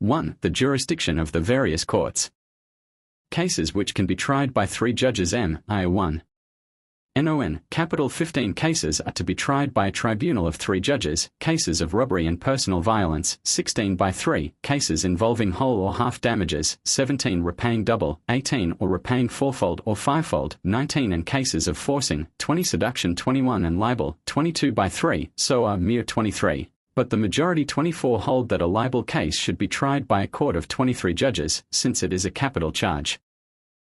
1. The jurisdiction of the various courts. Cases which can be tried by 3 judges (1). Non. Capital 15 cases are to be tried by a tribunal of 3 judges, cases of robbery and personal violence, 16 by 3, cases involving whole or half damages, 17 repaying double, 18 or repaying fourfold or fivefold, 19 and cases of forcing, 20 seduction, 21 and libel, 22 by 3, so are mere 23. But the majority 24 hold that a libel case should be tried by a court of 23 judges, since it is a capital charge.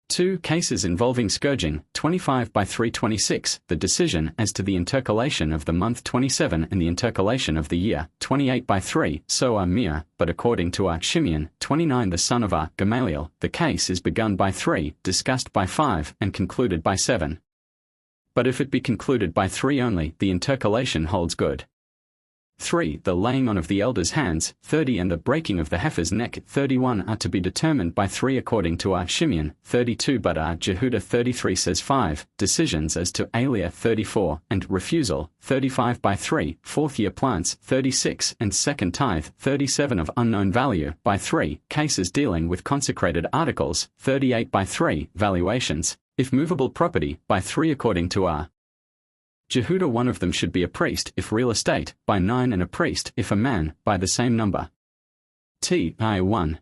2 cases involving scourging, 25 by 326, the decision as to the intercalation of the month 27 and the intercalation of the year, 28 by 3, so are mere, but according to Shimon, 29 the son of Gamaliel, the case is begun by 3, discussed by 5, and concluded by 7. But if it be concluded by 3 only, the intercalation holds good. 3. The laying on of the elders' hands, 30 and the breaking of the heifer's neck, 31 are to be determined by 3 according to Shimon, 32 but Jehuda 33 says 5, decisions as to alia 34, and refusal, 35 by 3, 4th year plants, 36 and second tithe, 37 of unknown value, by 3, cases dealing with consecrated articles, 38 by 3, valuations, if movable property, by 3 according to Jehuda one of them should be a priest if real estate, by 9 and a priest if a man, by the same number. (1).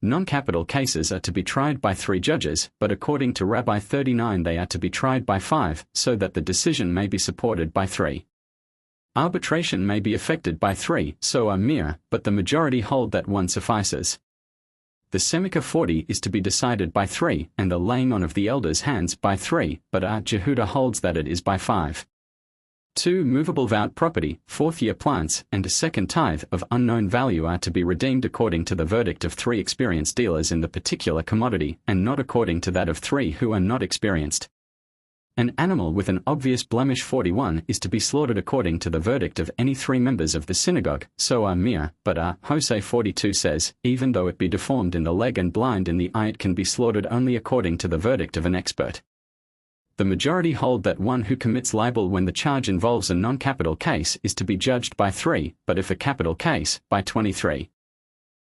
Non-capital cases are to be tried by 3 judges, but according to Rabbi 39 they are to be tried by 5, so that the decision may be supported by 3. Arbitration may be effected by 3, so are mere, but the majority hold that 1 suffices. The Semicha 40 is to be decided by 3, and the laying on of the elders' hands by 3, but Jehuda holds that it is by 5. 2. Movable vowed property, 4th year plants, and a second tithe of unknown value are to be redeemed according to the verdict of 3 experienced dealers in the particular commodity, and not according to that of 3 who are not experienced. An animal with an obvious blemish 41 is to be slaughtered according to the verdict of any 3 members of the synagogue, so are mere, but Hosea 42 says, even though it be deformed in the leg and blind in the eye it can be slaughtered only according to the verdict of an expert. The majority hold that one who commits libel when the charge involves a non-capital case is to be judged by 3, but if a capital case, by 23.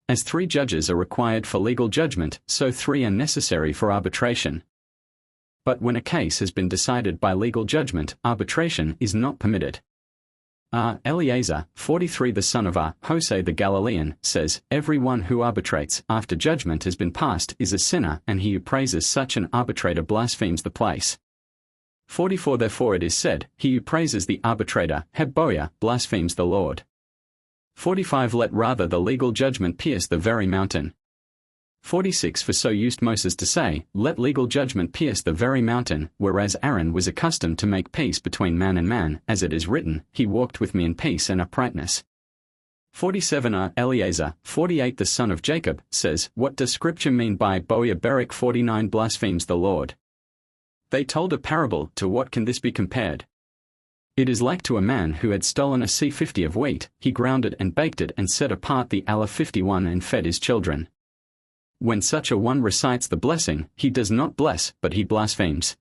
As 3 judges are required for legal judgment, so 3 are necessary for arbitration. But when a case has been decided by legal judgment, arbitration is not permitted. Eliezer, 43 the son of Hosea the Galilean, says, every one who arbitrates after judgment has been passed is a sinner, and he who praises such an arbitrator blasphemes the place. 44 Therefore it is said, he who praises the arbitrator, Hebboia, blasphemes the Lord. 45 Let rather the legal judgment pierce the very mountain. 46 For so used Moses to say, let legal judgment pierce the very mountain, whereas Aaron was accustomed to make peace between man and man, as it is written, he walked with me in peace and uprightness. 47 Eliezer, 48 the son of Jacob, says, what does Scripture mean by Boia Berik 49 blasphemes the Lord? They told a parable, to what can this be compared? It is like to a man who had stolen a C50 of wheat, he ground it and baked it and set apart the Allah 51 and fed his children. When such a one recites the blessing, he does not bless, but he blasphemes.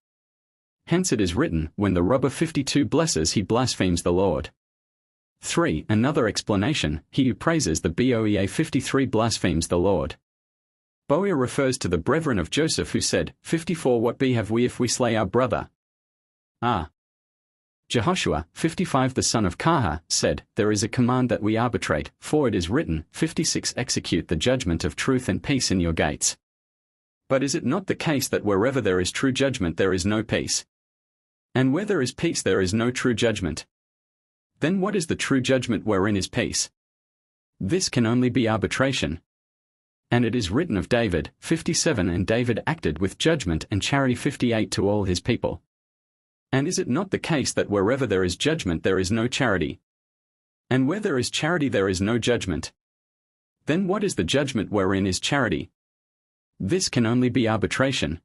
Hence it is written, when the robber 52 blesses he blasphemes the Lord. 3 Another explanation, he who praises the Boea 53 blasphemes the Lord. Boea refers to the brethren of Joseph who said, 54 What be have we if we slay our brother? Jehoshua, 55 the son of Kaha, said, there is a command that we arbitrate, for it is written, 56 Execute the judgment of truth and peace in your gates. But is it not the case that wherever there is true judgment there is no peace? And where there is peace there is no true judgment? Then what is the true judgment wherein is peace? This can only be arbitration. And it is written of David, 57 And David acted with judgment and charity 58 to all his people. And is it not the case that wherever there is judgment there is no charity? And where there is charity there is no judgment? Then what is the judgment wherein is charity? This can only be arbitration.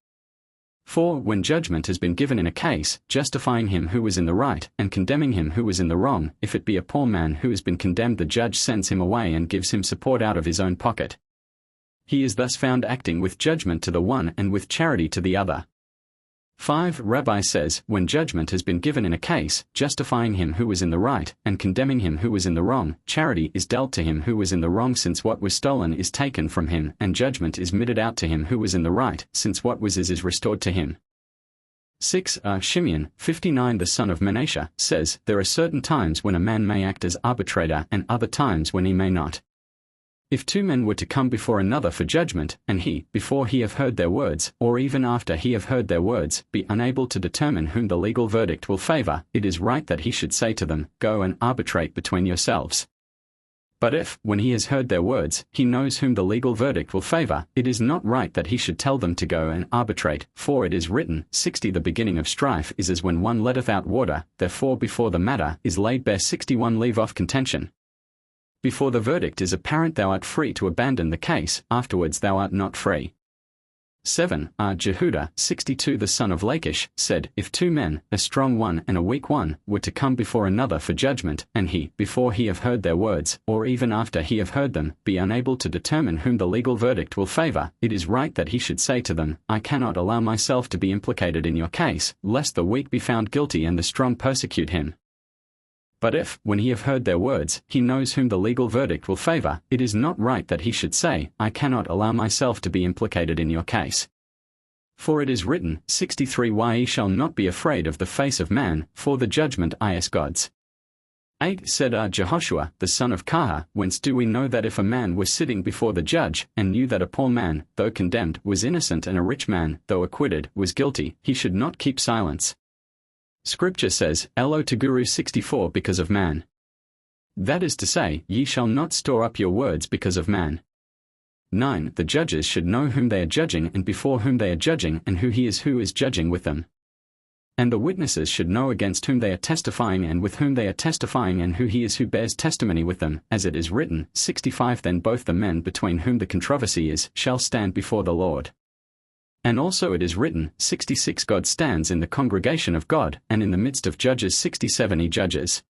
For, when judgment has been given in a case, justifying him who was in the right, and condemning him who was in the wrong, if it be a poor man who has been condemned the judge sends him away and gives him support out of his own pocket. He is thus found acting with judgment to the one and with charity to the other. 5. Rabbi says, when judgment has been given in a case, justifying him who was in the right, and condemning him who was in the wrong, charity is dealt to him who was in the wrong since what was stolen is taken from him, and judgment is meted out to him who was in the right, since what was is restored to him. 6. Shimeon, 59 the son of Manasseh, says, there are certain times when a man may act as arbitrator and other times when he may not. If two men were to come before another for judgment, and he, before he have heard their words, or even after he have heard their words, be unable to determine whom the legal verdict will favor, it is right that he should say to them, go and arbitrate between yourselves. But if, when he has heard their words, he knows whom the legal verdict will favor, it is not right that he should tell them to go and arbitrate, for it is written, 60 the beginning of strife is as when one letteth out water, therefore before the matter is laid bare 61 leave off contention. Before the verdict is apparent thou art free to abandon the case, afterwards thou art not free. 7. Jehudah, 62 the son of Lachish, said, if two men, a strong one and a weak one, were to come before another for judgment, and he, before he have heard their words, or even after he have heard them, be unable to determine whom the legal verdict will favor, it is right that he should say to them, I cannot allow myself to be implicated in your case, lest the weak be found guilty and the strong persecute him. But if, when he have heard their words, he knows whom the legal verdict will favor, it is not right that he should say, I cannot allow myself to be implicated in your case. For it is written, 63 ye shall not be afraid of the face of man, for the judgment is God's. 8. Said Jehoshua, the son of Kaha, whence do we know that if a man was sitting before the judge, and knew that a poor man, though condemned, was innocent and a rich man, though acquitted, was guilty, he should not keep silence? Scripture says, Lo to Guru 64 because of man. That is to say, ye shall not store up your words because of man. 9. The judges should know whom they are judging and before whom they are judging and who is judging with them. And the witnesses should know against whom they are testifying and with whom they are testifying and who who bears testimony with them, as it is written, 65 Then both the men between whom the controversy is shall stand before the Lord. And also it is written, 66 God stands in the congregation of God, and in the midst of judges 67 he judges.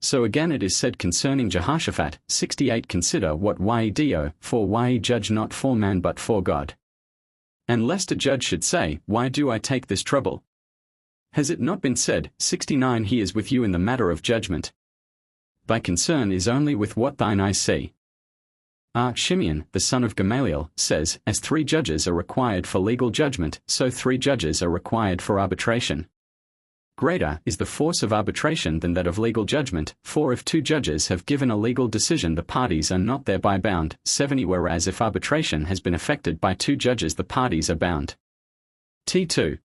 So again it is said concerning Jehoshaphat, 68 Consider what ye do, for ye judge not for man but for God. And lest a judge should say, why do I take this trouble? Has it not been said, 69 He is with you in the matter of judgment? Thy concern is only with what thine eyes see. Shimeon, the son of Gamaliel, says, as 3 judges are required for legal judgment, so 3 judges are required for arbitration. Greater is the force of arbitration than that of legal judgment, for if 2 judges have given a legal decision the parties are not thereby bound, 70 whereas if arbitration has been effected by 2 judges the parties are bound. T2.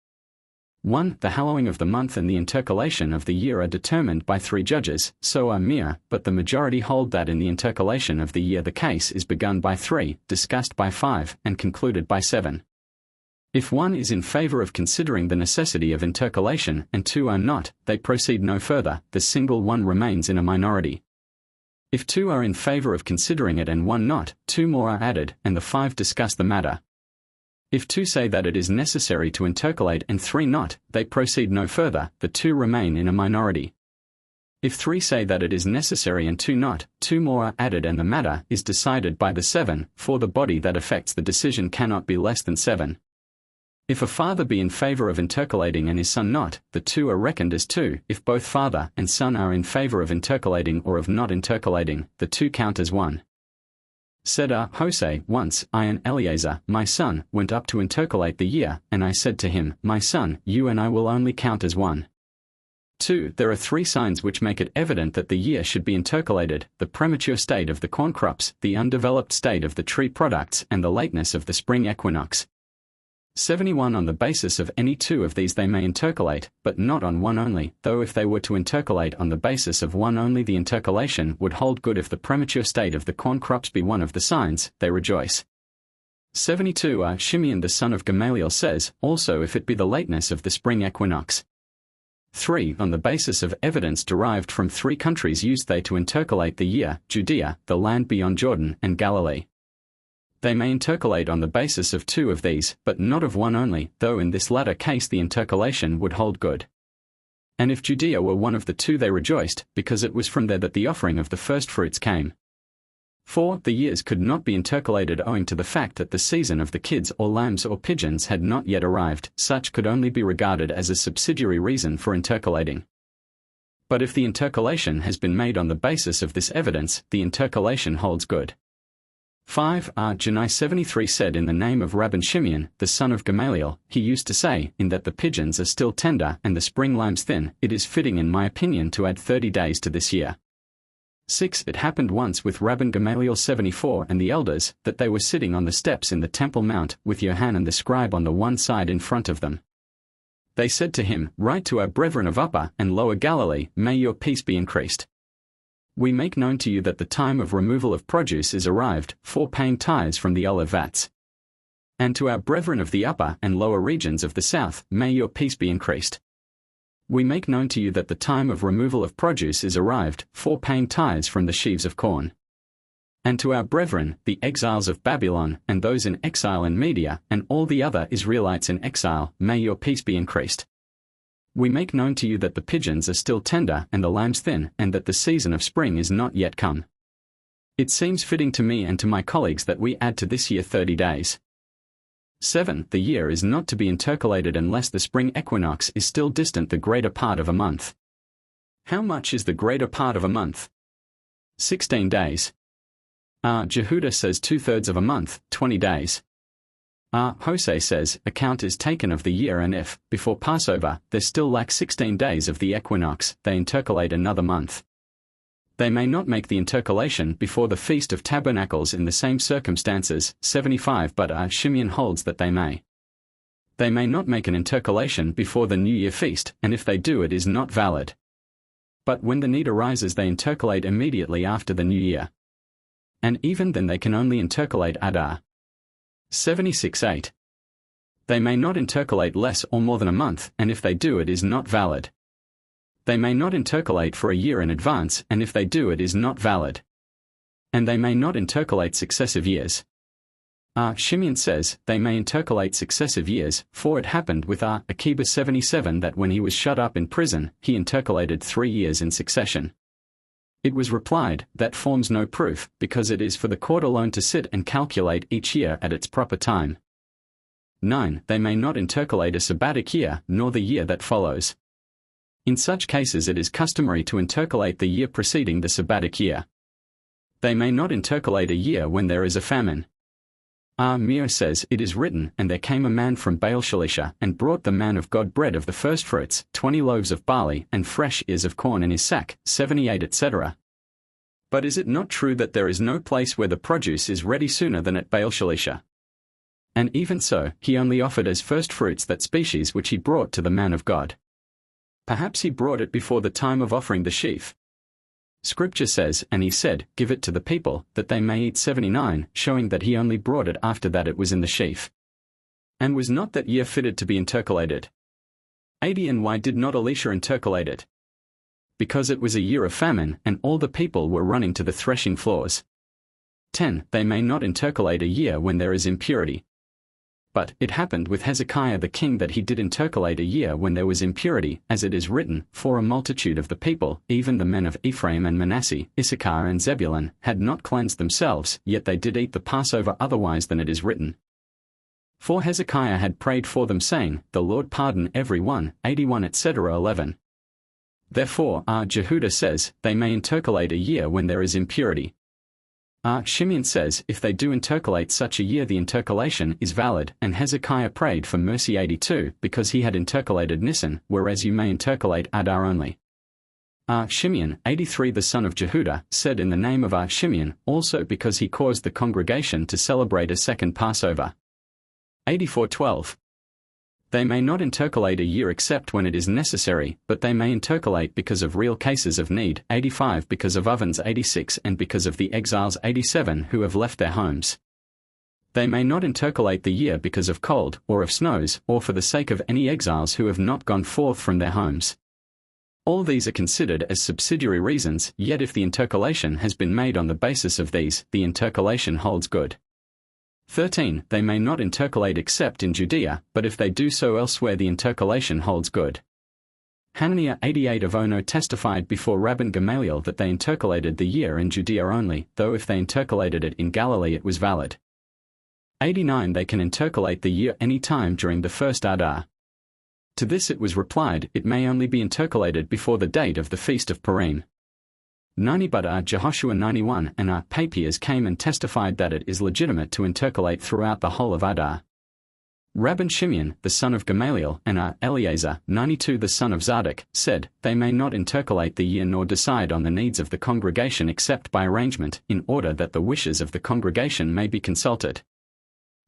1. The hallowing of the month and the intercalation of the year are determined by 3 judges, so are mere, but the majority hold that in the intercalation of the year the case is begun by 3, discussed by 5, and concluded by 7. If 1 is in favor of considering the necessity of intercalation and 2 are not, they proceed no further, the single one remains in a minority. If 2 are in favor of considering it and 1 not, 2 more are added, and the 5 discuss the matter. If 2 say that it is necessary to intercalate and 3 not, they proceed no further, the 2 remain in a minority. If 3 say that it is necessary and 2 not, 2 more are added and the matter is decided by the 7, for the body that affects the decision cannot be less than 7. If a father be in favor of intercalating and his son not, the 2 are reckoned as 2. If both father and son are in favor of intercalating or of not intercalating, the 2 count as 1. Said Hosea once, I and Eleazar, my son, went up to intercalate the year, and I said to him, my son, you and I will only count as 1. 2. There are 3 signs which make it evident that the year should be intercalated: the premature state of the corn crops, the undeveloped state of the tree products, and the lateness of the spring equinox. 71 On the basis of any 2 of these they may intercalate, but not on 1 only, though if they were to intercalate on the basis of 1 only the intercalation would hold good if the premature state of the corn crops be one of the signs, they rejoice. 72 Shimeon the son of Gamaliel says, also if it be the lateness of the spring equinox. 3 On the basis of evidence derived from 3 countries used they to intercalate the year, Judea, the land beyond Jordan, and Galilee. They may intercalate on the basis of 2 of these, but not of 1 only, though in this latter case the intercalation would hold good. And if Judea were one of the 2 they rejoiced, because it was from there that the offering of the firstfruits came. 4. The years could not be intercalated owing to the fact that the season of the kids or lambs or pigeons had not yet arrived. Such could only be regarded as a subsidiary reason for intercalating. But if the intercalation has been made on the basis of this evidence, the intercalation holds good. 5. Janai 73 said in the name of Rabban Shimeon, the son of Gamaliel, he used to say, in that the pigeons are still tender and the spring lambs thin, it is fitting in my opinion to add 30 days to this year. 6. It happened once with Rabban Gamaliel 74 and the elders, that they were sitting on the steps in the Temple Mount, with Yohanan the scribe on the one side in front of them. They said to him, Write to our brethren of Upper and Lower Galilee, may your peace be increased. We make known to you that the time of removal of produce is arrived, for paying tithes from the olive vats. And to our brethren of the upper and lower regions of the south, may your peace be increased. We make known to you that the time of removal of produce is arrived, for paying tithes from the sheaves of corn. And to our brethren, the exiles of Babylon, and those in exile in Media, and all the other Israelites in exile, may your peace be increased. We make known to you that the pigeons are still tender and the lambs thin, and that the season of spring is not yet come. It seems fitting to me and to my colleagues that we add to this year 30 days. 7. The year is not to be intercalated unless the spring equinox is still distant the greater part of a month. How much is the greater part of a month? 16 days. Jehuda says 2/3 of a month, 20 days. Hosea says, account is taken of the year, and if, before Passover, there still lack 16 days of the equinox, they intercalate another month. They may not make the intercalation before the Feast of Tabernacles in the same circumstances, 75, but Shimeon holds that they may. They may not make an intercalation before the New Year feast, and if they do it is not valid. But when the need arises they intercalate immediately after the New Year. And even then they can only intercalate Adar. 76:8. They may not intercalate less or more than a month, and if they do it is not valid. They may not intercalate for a year in advance, and if they do it is not valid. And they may not intercalate successive years. Shimeon says, they may intercalate successive years, for it happened with Akiba 77 that when he was shut up in prison, he intercalated 3 years in succession. It was replied, that forms no proof, because it is for the court alone to sit and calculate each year at its proper time. 9. They may not intercalate a sabbatic year, nor the year that follows. In such cases it is customary to intercalate the year preceding the sabbatic year. They may not intercalate a year when there is a famine. Meir says, it is written, and there came a man from Baal-Shalisha, and brought the man of God bread of the firstfruits, 20 loaves of barley, and fresh ears of corn in his sack, 78 etc. But is it not true that there is no place where the produce is ready sooner than at Baal-Shalisha? And even so, he only offered as firstfruits that species which he brought to the man of God. Perhaps he brought it before the time of offering the sheaf. Scripture says, and he said, give it to the people, that they may eat 79, showing that he only brought it after that it was in the sheaf. And was not that year fitted to be intercalated? 80. And why did not Elisha intercalate it? Because it was a year of famine, and all the people were running to the threshing floors. 10. They may not intercalate a year when there is impurity. But it happened with Hezekiah the king that he did intercalate a year when there was impurity, as it is written, for a multitude of the people, even the men of Ephraim and Manasseh, Issachar and Zebulun, had not cleansed themselves, yet they did eat the Passover otherwise than it is written. For Hezekiah had prayed for them, saying, the Lord pardon every one, 81 etc. 11. Therefore, Jehuda says, they may intercalate a year when there is impurity. Shimeon says, if they do intercalate such a year the intercalation is valid, and Hezekiah prayed for mercy 82, because he had intercalated Nisan, whereas you may intercalate Adar only. Shimeon, 83 the son of Jehuda, said in the name of Shimeon, also because he caused the congregation to celebrate a second Passover. 84:12. They may not intercalate a year except when it is necessary, but they may intercalate because of real cases of need, 85 because of ovens 86 and because of the exiles 87 who have left their homes. They may not intercalate the year because of cold, or of snows, or for the sake of any exiles who have not gone forth from their homes. All these are considered as subsidiary reasons, yet if the intercalation has been made on the basis of these, the intercalation holds good. 13. They may not intercalate except in Judea, but if they do so elsewhere the intercalation holds good. Hananiah 88 of Ono testified before Rabban Gamaliel that they intercalated the year in Judea only, though if they intercalated it in Galilee it was valid. 89 They can intercalate the year any time during the first Adar. To this it was replied, it may only be intercalated before the date of the Feast of Purim. 90 But Jehoshua 91 and Papias came and testified that it is legitimate to intercalate throughout the whole of Adar. Rabban Shimeon, the son of Gamaliel, and Eleazar, 92 the son of Zadok, said, they may not intercalate the year nor decide on the needs of the congregation except by arrangement, in order that the wishes of the congregation may be consulted.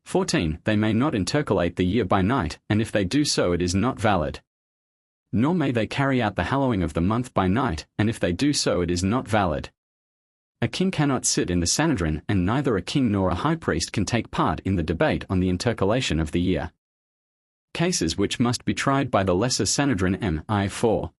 14 They may not intercalate the year by night, and if they do so it is not valid. Nor may they carry out the hallowing of the month by night, and if they do so it is not valid. A king cannot sit in the Sanhedrin, and neither a king nor a high priest can take part in the debate on the intercalation of the year. Cases which must be tried by the lesser Sanhedrin Mi4.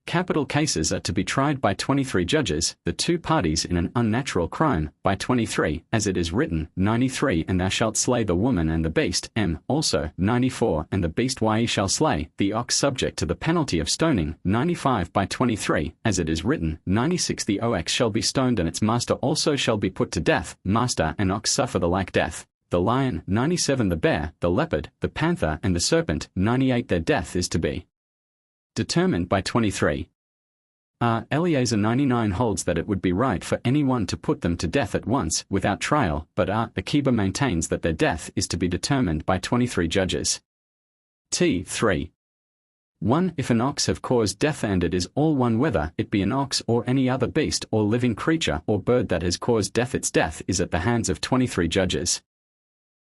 Capital cases are to be tried by 23 judges, the two parties in an unnatural crime, by 23, as it is written, 93 And thou shalt slay the woman and the beast, also, 94 And the beast ye shall slay, the ox subject to the penalty of stoning, 95 By 23, as it is written, 96 The ox shall be stoned and its master also shall be put to death, master and ox suffer the like death. The lion, 97 The bear, the leopard, the panther and the serpent, 98 Their death is to be determined by 23. Eleazar 99 holds that it would be right for anyone to put them to death at once, without trial, but Akiba maintains that their death is to be determined by 23 judges. T3. 1. If an ox have caused death and it is all one whether it be an ox or any other beast or living creature or bird that has caused death, its death is at the hands of 23 judges.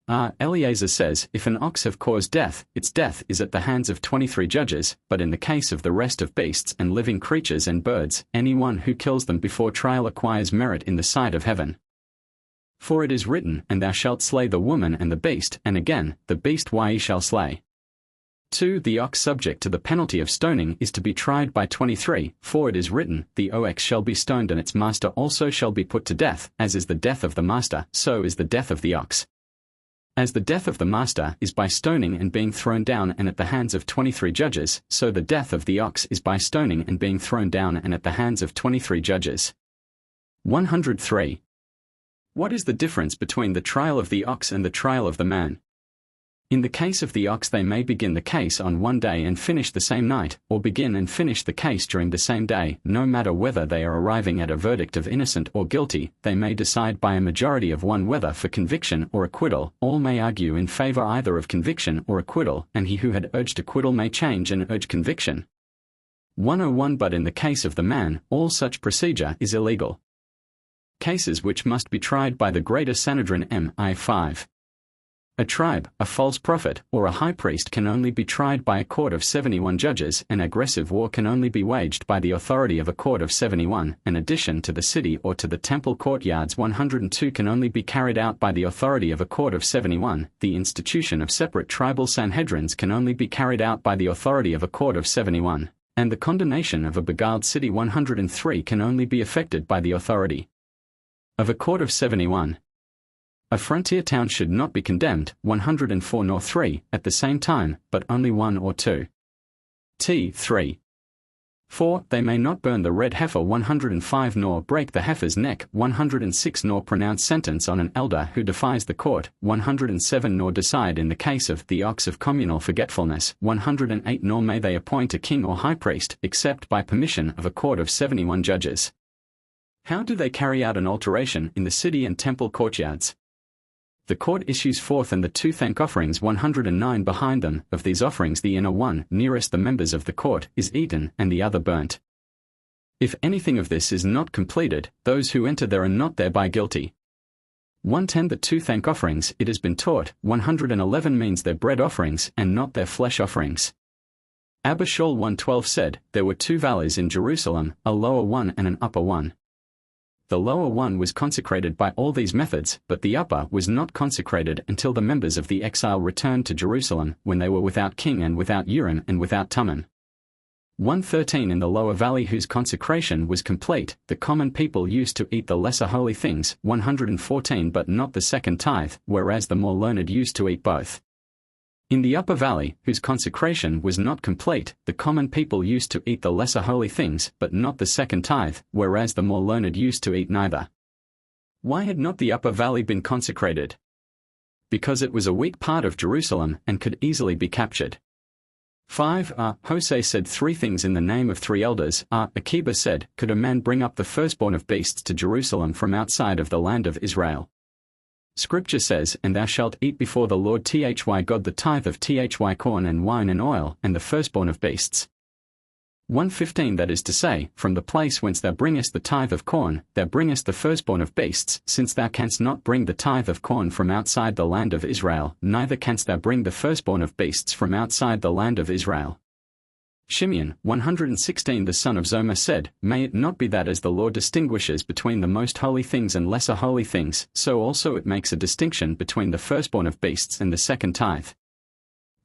Eleazar says, if an ox have caused death, its death is at the hands of 23 judges, but in the case of the rest of beasts and living creatures and birds, anyone who kills them before trial acquires merit in the sight of heaven. For it is written, and thou shalt slay the woman and the beast, and again, the beast ye shall slay. 2. The ox subject to the penalty of stoning is to be tried by 23, for it is written, the ox shall be stoned and its master also shall be put to death, as is the death of the master, so is the death of the ox. As the death of the master is by stoning and being thrown down and at the hands of 23 judges, so the death of the ox is by stoning and being thrown down and at the hands of 23 judges. 103. What is the difference between the trial of the ox and the trial of the man? In the case of the ox they may begin the case on one day and finish the same night, or begin and finish the case during the same day, no matter whether they are arriving at a verdict of innocent or guilty, they may decide by a majority of one whether for conviction or acquittal, all may argue in favor either of conviction or acquittal, and he who had urged acquittal may change and urge conviction. 101 But in the case of the man, all such procedure is illegal. Cases which must be tried by the greater Sanhedrin Mi5. A tribe, a false prophet, or a high priest can only be tried by a court of 71 judges, and aggressive war can only be waged by the authority of a court of 71, an addition to the city or to the temple courtyards 102 can only be carried out by the authority of a court of 71, the institution of separate tribal Sanhedrins can only be carried out by the authority of a court of 71, and the condemnation of a beguiled city 103 can only be effected by the authority of a court of 71. A frontier town should not be condemned, 104 nor 3, at the same time, but only 1 or 2. T3. 4. They may not burn the red heifer 105 nor break the heifer's neck 106 nor pronounce sentence on an elder who defies the court 107 nor decide in the case of the ox of communal forgetfulness 108 nor may they appoint a king or high priest except by permission of a court of 71 judges. How do they carry out an alteration in the city and temple courtyards? The court issues forth and the 2 thank offerings 109 behind them, of these offerings the inner one, nearest the members of the court, is eaten and the other burnt. If anything of this is not completed, those who enter there are not thereby guilty. 110 The 2 thank offerings, it has been taught, 111 means their bread offerings and not their flesh offerings. Abba Shaul 112 said, there were 2 valleys in Jerusalem, a lower one and an upper one. The lower one was consecrated by all these methods, but the upper was not consecrated until the members of the exile returned to Jerusalem, when they were without king and without Urim and without Thummim. 113 In the lower valley whose consecration was complete, the common people used to eat the lesser holy things, 114 but not the second tithe, whereas the more learned used to eat both. In the upper valley, whose consecration was not complete, the common people used to eat the lesser holy things, but not the second tithe, whereas the more learned used to eat neither. Why had not the upper valley been consecrated? Because it was a weak part of Jerusalem and could easily be captured. 5. Hosea said 3 things in the name of 3 elders. Akiba said, could a man bring up the firstborn of beasts to Jerusalem from outside of the land of Israel? Scripture says, and thou shalt eat before the Lord thy God the tithe of thy corn and wine and oil, and the firstborn of beasts. 1:15 That is to say, from the place whence thou bringest the tithe of corn, thou bringest the firstborn of beasts, since thou canst not bring the tithe of corn from outside the land of Israel, neither canst thou bring the firstborn of beasts from outside the land of Israel. Shimeon 116 The son of Zomer said, may it not be that as the Lord distinguishes between the most holy things and lesser holy things, so also it makes a distinction between the firstborn of beasts and the second tithe.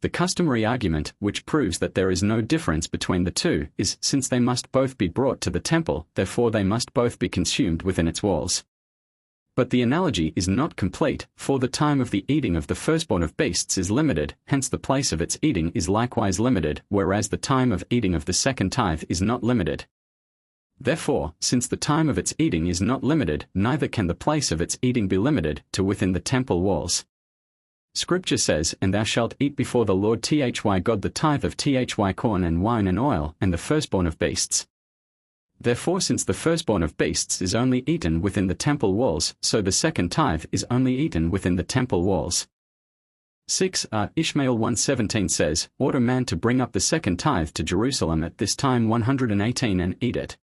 The customary argument, which proves that there is no difference between the two, is, since they must both be brought to the temple, therefore they must both be consumed within its walls. But the analogy is not complete, for the time of the eating of the firstborn of beasts is limited, hence the place of its eating is likewise limited, whereas the time of eating of the second tithe is not limited. Therefore, since the time of its eating is not limited, neither can the place of its eating be limited to within the temple walls. Scripture says, and thou shalt eat before the Lord thy God the tithe of thy corn and wine and oil, and the firstborn of beasts. Therefore since the firstborn of beasts is only eaten within the temple walls, so the second tithe is only eaten within the temple walls. 6. Ishmael 1:17 says, ought a man to bring up the second tithe to Jerusalem at this time 118 and eat it?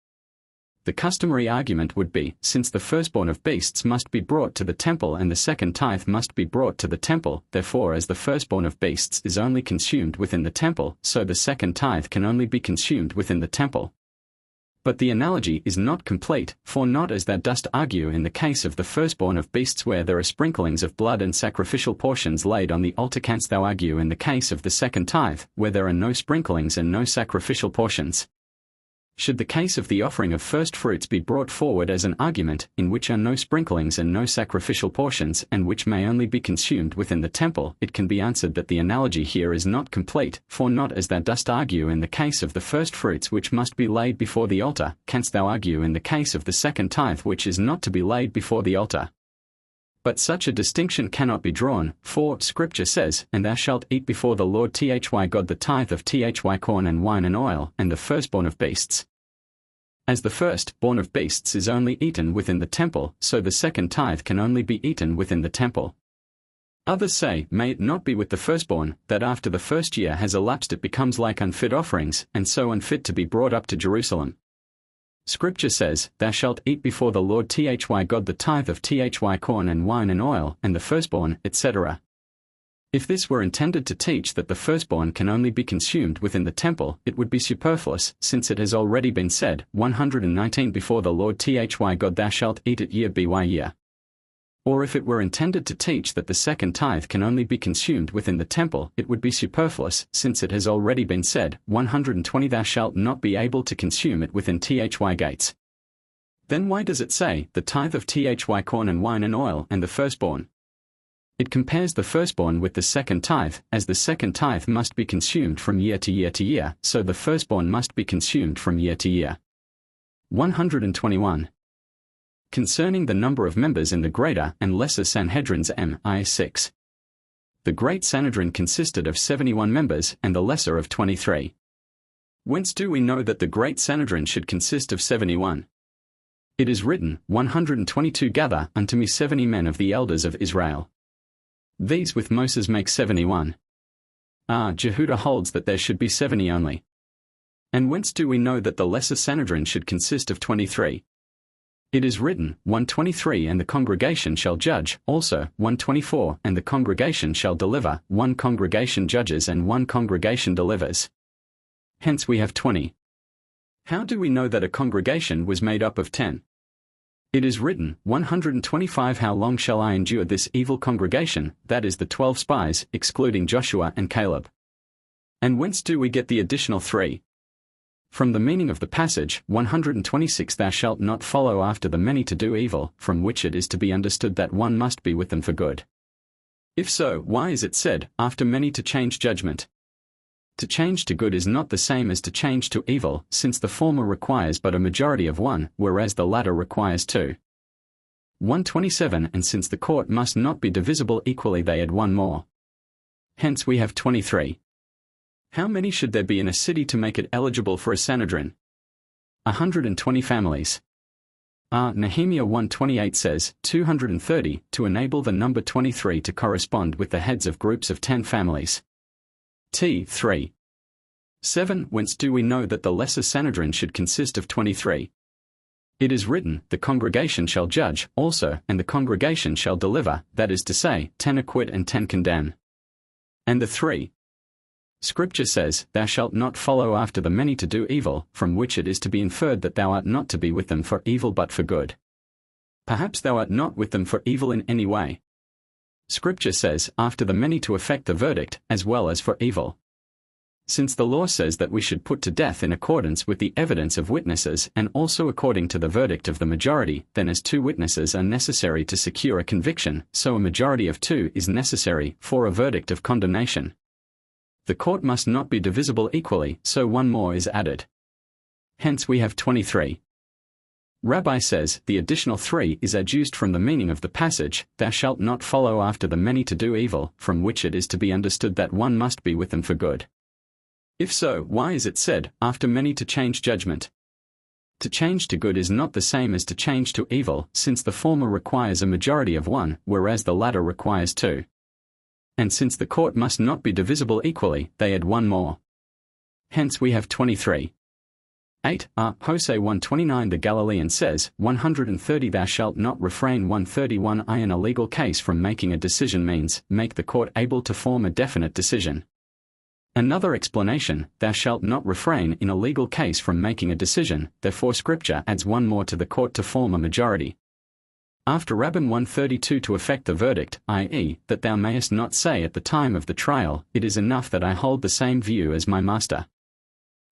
The customary argument would be, since the firstborn of beasts must be brought to the temple and the second tithe must be brought to the temple, therefore as the firstborn of beasts is only consumed within the temple, so the second tithe can only be consumed within the temple. But the analogy is not complete, for not as thou dost argue in the case of the firstborn of beasts where there are sprinklings of blood and sacrificial portions laid on the altar, canst thou argue in the case of the second tithe, where there are no sprinklings and no sacrificial portions. Should the case of the offering of first fruits be brought forward as an argument, in which are no sprinklings and no sacrificial portions, and which may only be consumed within the temple, it can be answered that the analogy here is not complete, for not as thou dost argue in the case of the first fruits which must be laid before the altar, canst thou argue in the case of the second tithe which is not to be laid before the altar. But such a distinction cannot be drawn, for Scripture says, and thou shalt eat before the Lord thy God the tithe of thy corn and wine and oil, and the firstborn of beasts. As the firstborn of beasts is only eaten within the temple, so the second tithe can only be eaten within the temple. Others say, may it not be with the firstborn, that after the first year has elapsed it becomes like unfit offerings, and so unfit to be brought up to Jerusalem. Scripture says, thou shalt eat before the Lord thy God the tithe of thy corn and wine and oil, and the firstborn, etc. If this were intended to teach that the firstborn can only be consumed within the temple, it would be superfluous, since it has already been said, 119 before the Lord thy God thou shalt eat it year by year. Or if it were intended to teach that the second tithe can only be consumed within the temple, it would be superfluous, since it has already been said, 120 thou shalt not be able to consume it within thy gates. Then why does it say, the tithe of thy corn and wine and oil and the firstborn? It compares the firstborn with the second tithe, as the second tithe must be consumed from year to year to year, so the firstborn must be consumed from year to year. 121. Concerning the number of members in the greater and lesser Sanhedrins M.I.6. The great Sanhedrin consisted of 71 members and the lesser of 23. Whence do we know that the great Sanhedrin should consist of 71? It is written, 122 gather unto me 70 men of the elders of Israel. These with Moses make 71. Jehudah holds that there should be 70 only. And whence do we know that the lesser Sanhedrin should consist of 23? It is written, 123 and the congregation shall judge, also, 124 and the congregation shall deliver, one congregation judges and one congregation delivers. Hence we have 20. How do we know that a congregation was made up of 10? It is written, 125 how long shall I endure this evil congregation, that is the 12 spies, excluding Joshua and Caleb. And whence do we get the additional 3? From the meaning of the passage, 126 thou shalt not follow after the many to do evil, from which it is to be understood that one must be with them for good. If so, why is it said, after many to change judgment? To change to good is not the same as to change to evil, since the former requires but a majority of one, whereas the latter requires two. 127 And since the court must not be divisible equally, they add one more. Hence we have 23. How many should there be in a city to make it eligible for a Sanhedrin? 120 families. Nehemiah 1:28 says, 230, to enable the number 23 to correspond with the heads of groups of 10 families. T3. 7 Whence do we know that the lesser Sanhedrin should consist of 23? It is written, the congregation shall judge, also, and the congregation shall deliver, that is to say, 10 acquit and 10 condemn. And the 3. Scripture says, Thou shalt not follow after the many to do evil, from which it is to be inferred that thou art not to be with them for evil but for good. Perhaps thou art not with them for evil in any way. Scripture says, after the many to effect the verdict, as well as for evil. Since the law says that we should put to death in accordance with the evidence of witnesses and also according to the verdict of the majority, then as 2 witnesses are necessary to secure a conviction, so a majority of 2 is necessary for a verdict of condemnation. The court must not be divisible equally, so 1 more is added. Hence we have 23. Rabbi says, the additional 3 is adduced from the meaning of the passage, Thou shalt not follow after the many to do evil, from which it is to be understood that one must be with them for good. If so, why is it said, after many to change judgment? To change to good is not the same as to change to evil, since the former requires a majority of 1, whereas the latter requires 2. And since the court must not be divisible equally, they add 1 more. Hence we have 23. 8. Hosea 1:29 The Galilean says, 130 Thou shalt not refrain. 131 In a legal case from making a decision means, make the court able to form a definite decision. Another explanation, Thou shalt not refrain in a legal case from making a decision, therefore Scripture adds 1 more to the court to form a majority. After Rabbin 132 to effect the verdict, i.e., that thou mayest not say at the time of the trial, it is enough that I hold the same view as my master.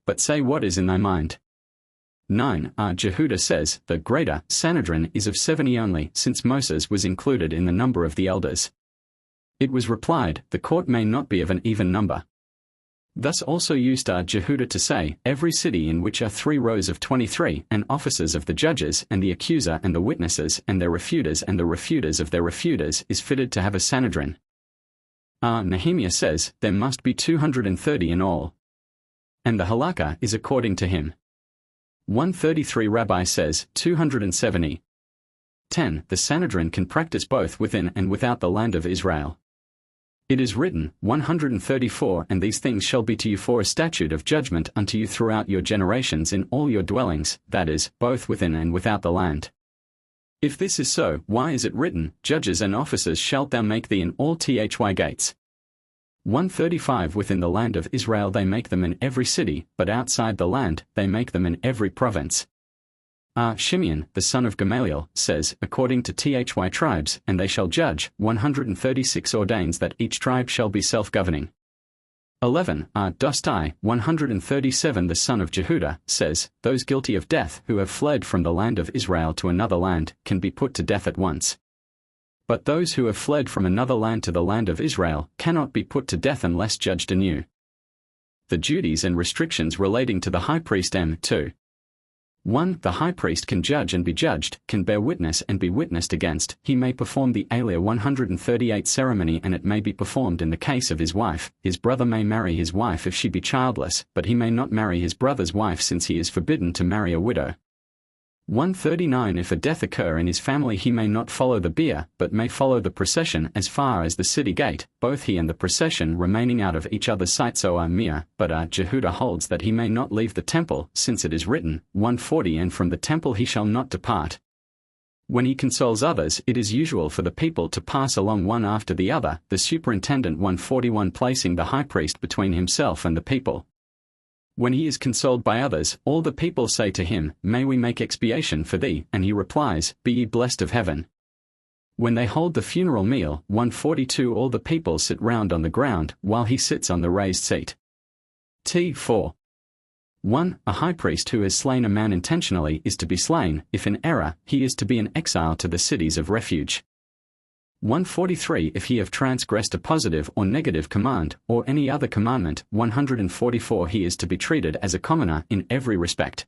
But say what is in thy mind. 9. Jehudah says, the greater Sanhedrin is of 70 only, since Moses was included in the number of the elders. It was replied, the court may not be of an even number. Thus also used Jehudah to say, every city in which are 3 rows of 23, and officers of the judges, and the accuser and the witnesses, and their refuters and the refuters of their refuters, is fitted to have a Sanhedrin. Nehemiah says, there must be 230 in all. And the halakha is according to him. 133 Rabbi says, 270. 10. The Sanhedrin can practice both within and without the land of Israel. It is written, 134 And these things shall be to you for a statute of judgment unto you throughout your generations in all your dwellings, that is, both within and without the land. If this is so, why is it written, Judges and officers shalt thou make thee in all thy gates? 135 Within the land of Israel they make them in every city, but outside the land, they make them in every province. Shimeon, the son of Gamaliel, says, according to thy tribes, and they shall judge. 136 ordains that each tribe shall be self-governing. 11. Dostai, 137 The son of Jehudah, says, those guilty of death who have fled from the land of Israel to another land, can be put to death at once. But those who have fled from another land to the land of Israel, cannot be put to death unless judged anew. The duties and restrictions relating to the high priest M2. 1. The high priest can judge and be judged, can bear witness and be witnessed against, he may perform the Aliyah 138 ceremony and it may be performed in the case of his wife, his brother may marry his wife if she be childless, but he may not marry his brother's wife since he is forbidden to marry a widow. 139 If a death occur in his family he may not follow the bier, but may follow the procession as far as the city gate, both he and the procession remaining out of each other's sight. So but Jehudah holds that he may not leave the temple, since it is written, 140 And from the temple he shall not depart. When he consoles others, it is usual for the people to pass along one after the other, the superintendent 141 placing the high priest between himself and the people. When he is consoled by others, all the people say to him, May we make expiation for thee, and he replies, Be ye blessed of heaven. When they hold the funeral meal, 142 All the people sit round on the ground, while he sits on the raised seat. T4. 1. A high priest who has slain a man intentionally is to be slain, if in error, he is to be in exile to the cities of refuge. 143 If he have transgressed a positive or negative command, or any other commandment. 144 He is to be treated as a commoner in every respect.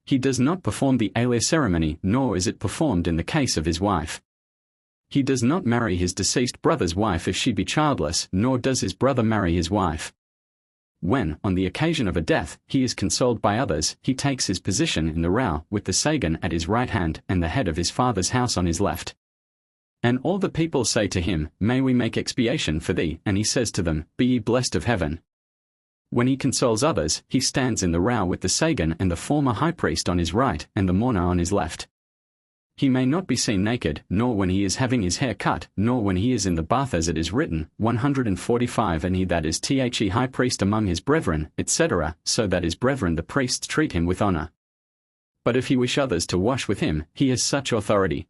He does not perform the alias ceremony, nor is it performed in the case of his wife. He does not marry his deceased brother's wife if she be childless, nor does his brother marry his wife. When, on the occasion of a death, he is consoled by others, he takes his position in the row, with the sagan at his right hand and the head of his father's house on his left. And all the people say to him, May we make expiation for thee? And he says to them, Be ye blessed of heaven. When he consoles others, he stands in the row with the sagan and the former high priest on his right and the mourner on his left. He may not be seen naked, nor when he is having his hair cut, nor when he is in the bath, as it is written. 145 And he that is the high priest among his brethren, etc., so that his brethren the priests treat him with honor. But if he wish others to wash with him, he has such authority.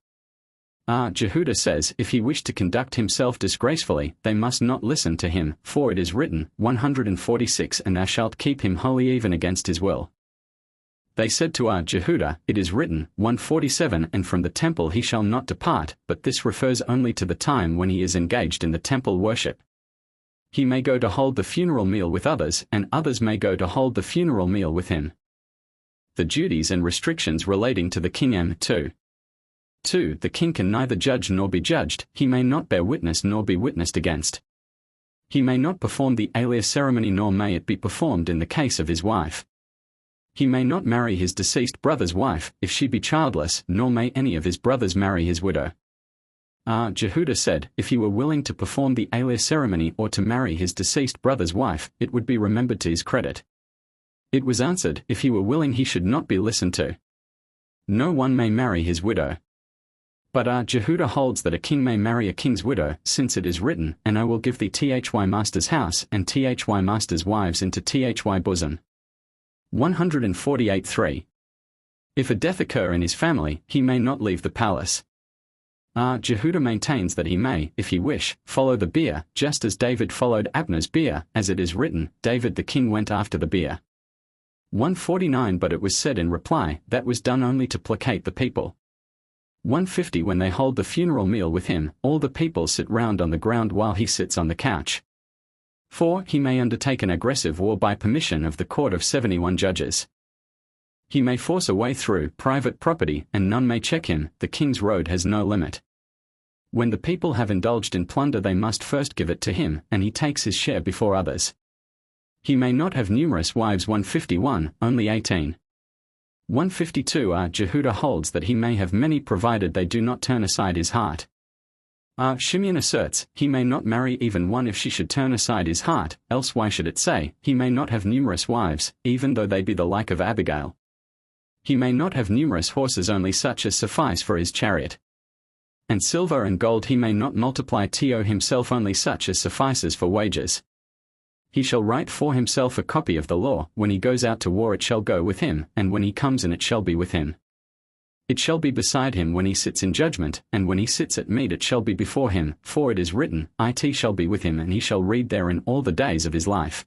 Jehudah says, if he wish to conduct himself disgracefully, they must not listen to him, for it is written. 146 And thou shalt keep him holy even against his will. They said to Jehudah, it is written. 147 And from the temple he shall not depart, but this refers only to the time when he is engaged in the temple worship. He may go to hold the funeral meal with others, and others may go to hold the funeral meal with him. The duties and restrictions relating to the king. 2. The king can neither judge nor be judged, he may not bear witness nor be witnessed against. He may not perform the alias ceremony, nor may it be performed in the case of his wife. He may not marry his deceased brother's wife, if she be childless, nor may any of his brothers marry his widow. Jehudah said, if he were willing to perform the alias ceremony or to marry his deceased brother's wife, it would be remembered to his credit. It was answered, if he were willing he should not be listened to. No one may marry his widow. But Jehudah holds that a king may marry a king's widow, since it is written, And I will give thee thy master's house, and thy master's wives into thy bosom. 148:3. If a death occur in his family, he may not leave the palace. Jehudah maintains that he may, if he wish, follow the bier, just as David followed Abner's bier, as it is written, David the king went after the bier. 149 But it was said in reply, that was done only to placate the people. 150 When they hold the funeral meal with him, all the people sit round on the ground while he sits on the couch. 4. He may undertake an aggressive war by permission of the court of 71 judges. He may force a way through private property, and none may check him. The king's road has no limit. When the people have indulged in plunder, they must first give it to him, and he takes his share before others. He may not have numerous wives. 151, only 18. 152 Jehudah holds that he may have many, provided they do not turn aside his heart. Shimeon asserts, he may not marry even one if she should turn aside his heart, else why should it say, he may not have numerous wives, even though they be the like of Abigail? He may not have numerous horses, only such as suffice for his chariot. And silver and gold he may not multiply to himself, only such as suffices for wages. He shall write for himself a copy of the law, when he goes out to war it shall go with him, and when he comes in it shall be with him. It shall be beside him when he sits in judgment, and when he sits at meat it shall be before him, for it is written, It shall be with him, and he shall read therein all the days of his life.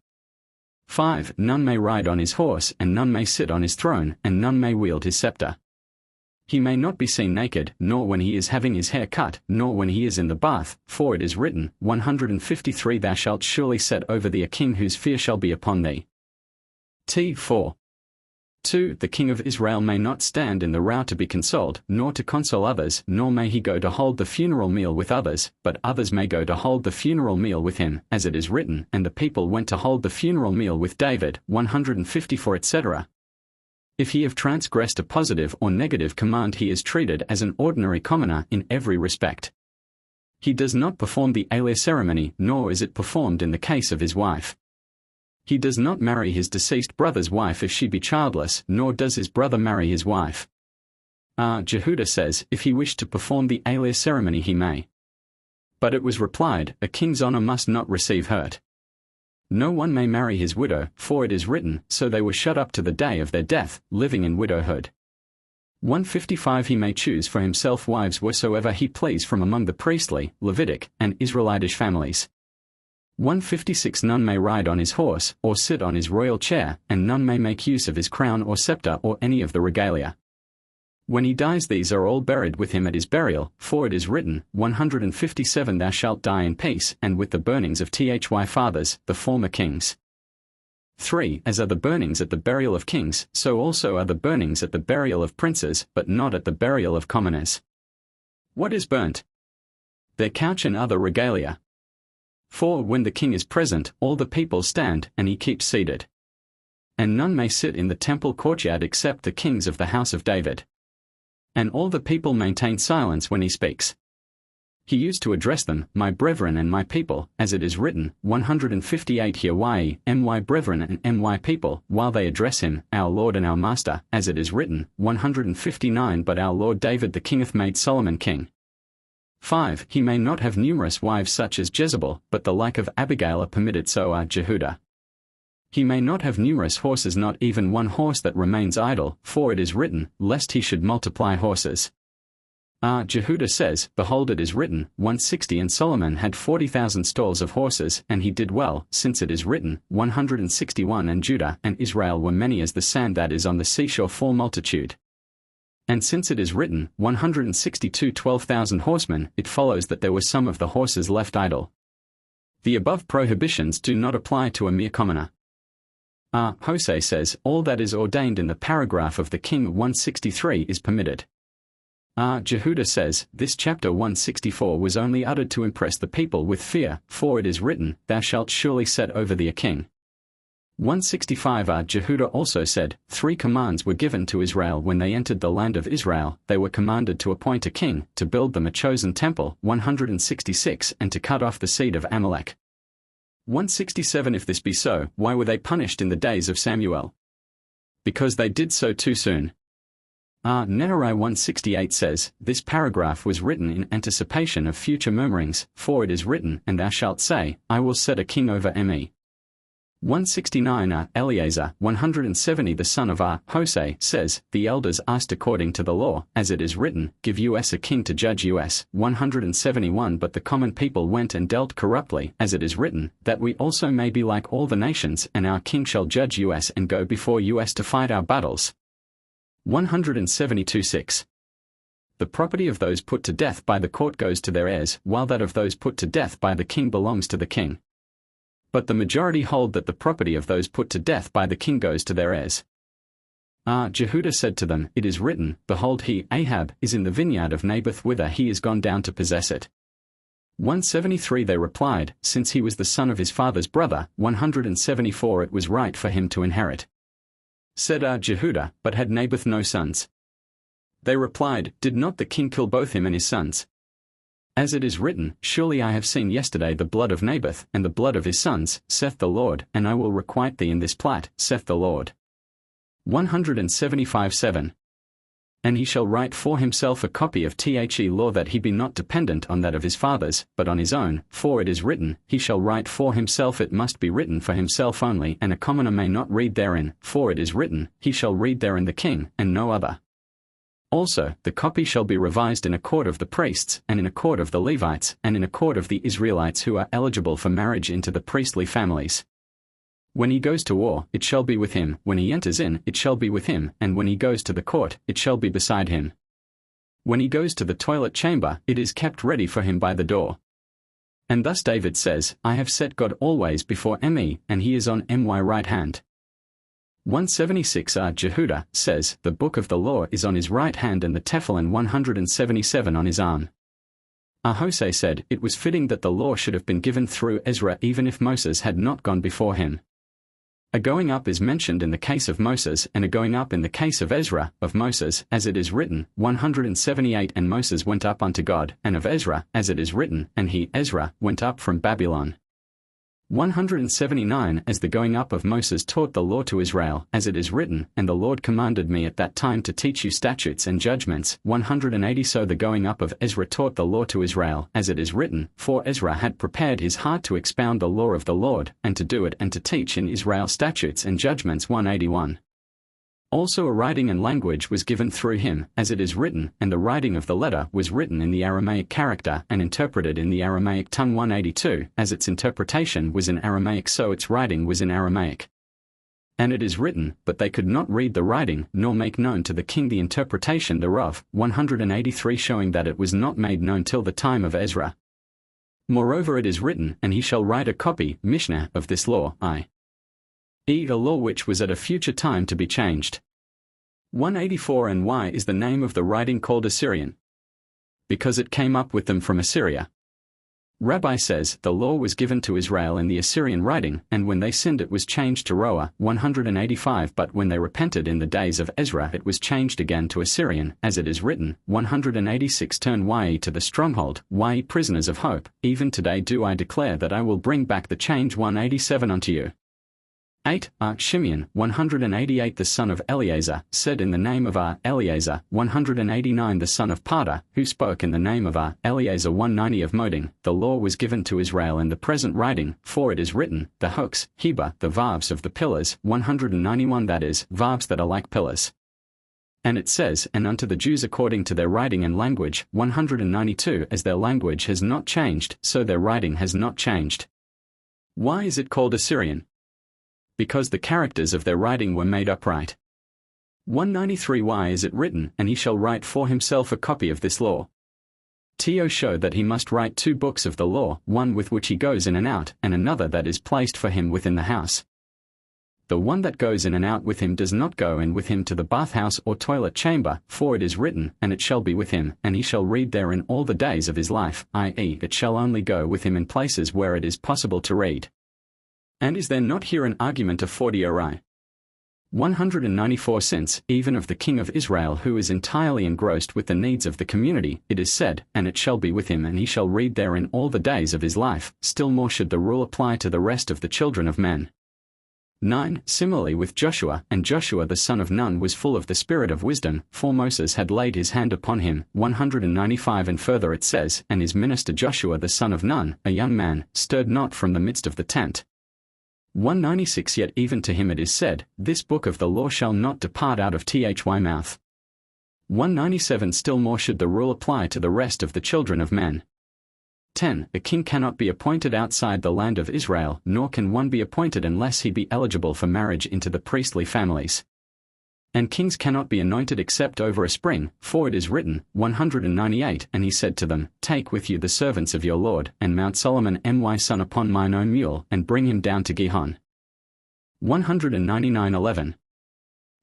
5. None may ride on his horse, and none may sit on his throne, and none may wield his scepter. He may not be seen naked, nor when he is having his hair cut, nor when he is in the bath, for it is written, 153 Thou shalt surely set over thee a king whose fear shall be upon thee. 4. 2. The king of Israel may not stand in the row to be consoled, nor to console others, nor may he go to hold the funeral meal with others, but others may go to hold the funeral meal with him, as it is written, And the people went to hold the funeral meal with David. 154 etc. If he have transgressed a positive or negative command, he is treated as an ordinary commoner in every respect. He does not perform the alias ceremony, nor is it performed in the case of his wife. He does not marry his deceased brother's wife if she be childless, nor does his brother marry his wife. Jehudah says, if he wished to perform the alias ceremony he may. But it was replied, a king's honor must not receive hurt. No one may marry his widow, for it is written, So they were shut up to the day of their death, living in widowhood. 155 He may choose for himself wives wheresoever he please from among the priestly, Levitic, and Israelitish families. 156 None may ride on his horse, or sit on his royal chair, and none may make use of his crown or scepter or any of the regalia. When he dies, these are all buried with him at his burial, for it is written, 157 Thou shalt die in peace, and with the burnings of thy fathers, the former kings. 3. As are the burnings at the burial of kings, so also are the burnings at the burial of princes, but not at the burial of commoners. What is burnt? Their couch and other regalia. For when the king is present, all the people stand, and he keeps seated. And none may sit in the temple courtyard except the kings of the house of David. And all the people maintain silence when he speaks. He used to address them, my brethren and my people, as it is written, 158 Hear my brethren and my people, while they address him, our Lord and our Master, as it is written, 159 But our Lord David the king hath made Solomon king. 5. He may not have numerous wives such as Jezebel, but the like of Abigail are permitted, so are Jehudah. He may not have numerous horses, not even one horse that remains idle, for it is written, lest he should multiply horses. Jehudah says, Behold, it is written, 160 And Solomon had 40,000 stalls of horses, and he did well, since it is written, 161 And Judah and Israel were many as the sand that is on the seashore, full multitude. And since it is written, 162 12,000 horsemen, it follows that there were some of the horses left idle. The above prohibitions do not apply to a mere commoner. Hosea says, all that is ordained in the paragraph of the king 163 is permitted. Jehudah says, this chapter 164 was only uttered to impress the people with fear, for it is written, Thou shalt surely set over thee a king. 165 Jehudah also said, 3 commands were given to Israel when they entered the land of Israel. They were commanded to appoint a king, to build them a chosen temple, 166, and to cut off the seed of Amalek. 167 If this be so, why were they punished in the days of Samuel? Because they did so too soon. Nehemiah 168 says, This paragraph was written in anticipation of future murmurings, for it is written, And thou shalt say, I will set a king over me. 169 Eleazar 170 The son of Hosea says, The elders asked according to the law, as it is written, Give us a king to judge us. 171 But the common people went and dealt corruptly, as it is written, That we also may be like all the nations, and our king shall judge us and go before us to fight our battles. 172 6. The property of those put to death by the court goes to their heirs, while that of those put to death by the king belongs to the king. But the majority hold that the property of those put to death by the king goes to their heirs. Jehudah said to them, It is written, Behold, he, Ahab, is in the vineyard of Naboth, whither he is gone down to possess it. 173 They replied, Since he was the son of his father's brother. 174 It was right for him to inherit. Said Jehudah, But had Naboth no sons? They replied, Did not the king kill both him and his sons? As it is written, Surely I have seen yesterday the blood of Naboth, and the blood of his sons, saith the Lord, and I will requite thee in this plat, saith the Lord. 175 7. And he shall write for himself a copy of the law, that he be not dependent on that of his fathers, but on his own, for it is written, He shall write for himself. It must be written for himself only, and a commoner may not read therein, for it is written, He shall read therein the king, and no other. Also, the copy shall be revised in a court of the priests, and in a court of the Levites, and in a court of the Israelites who are eligible for marriage into the priestly families. When he goes to war, it shall be with him, when he enters in, it shall be with him, and when he goes to the court, it shall be beside him. When he goes to the toilet chamber, it is kept ready for him by the door. And thus David says, I have set God always before me, and he is on my right hand. 176 Jehudah says, The book of the law is on his right hand and the tefillin 177 on his arm. Hosea said, It was fitting that the law should have been given through Ezra even if Moses had not gone before him. A going up is mentioned in the case of Moses and a going up in the case of Ezra. Of Moses, as it is written, 178 And Moses went up unto God, and of Ezra, as it is written, And he, Ezra, went up from Babylon. 179 As the going up of Moses taught the law to Israel, as it is written, And the Lord commanded me at that time to teach you statutes and judgments. 180 So the going up of Ezra taught the law to Israel, as it is written, For Ezra had prepared his heart to expound the law of the Lord, and to do it, and to teach in Israel statutes and judgments. 181 Also a writing and language was given through him, as it is written, And the writing of the letter was written in the Aramaic character and interpreted in the Aramaic tongue. 182 As its interpretation was in Aramaic, so its writing was in Aramaic. And it is written, but they could not read the writing, nor make known to the king the interpretation thereof, 183 showing that it was not made known till the time of Ezra. Moreover it is written, and he shall write a copy, Mishna, of this law, i.e. a law which was at a future time to be changed. 184 And why is the name of the writing called Assyrian? Because it came up with them from Assyria. Rabbi says, the law was given to Israel in the Assyrian writing, and when they sinned it was changed to Roa, 185 but when they repented in the days of Ezra it was changed again to Assyrian, as it is written, 186 Turn ye to the stronghold, ye prisoners of hope, even today do I declare that I will bring back the change 187 unto you. 8. Shimeon, 188 the son of Eleazar, said in the name of Eleazar, 189 the son of Parda, who spoke in the name of Eleazar 190 of Moding, the law was given to Israel in the present writing, for it is written, the hooks, Heba, the valves of the pillars, 191 that is, valves that are like pillars. And it says, and unto the Jews according to their writing and language, 192 as their language has not changed, so their writing has not changed. Why is it called Assyrian? Because the characters of their writing were made upright. 193 Why is it written, and he shall write for himself a copy of this law? To show that he must write 2 books of the law, one with which he goes in and out, and another that is placed for him within the house. The one that goes in and out with him does not go in with him to the bathhouse or toilet chamber, for it is written, and it shall be with him, and he shall read therein all the days of his life, i.e. it shall only go with him in places where it is possible to read. And is there not here an argument of 40 ori? 194 Since, even of the king of Israel who is entirely engrossed with the needs of the community, it is said, and it shall be with him and he shall read therein all the days of his life, still more should the rule apply to the rest of the children of men. 9. Similarly with Joshua, and Joshua the son of Nun was full of the spirit of wisdom, for Moses had laid his hand upon him, 195 And further it says, and his minister Joshua the son of Nun, a young man, stirred not from the midst of the tent. 196 Yet even to him it is said, this book of the law shall not depart out of thy mouth. 197 Still more should the rule apply to the rest of the children of men. 10. A king cannot be appointed outside the land of Israel, nor can one be appointed unless he be eligible for marriage into the priestly families. And kings cannot be anointed except over a spring, for it is written, 198 And he said to them, Take with you the servants of your Lord, and mount Solomon my son upon mine own mule, and bring him down to Gihon. 199:11.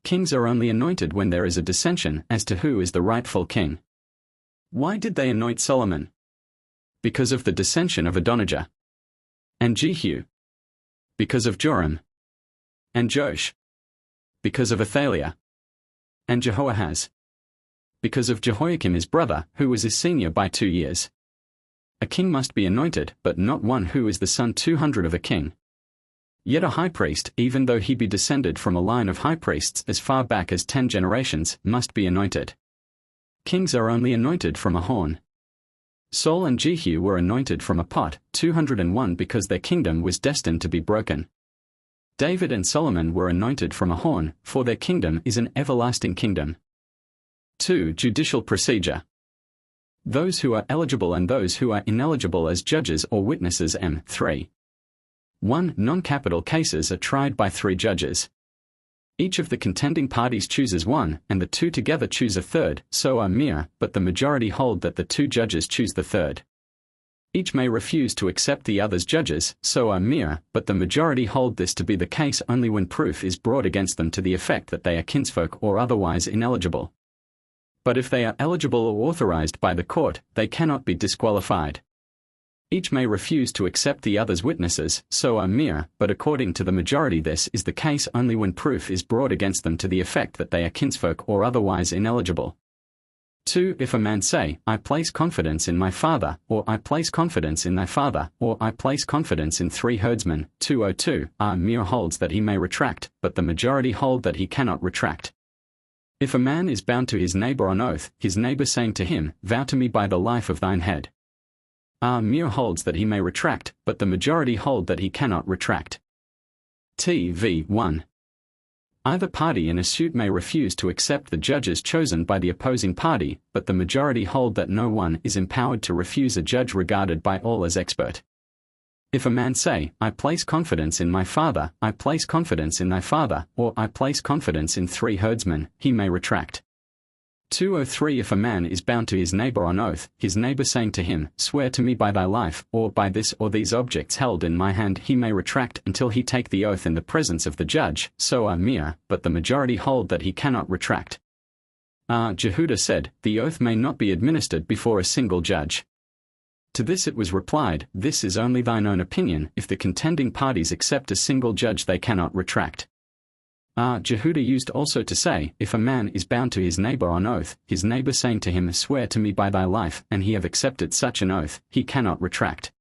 Kings are only anointed when there is a dissension as to who is the rightful king. Why did they anoint Solomon? Because of the dissension of Adonijah and Jehu. Because of Joram and Josh. Because of Athaliah and Jehoahaz. Because of Jehoiakim his brother, who was his senior by 2 years. A king must be anointed, but not one who is the son 200 of a king. Yet a high priest, even though he be descended from a line of high priests as far back as 10 generations, must be anointed. Kings are only anointed from a horn. Saul and Jehu were anointed from a pot, 201 because their kingdom was destined to be broken. David and Solomon were anointed from a horn, for their kingdom is an everlasting kingdom. 2. Judicial procedure. Those who are eligible and those who are ineligible as judges or witnesses. 3. 1. Non-capital cases are tried by 3 judges. Each of the contending parties chooses one, and the 2 together choose a third, so are mere, but the majority hold that the 2 judges choose the third. Each may refuse to accept the other's judges, so are mere, but the majority hold this to be the case only when proof is brought against them to the effect that they are kinsfolk or otherwise ineligible. But if they are eligible or authorized by the court, they cannot be disqualified. Each may refuse to accept the other's witnesses, so are mere, but according to the majority this is the case only when proof is brought against them to the effect that they are kinsfolk or otherwise ineligible. 2. If a man say, I place confidence in my father, or I place confidence in thy father, or I place confidence in 3 herdsmen, 202, mere holds that he may retract, but the majority hold that he cannot retract. If a man is bound to his neighbor on oath, his neighbor saying to him, Vow to me by the life of thine head. Mere holds that he may retract, but the majority hold that he cannot retract. TV 1. Either party in a suit may refuse to accept the judges chosen by the opposing party, but the majority hold that no one is empowered to refuse a judge regarded by all as expert. If a man say, I place confidence in my father, I place confidence in thy father, or I place confidence in 3 herdsmen, he may retract. 203 If a man is bound to his neighbor on oath, his neighbor saying to him, Swear to me by thy life, or by this or these objects held in my hand, he may retract until he take the oath in the presence of the judge, so Amir, but the majority hold that he cannot retract. Jehuda said, The oath may not be administered before a single judge. To this it was replied, This is only thine own opinion, if the contending parties accept a single judge they cannot retract. Jehuda used also to say, If a man is bound to his neighbor on oath, his neighbor saying to him, Swear to me by thy life, and he have accepted such an oath, he cannot retract.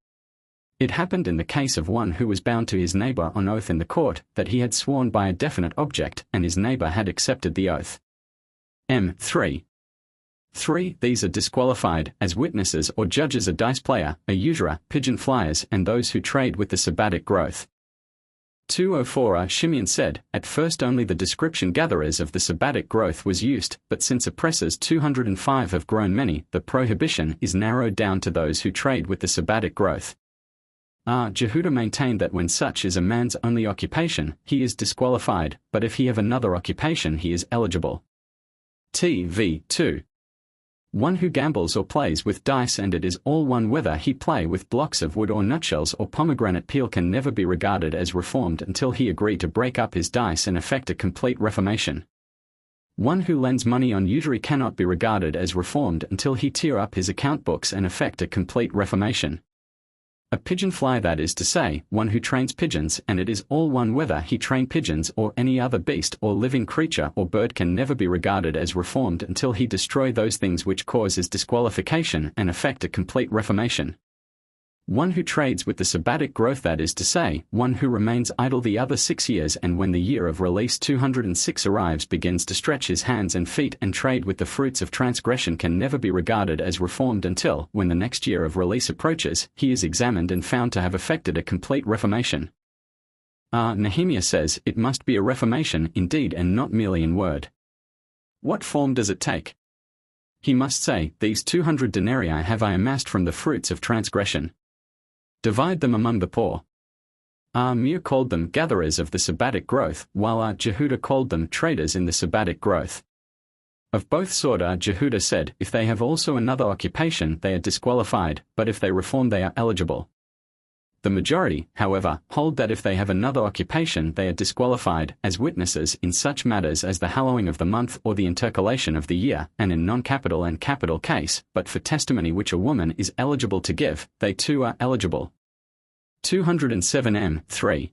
It happened in the case of one who was bound to his neighbor on oath in the court, that he had sworn by a definite object, and his neighbor had accepted the oath. M3. 3. These are disqualified, as witnesses or judges a dice player, a usurer, pigeon flyers, and those who trade with the sabbatic growth. 204 Shimeon said, At first only the description gatherers of the sabbatic growth was used, but since oppressors 205 have grown many, the prohibition is narrowed down to those who trade with the sabbatic growth. Jehuda maintained that when such is a man's only occupation, he is disqualified, but if he have another occupation he is eligible. TV 2. One who gambles or plays with dice, and it is all one whether he play with blocks of wood or nutshells or pomegranate peel, can never be regarded as reformed until he agree to break up his dice and effect a complete reformation. One who lends money on usury cannot be regarded as reformed until he tear up his account books and effect a complete reformation. A pigeon fly, that is to say, one who trains pigeons, and it is all one whether he train pigeons or any other beast or living creature or bird, can never be regarded as reformed until he destroy those things which cause his disqualification and effect a complete reformation. One who trades with the sabbatic growth, that is to say, one who remains idle the other 6 years, and when the year of release 206 arrives begins to stretch his hands and feet and trade with the fruits of transgression, can never be regarded as reformed until, when the next year of release approaches, he is examined and found to have effected a complete reformation. Nehemiah says, It must be a reformation indeed and not merely in word. What form does it take? He must say, These 200 denarii have I amassed from the fruits of transgression. Divide them among the poor. Amir called them gatherers of the sabbatic growth, while Jehuda called them traders in the sabbatic growth. Of both sort Jehuda said, If they have also another occupation they are disqualified, but if they reform they are eligible. The majority, however, hold that if they have another occupation they are disqualified, as witnesses in such matters as the hallowing of the month or the intercalation of the year, and in non-capital and capital case, but for testimony which a woman is eligible to give, they too are eligible. 207 M3.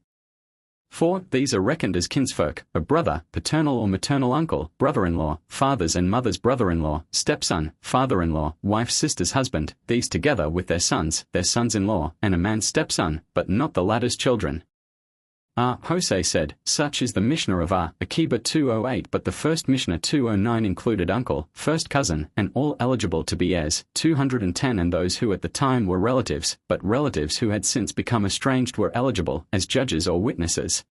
4. These are reckoned as kinsfolk, a brother, paternal or maternal uncle, brother-in-law, father's and mother's brother-in-law, stepson, father-in-law, wife's sister's husband, these together with their sons-in-law, and a man's stepson, but not the latter's children. Hosea said, Such is the Mishnah of Akiba 208, but the first Mishnah 209 included uncle, first cousin, and all eligible to be heirs, 210, and those who at the time were relatives, but relatives who had since become estranged were eligible, as judges or witnesses.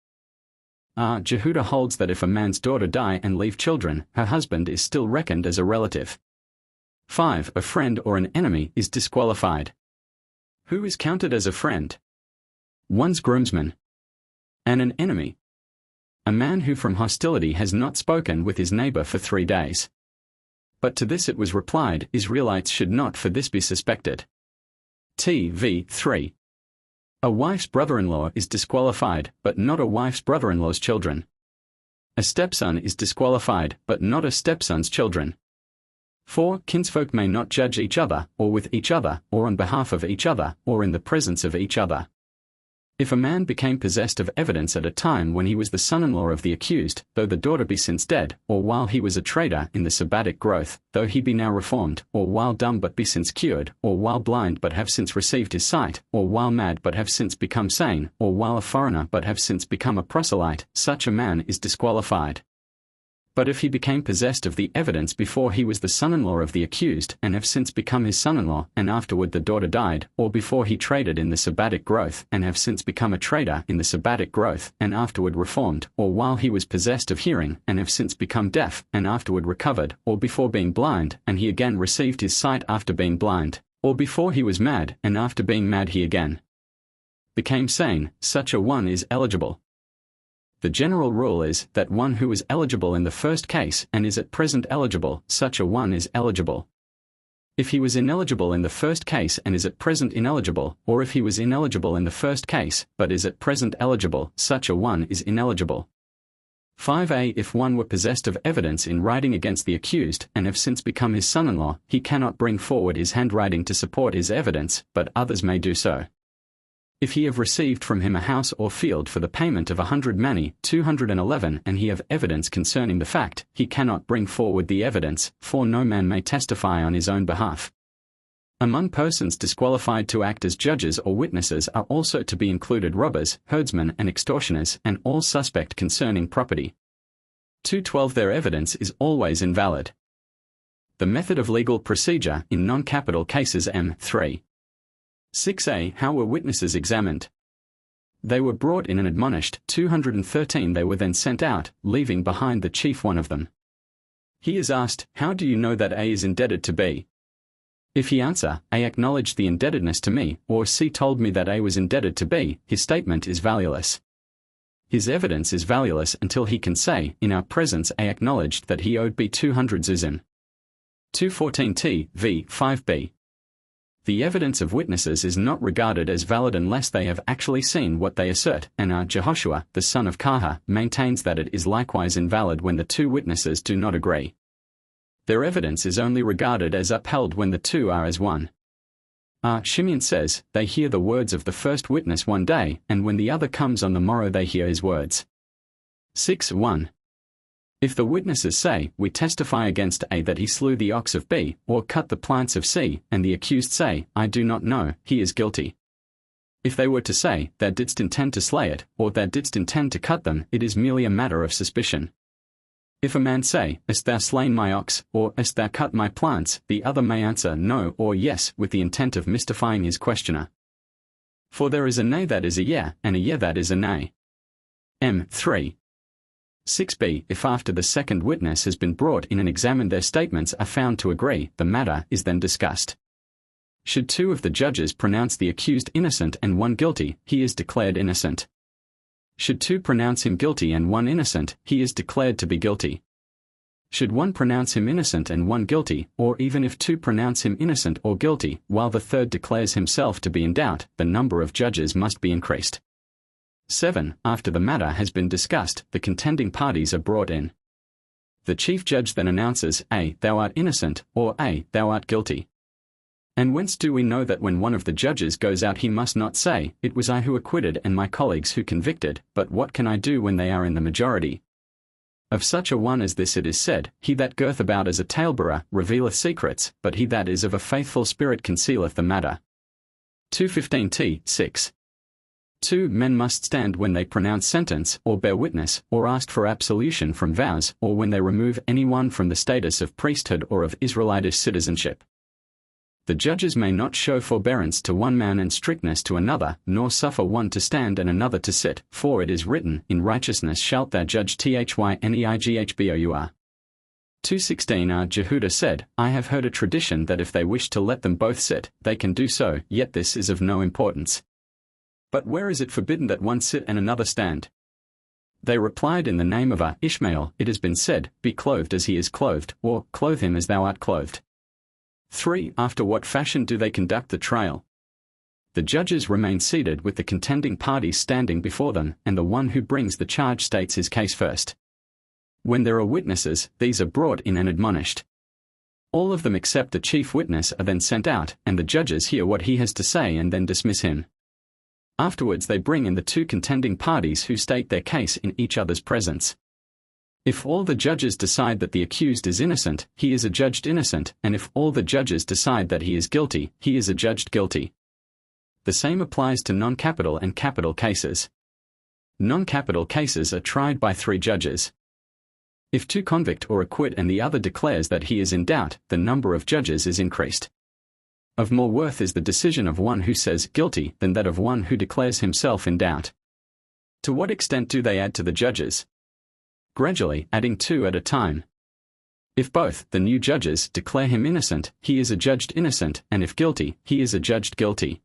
Jehuda holds that if a man's daughter die and leave children, her husband is still reckoned as a relative. 5. A friend or an enemy is disqualified. Who is counted as a friend? One's groomsman. And an enemy? A man who from hostility has not spoken with his neighbor for 3 days. But to this it was replied, Israelites should not for this be suspected. TV 3. A wife's brother-in-law is disqualified, but not a wife's brother-in-law's children. A stepson is disqualified, but not a stepson's children. 4. Kinsfolk may not judge each other, or with each other, or on behalf of each other, or in the presence of each other. If a man became possessed of evidence at a time when he was the son-in-law of the accused, though the daughter be since dead, or while he was a trader in the sabbatic growth, though he be now reformed, or while dumb but be since cured, or while blind but have since received his sight, or while mad but have since become sane, or while a foreigner but have since become a proselyte, such a man is disqualified. But if he became possessed of the evidence before he was the son-in-law of the accused, and have since become his son-in-law, and afterward the daughter died, or before he traded in the sabbatic growth, and have since become a trader in the sabbatic growth, and afterward reformed, or while he was possessed of hearing, and have since become deaf, and afterward recovered, or before being blind, and he again received his sight after being blind, or before he was mad, and after being mad he again became sane, such a one is eligible. The general rule is that one who was eligible in the first case and is at present eligible, such a one is eligible. If he was ineligible in the first case and is at present ineligible, or if he was ineligible in the first case but is at present eligible, such a one is ineligible. 5a. If one were possessed of evidence in writing against the accused and have since become his son-in-law, he cannot bring forward his handwriting to support his evidence, but others may do so. If he have received from him a house or field for the payment of 100 mani, 211, and he have evidence concerning the fact, he cannot bring forward the evidence, for no man may testify on his own behalf. Among persons disqualified to act as judges or witnesses are also to be included robbers, herdsmen and extortioners, and all suspect concerning property. 212. Their evidence is always invalid. The method of legal procedure in non-capital cases M3. 6a. How were witnesses examined? They were brought in and admonished. 213. They were then sent out, leaving behind the chief one of them. He is asked, "How do you know that A is indebted to B?" If he answer, "A acknowledged the indebtedness to me," or C told me that A was indebted to B, his statement is valueless. His evidence is valueless until he can say, "In our presence A acknowledged that he owed B 200 zuzim." 214t v 5b. The evidence of witnesses is not regarded as valid unless they have actually seen what they assert, and Jehoshua, the son of Kaha, maintains that it is likewise invalid when the two witnesses do not agree. Their evidence is only regarded as upheld when the two are as one. Shimeon says, "They hear the words of the first witness one day, and when the other comes on the morrow they hear his words." 6:1. If the witnesses say, "We testify against A that he slew the ox of B, or cut the plants of C," and the accused say, "I do not know," he is guilty. If they were to say, "Thou didst intend to slay it," or "Thou didst intend to cut them," it is merely a matter of suspicion. If a man say, "Hast thou slain my ox," or "Hast thou cut my plants," the other may answer no or yes with the intent of mystifying his questioner. For there is a nay that is a yeah, and a yeah that is a nay. M3. 6b. If after the second witness has been brought in and examined their statements are found to agree, the matter is then discussed. Should two of the judges pronounce the accused innocent and one guilty, he is declared innocent. Should two pronounce him guilty and one innocent, he is declared to be guilty. Should one pronounce him innocent and one guilty, or even if two pronounce him innocent or guilty, while the third declares himself to be in doubt, the number of judges must be increased. 7. After the matter has been discussed, the contending parties are brought in. The chief judge then announces, "A, thou art innocent," or "A, thou art guilty." And whence do we know that when one of the judges goes out he must not say, "It was I who acquitted and my colleagues who convicted, but what can I do when they are in the majority?" Of such a one as this it is said, "He that goeth about as a talebearer revealeth secrets, but he that is of a faithful spirit concealeth the matter." 215t 6. 2 Men must stand when they pronounce sentence, or bear witness, or ask for absolution from vows, or when they remove anyone from the status of priesthood or of Israelitish citizenship. The judges may not show forbearance to one man and strictness to another, nor suffer one to stand and another to sit, for it is written, "In righteousness shalt thou judge Thyneihbour." 216 Jehudah said, "I have heard a tradition that if they wish to let them both sit, they can do so, yet this is of no importance. But where is it forbidden that one sit and another stand?" They replied, "In the name of Ishmael, it has been said, Be clothed as he is clothed, or clothe him as thou art clothed." 3. After what fashion do they conduct the trial? The judges remain seated with the contending parties standing before them, and the one who brings the charge states his case first. When there are witnesses, these are brought in and admonished. All of them except the chief witness are then sent out, and the judges hear what he has to say and then dismiss him. Afterwards they bring in the two contending parties who state their case in each other's presence. If all the judges decide that the accused is innocent, he is adjudged innocent, and if all the judges decide that he is guilty, he is adjudged guilty. The same applies to non-capital and capital cases. Non-capital cases are tried by 3 judges. If 2 convict or acquit and the other declares that he is in doubt, the number of judges is increased. Of more worth is the decision of one who says guilty than that of one who declares himself in doubt. To what extent do they add to the judges? Gradually, adding 2 at a time. If both the new judges declare him innocent, he is adjudged innocent, and if guilty, he is adjudged guilty.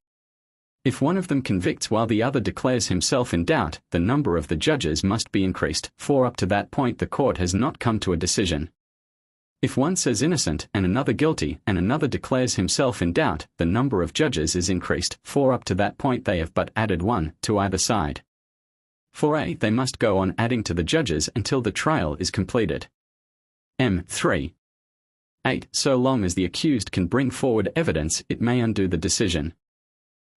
If one of them convicts while the other declares himself in doubt, the number of the judges must be increased, for up to that point the court has not come to a decision. If one says innocent and another guilty and another declares himself in doubt, the number of judges is increased, for up to that point they have but added one to either side. For A, they must go on adding to the judges until the trial is completed. M3. 8. So long as the accused can bring forward evidence, it may undo the decision.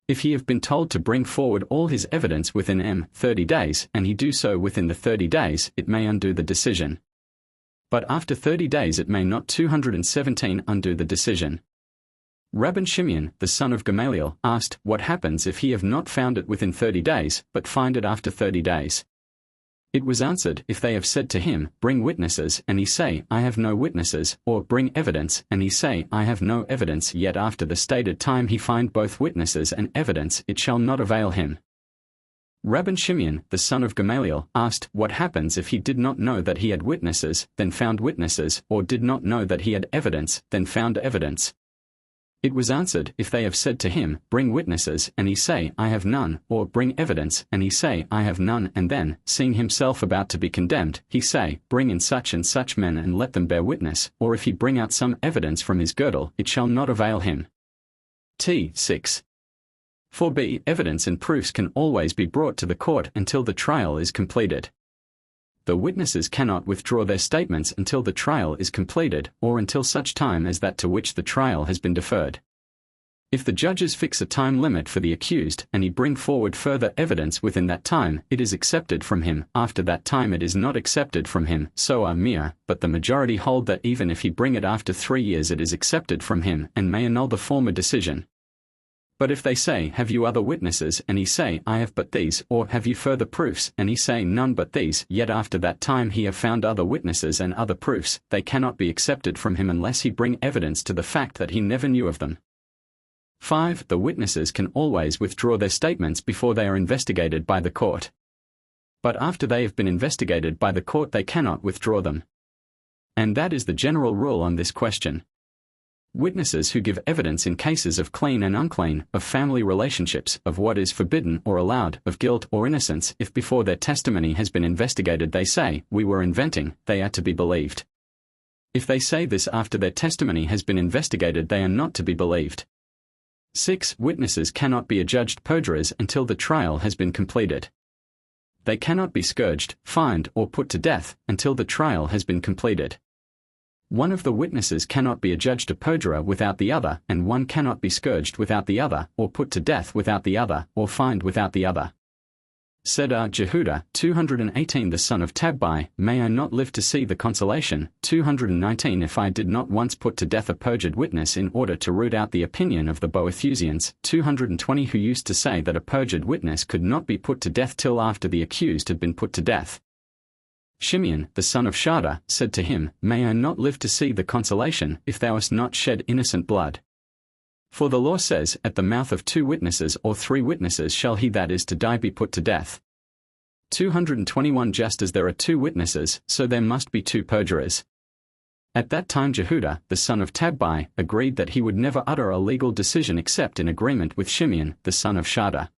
If he have been told to bring forward all his evidence within 30 days, and he do so within the 30 days, it may undo the decision. But after 30 days it may not 217 undo the decision. Rabban Shimon, the son of Gamaliel, asked, what happens if he have not found it within 30 days, but find it after 30 days? It was answered, if they have said to him, bring witnesses, and he say, I have no witnesses, or bring evidence, and he say, I have no evidence, yet after the stated time he find both witnesses and evidence, it shall not avail him. Rabban Shimon, the son of Gamaliel, asked, what happens if he did not know that he had witnesses, then found witnesses, or did not know that he had evidence, then found evidence? It was answered, if they have said to him, bring witnesses, and he say, I have none, or bring evidence, and he say, I have none, and then, seeing himself about to be condemned, he say, bring in such and such men and let them bear witness, or if he bring out some evidence from his girdle, it shall not avail him. T6. For B, evidence and proofs can always be brought to the court until the trial is completed. The witnesses cannot withdraw their statements until the trial is completed, or until such time as that to which the trial has been deferred. If the judges fix a time limit for the accused, and he bring forward further evidence within that time, it is accepted from him, after that time it is not accepted from him, so are mere, but the majority hold that even if he bring it after 3 years it is accepted from him, and may annul the former decision. But if they say, have you other witnesses, and he say, I have but these, or have you further proofs, and he say, none but these, yet after that time he have found other witnesses and other proofs, they cannot be accepted from him unless he bring evidence to the fact that he never knew of them. 5. The witnesses can always withdraw their statements before they are investigated by the court. But after they have been investigated by the court they cannot withdraw them. And that is the general rule on this question. Witnesses who give evidence in cases of clean and unclean, of family relationships, of what is forbidden or allowed, of guilt or innocence, if before their testimony has been investigated they say, we were inventing, they are to be believed. If they say this after their testimony has been investigated they are not to be believed. 6. Witnesses cannot be adjudged perjurers until the trial has been completed. They cannot be scourged, fined, or put to death until the trial has been completed. One of the witnesses cannot be adjudged a perjurer without the other, and one cannot be scourged without the other, or put to death without the other, or fined without the other. Said Jehudah, 218 the son of Tabbai, may I not live to see the consolation, 219 if I did not once put to death a perjured witness in order to root out the opinion of the Boethusians, 220 who used to say that a perjured witness could not be put to death till after the accused had been put to death. Shimeon, the son of Shada, said to him, may I not live to see the consolation, if thou hast not shed innocent blood? For the law says, at the mouth of 2 witnesses or 3 witnesses shall he that is to die be put to death. 221 Just as there are 2 witnesses, so there must be 2 perjurers. At that time Jehudah, the son of Tabbai, agreed that he would never utter a legal decision except in agreement with Shimeon, the son of Shada.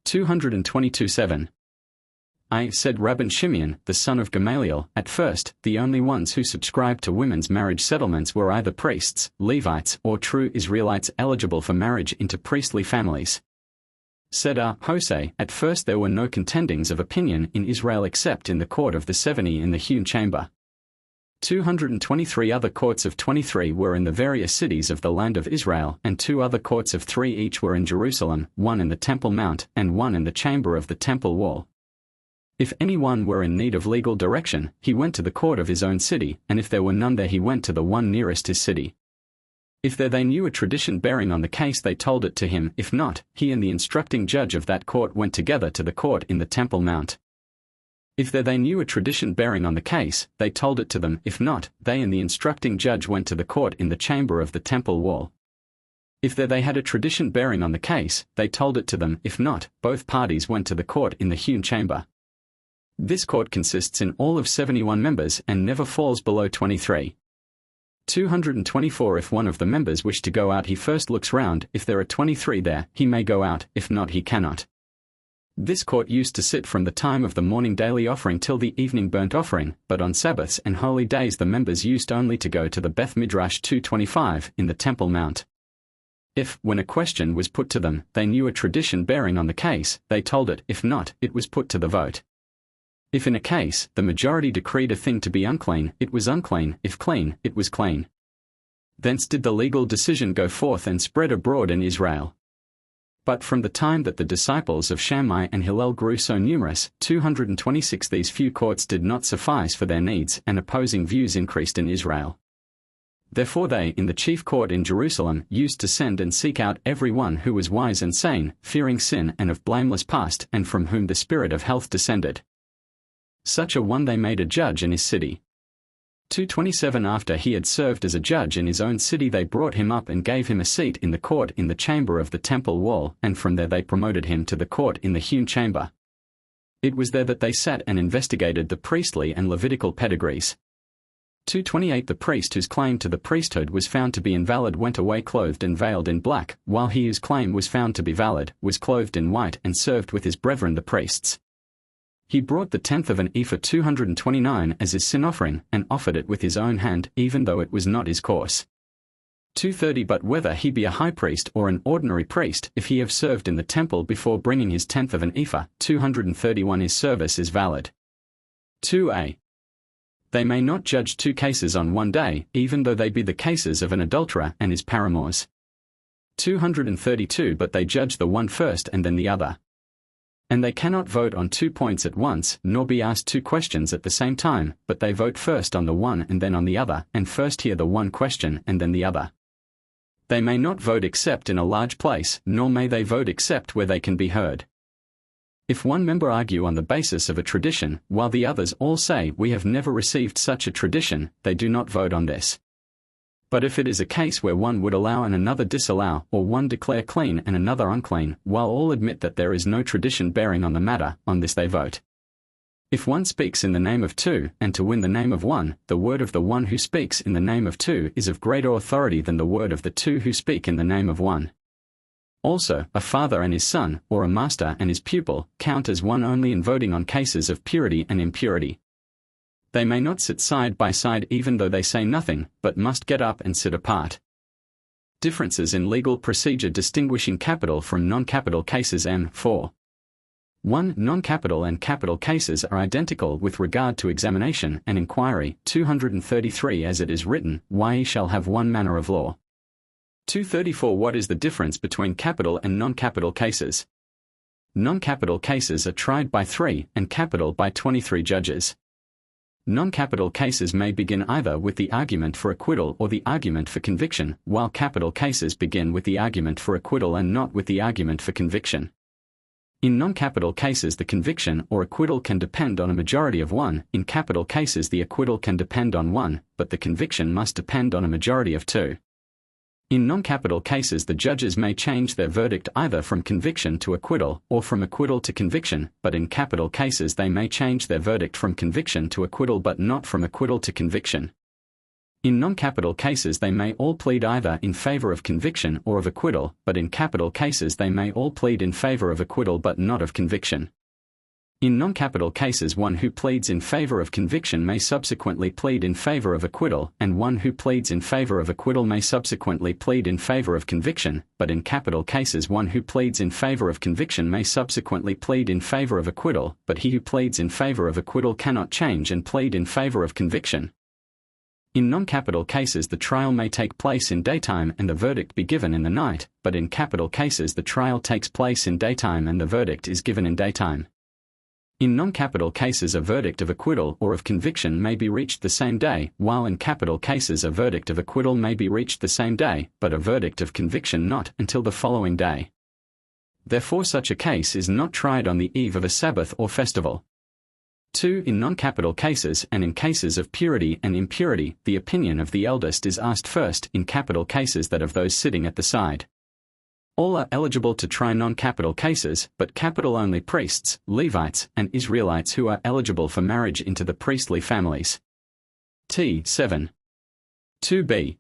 222-7. I, said Rabban Shimon, the son of Gamaliel, at first, the only ones who subscribed to women's marriage settlements were either priests, Levites, or true Israelites eligible for marriage into priestly families. Said Hosea, at first there were no contendings of opinion in Israel except in the court of the 70 in the hewn chamber. 223 other courts of 23 were in the various cities of the land of Israel, and 2 other courts of 3 each were in Jerusalem, 1 in the Temple Mount, and 1 in the chamber of the temple wall. If anyone were in need of legal direction, he went to the court of his own city, and if there were none there he went to the one nearest his city. If there they knew a tradition bearing on the case they told it to him, if not, he and the instructing judge of that court went together to the court in the Temple Mount. If there they knew a tradition bearing on the case, they told it to them, if not, they and the instructing judge went to the court in the chamber of the temple wall. If there they had a tradition bearing on the case, they told it to them, if not, both parties went to the court in the hewn chamber. This court consists in all of 71 members and never falls below 23. 224 If one of the members wish to go out, he first looks round. If there are 23 there, he may go out, if not he cannot. This court used to sit from the time of the morning daily offering till the evening burnt offering, but on Sabbaths and holy days the members used only to go to the Beth Midrash 225 in the Temple Mount. If, when a question was put to them, they knew a tradition bearing on the case, they told it. If not, it was put to the vote. If in a case, the majority decreed a thing to be unclean, it was unclean. If clean, it was clean. Thence did the legal decision go forth and spread abroad in Israel. But from the time that the disciples of Shammai and Hillel grew so numerous, 226, these few courts did not suffice for their needs, and opposing views increased in Israel. Therefore they, in the chief court in Jerusalem, used to send and seek out every one who was wise and sane, fearing sin and of blameless past, and from whom the spirit of health descended. Such a one they made a judge in his city. 227 After he had served as a judge in his own city, they brought him up and gave him a seat in the court in the chamber of the temple wall, and from there they promoted him to the court in the hewn chamber. It was there that they sat and investigated the priestly and Levitical pedigrees. 228 The priest whose claim to the priesthood was found to be invalid went away clothed and veiled in black, while he whose claim was found to be valid was clothed in white and served with his brethren the priests. He brought the tenth of an ephah 229 as his sin offering, and offered it with his own hand, even though it was not his course. 230 But whether he be a high priest or an ordinary priest, if he have served in the temple before bringing his tenth of an ephah, 231 his service is valid. 2a. They may not judge two cases on one day, even though they be the cases of an adulterer and his paramours. 232 But they judge the one first and then the other. And they cannot vote on 2 points at once, nor be asked 2 questions at the same time, but they vote first on the one and then on the other, and first hear the one question and then the other. They may not vote except in a large place, nor may they vote except where they can be heard. If one member argue on the basis of a tradition, while the others all say we have never received such a tradition, they do not vote on this. But if it is a case where one would allow and another disallow, or one declare clean and another unclean, while all admit that there is no tradition bearing on the matter, on this they vote. If one speaks in the name of two, and to win the name of one, the word of the one who speaks in the name of two is of greater authority than the word of the two who speak in the name of one. Also, a father and his son, or a master and his pupil, count as one only in voting on cases of purity and impurity. They may not sit side by side even though they say nothing, but must get up and sit apart. Differences in legal procedure distinguishing capital from non-capital cases. M4. 1. Non-capital and capital cases are identical with regard to examination and inquiry. 233 As it is written, why ye shall have one manner of law. 234 What is the difference between capital and non-capital cases? Non-capital cases are tried by 3, and capital by 23 judges. Non-capital cases may begin either with the argument for acquittal or the argument for conviction, while capital cases begin with the argument for acquittal and not with the argument for conviction. In non-capital cases the conviction or acquittal can depend on a majority of 1, in capital cases the acquittal can depend on 1, but the conviction must depend on a majority of 2. In non-capital cases the judges may change their verdict either from conviction to acquittal, or from acquittal to conviction, but in capital cases they may change their verdict from conviction to acquittal but not from acquittal to conviction. In non-capital cases they may all plead either in favor of conviction or of acquittal, but in capital cases they may all plead in favor of acquittal but not of conviction. In non-capital cases one who pleads in favor of conviction may subsequently plead in favor of acquittal, and one who pleads in favor of acquittal may subsequently plead in favor of conviction, but in capital cases one who pleads in favor of conviction may subsequently plead in favor of acquittal, but he who pleads in favor of acquittal cannot change and plead in favor of conviction. In non-capital cases the trial may take place in daytime and the verdict be given in the night, but in capital cases the trial takes place in daytime and the verdict is given in daytime. In non-capital cases a verdict of acquittal or of conviction may be reached the same day, while in capital cases a verdict of acquittal may be reached the same day, but a verdict of conviction not until the following day. Therefore such a case is not tried on the eve of a Sabbath or festival. 2. In non-capital cases and in cases of purity and impurity, the opinion of the eldest is asked first, in capital cases that of those sitting at the side. All are eligible to try non-capital cases, but capital-only priests, Levites, and Israelites who are eligible for marriage into the priestly families. T. 7. 2b.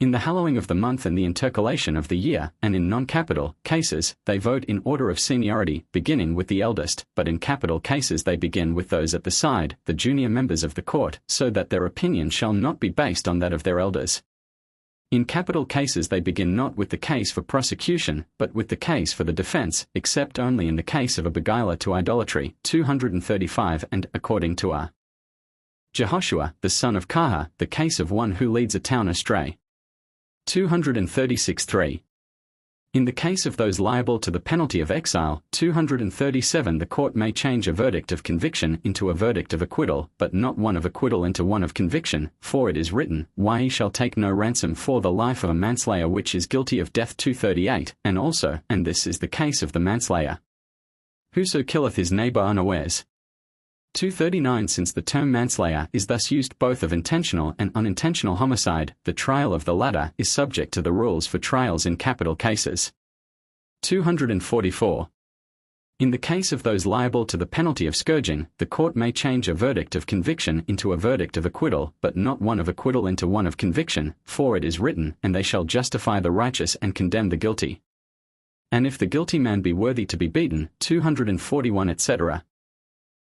In the hallowing of the month and the intercalation of the year, and in non-capital cases, they vote in order of seniority, beginning with the eldest, but in capital cases they begin with those at the side, the junior members of the court, so that their opinion shall not be based on that of their elders. In capital cases they begin not with the case for prosecution, but with the case for the defense, except only in the case of a beguiler to idolatry, 235, and, according to a Jehoshua, the son of Kaha, the case of one who leads a town astray. 236.3. In the case of those liable to the penalty of exile, 237, the court may change a verdict of conviction into a verdict of acquittal, but not one of acquittal into one of conviction, for it is written, Why he shall take no ransom for the life of a manslayer which is guilty of death. 238, and also, and this is the case of the manslayer, whoso killeth his neighbor unawares. 239. Since the term manslayer is thus used both of intentional and unintentional homicide, the trial of the latter is subject to the rules for trials in capital cases. 244. In the case of those liable to the penalty of scourging, the court may change a verdict of conviction into a verdict of acquittal, but not one of acquittal into one of conviction, for it is written, And they shall justify the righteous and condemn the guilty. And if the guilty man be worthy to be beaten, 241, etc.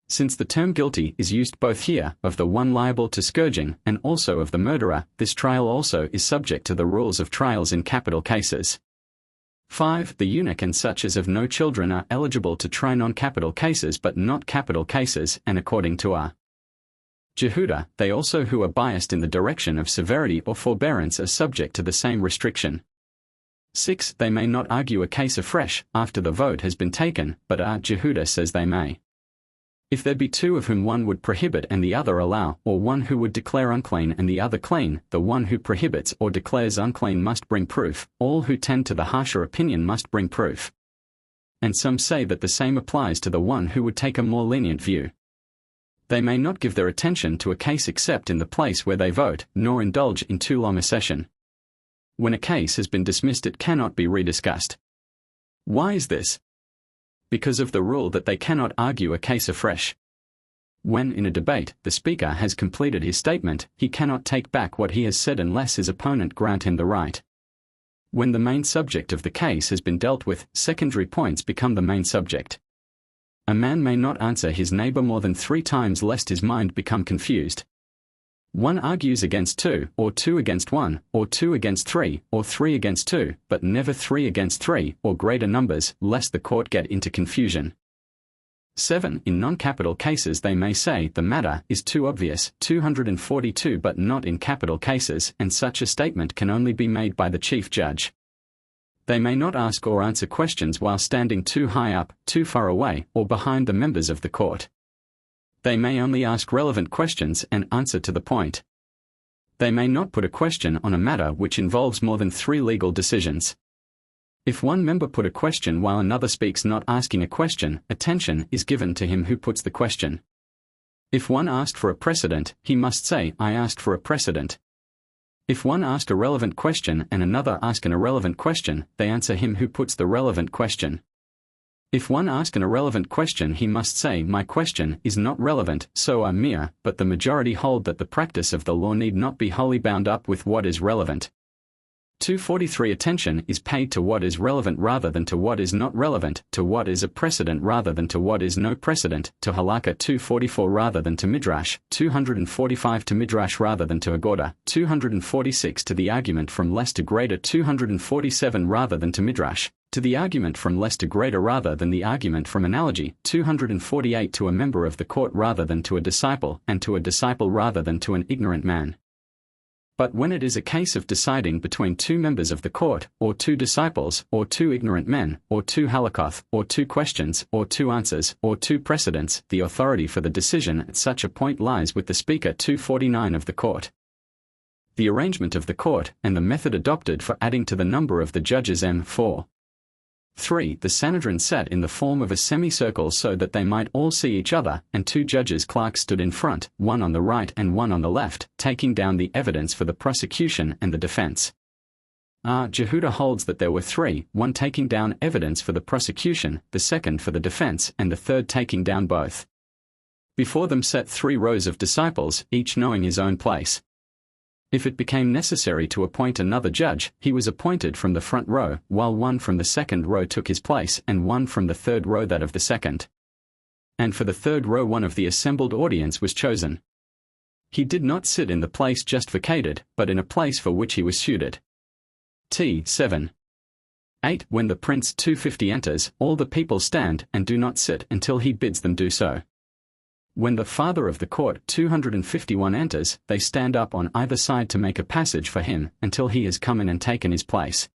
Since the term guilty is used both here, of the one liable to scourging, and also of the murderer, this trial also is subject to the rules of trials in capital cases. 5. The eunuch and such as have no children are eligible to try non-capital cases but not capital cases, and according to a Jehuda, they also who are biased in the direction of severity or forbearance are subject to the same restriction. 6. They may not argue a case afresh, after the vote has been taken, but a Jehuda says they may. If there be two of whom one would prohibit and the other allow, or one who would declare unclean and the other clean, the one who prohibits or declares unclean must bring proof, all who tend to the harsher opinion must bring proof. And some say that the same applies to the one who would take a more lenient view. They may not give their attention to a case except in the place where they vote, nor indulge in too long a session. When a case has been dismissed it cannot be rediscussed. Why is this? Because of the rule that they cannot argue a case afresh. When in a debate, the speaker has completed his statement, he cannot take back what he has said unless his opponent grant him the right. When the main subject of the case has been dealt with, secondary points become the main subject. A man may not answer his neighbor more than 3 times lest his mind become confused. 1 argues against 2, or 2 against 1, or 2 against 3, or 3 against 2, but never 3 against 3, or greater numbers, lest the court get into confusion. 7. In non-capital cases they may say the matter is too obvious, 242, but not in capital cases, and such a statement can only be made by the chief judge. They may not ask or answer questions while standing too high up, too far away, or behind the members of the court. They may only ask relevant questions and answer to the point. They may not put a question on a matter which involves more than 3 legal decisions. If one member put a question while another speaks not asking a question, attention is given to him who puts the question. If one asked for a precedent, he must say, I asked for a precedent. If one asked a relevant question and another asked an irrelevant question, they answer him who puts the relevant question. If one asked an irrelevant question he must say, my question is not relevant, so I'm mere, but the majority hold that the practice of the law need not be wholly bound up with what is relevant. 243. Attention is paid to what is relevant rather than to what is not relevant, to what is a precedent rather than to what is no precedent, to halakha. 244 rather than to midrash, 245 to midrash rather than to agoda, 246 to the argument from less to greater, 247 rather than to midrash, to the argument from less to greater rather than the argument from analogy, 248 to a member of the court rather than to a disciple, and to a disciple rather than to an ignorant man. But when it is a case of deciding between 2 members of the court, or 2 disciples, or 2 ignorant men, or 2 halakhoth, or 2 questions, or 2 answers, or 2 precedents, the authority for the decision at such a point lies with the speaker. 249 of the court. The arrangement of the court, and the method adopted for adding to the number of the judges. M4. 3. The Sanhedrin sat in the form of a semicircle so that they might all see each other, and 2 judges clerks stood in front, one on the right and one on the left, taking down the evidence for the prosecution and the defense. Jehuda holds that there were 3, one taking down evidence for the prosecution, the second for the defense, and the third taking down both. Before them sat 3 rows of disciples, each knowing his own place. If it became necessary to appoint another judge, he was appointed from the front row, while one from the second row took his place and one from the third row that of the second. And for the third row one of the assembled audience was chosen. He did not sit in the place just vacated, but in a place for which he was suited. T7. 8. When the prince 250 enters, all the people stand and do not sit until he bids them do so. When the father of the court 251 enters, they stand up on either side to make a passage for him until he has come in and taken his place.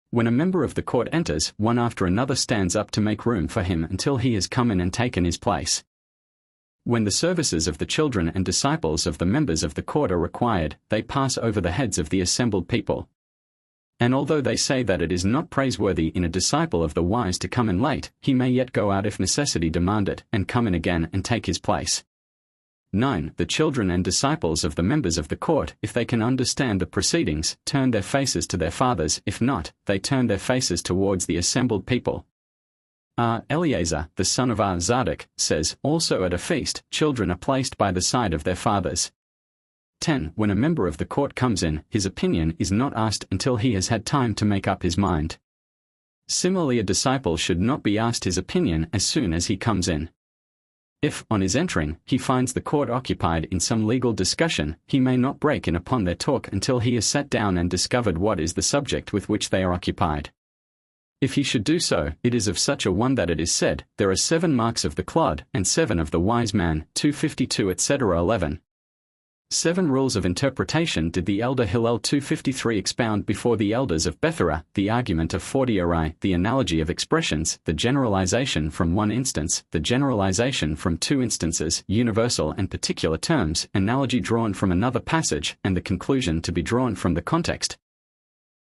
When a member of the court enters, one after another stands up to make room for him until he has come in and taken his place. When the services of the children and disciples of the members of the court are required, they pass over the heads of the assembled people. And although they say that it is not praiseworthy in a disciple of the wise to come in late, he may yet go out if necessity demand it, and come in again and take his place. 9. The children and disciples of the members of the court, if they can understand the proceedings, turn their faces to their fathers; if not, they turn their faces towards the assembled people. Eleazar, the son of Zadok, says, also at a feast, children are placed by the side of their fathers. 10. When a member of the court comes in, his opinion is not asked until he has had time to make up his mind. Similarly, a disciple should not be asked his opinion as soon as he comes in. If, on his entering, he finds the court occupied in some legal discussion, he may not break in upon their talk until he has sat down and discovered what is the subject with which they are occupied. If he should do so, it is of such a one that it is said, there are 7 marks of the clod, and 7 of the wise man, 252 etc. 11. 7 rules of interpretation did the elder Hillel 253 expound before the elders of Bethera, the argument of 40 Uri, the analogy of expressions, the generalization from one instance, the generalization from 2 instances, universal and particular terms, analogy drawn from another passage, and the conclusion to be drawn from the context.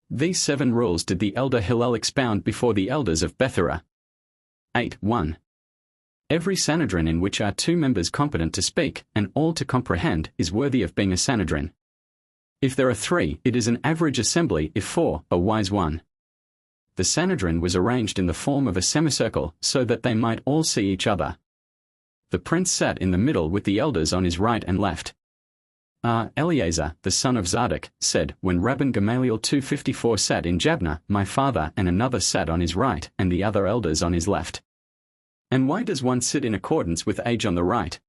These 7 rules did the elder Hillel expound before the elders of Bethera. 8. 1. Every Sanhedrin in which are 2 members competent to speak, and all to comprehend, is worthy of being a Sanhedrin. If there are 3, it is an average assembly; if 4, a wise one. The Sanhedrin was arranged in the form of a semicircle, so that they might all see each other. The prince sat in the middle with the elders on his right and left. Eleazar, the son of Zadok, said, when Rabban Gamaliel 254 sat in Jabna, my father and another sat on his right, and the other elders on his left. And why does one sit in accordance with age on the right?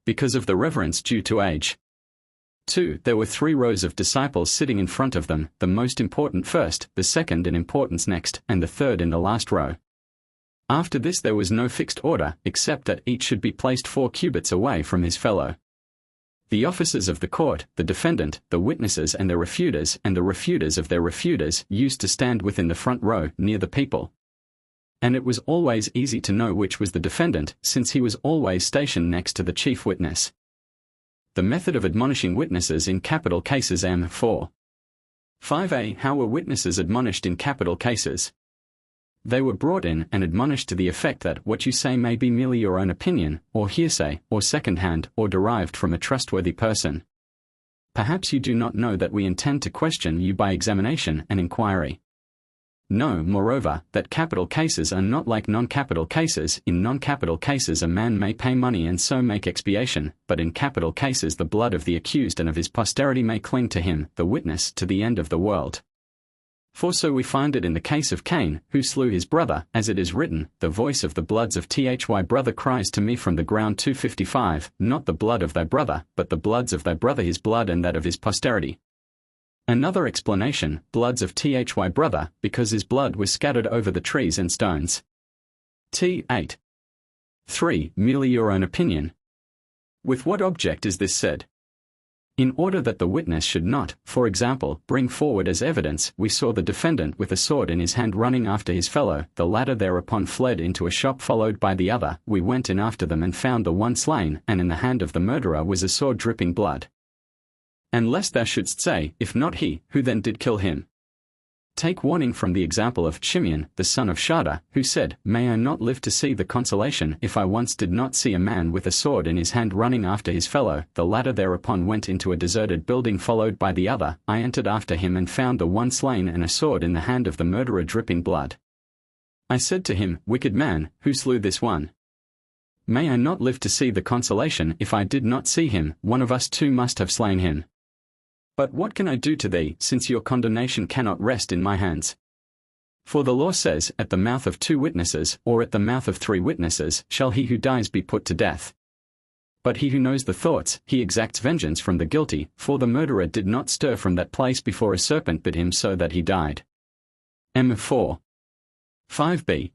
Because of the reverence due to age. 2. There were 3 rows of disciples sitting in front of them, the most important first, the second in importance next, and the third in the last row. After this there was no fixed order, except that each should be placed 4 cubits away from his fellow. The officers of the court, the defendant, the witnesses and the refuters of their refuters, used to stand within the front row, near the people. And it was always easy to know which was the defendant, since he was always stationed next to the chief witness. The method of admonishing witnesses in capital cases. M4. 5a. How were witnesses admonished in capital cases? They were brought in and admonished to the effect that what you say may be merely your own opinion, or hearsay, or second-hand, or derived from a trustworthy person. Perhaps you do not know that we intend to question you by examination and inquiry. Know, moreover, that capital cases are not like non-capital cases. In non-capital cases a man may pay money and so make expiation, but in capital cases the blood of the accused and of his posterity may cling to him, the witness, to the end of the world. For so we find it in the case of Cain, who slew his brother, as it is written, the voice of the bloods of thy brother cries to me from the ground. 255, not the blood of thy brother, but the bloods of thy brother, his blood and that of his posterity. Another explanation, bloods of thy brother, because his blood was scattered over the trees and stones. T8. 3. Merely your own opinion. With what object is this said? In order that the witness should not, for example, bring forward as evidence, we saw the defendant with a sword in his hand running after his fellow, the latter thereupon fled into a shop followed by the other, we went in after them and found the one slain, and in the hand of the murderer was a sword dripping blood. And lest thou shouldst say, if not he, who then did kill him? Take warning from the example of Shimeon, the son of Shada, who said, may I not live to see the consolation if I once did not see a man with a sword in his hand running after his fellow, the latter thereupon went into a deserted building followed by the other, I entered after him and found the one slain and a sword in the hand of the murderer dripping blood. I said to him, wicked man, who slew this one? May I not live to see the consolation if I did not see him, one of us two must have slain him. But what can I do to thee, since your condemnation cannot rest in my hands? For the law says, at the mouth of 2 witnesses, or at the mouth of 3 witnesses, shall he who dies be put to death. But he who knows the thoughts, he exacts vengeance from the guilty, for the murderer did not stir from that place before a serpent bit him so that he died. M4. 5b.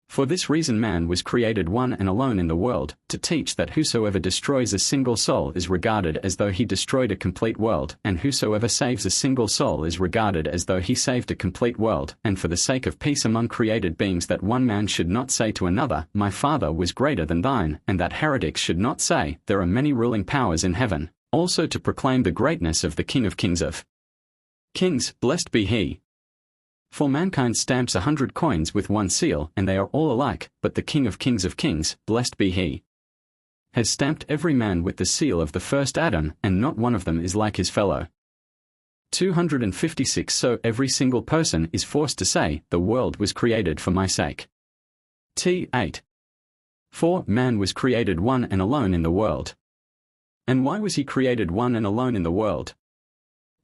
For this reason man was created one and alone in the world, to teach that whosoever destroys a single soul is regarded as though he destroyed a complete world, and whosoever saves a single soul is regarded as though he saved a complete world, and for the sake of peace among created beings that one man should not say to another, my father was greater than thine, and that heretics should not say, there are many ruling powers in heaven, also to proclaim the greatness of the King of Kings of Kings, blessed be he. For mankind stamps 100 coins with 1 seal, and they are all alike, but the King of Kings, blessed be he, has stamped every man with the seal of the first Adam, and not one of them is like his fellow. 256 So every single person is forced to say, the world was created for my sake. T8. For man was created one and alone in the world. And why was he created one and alone in the world?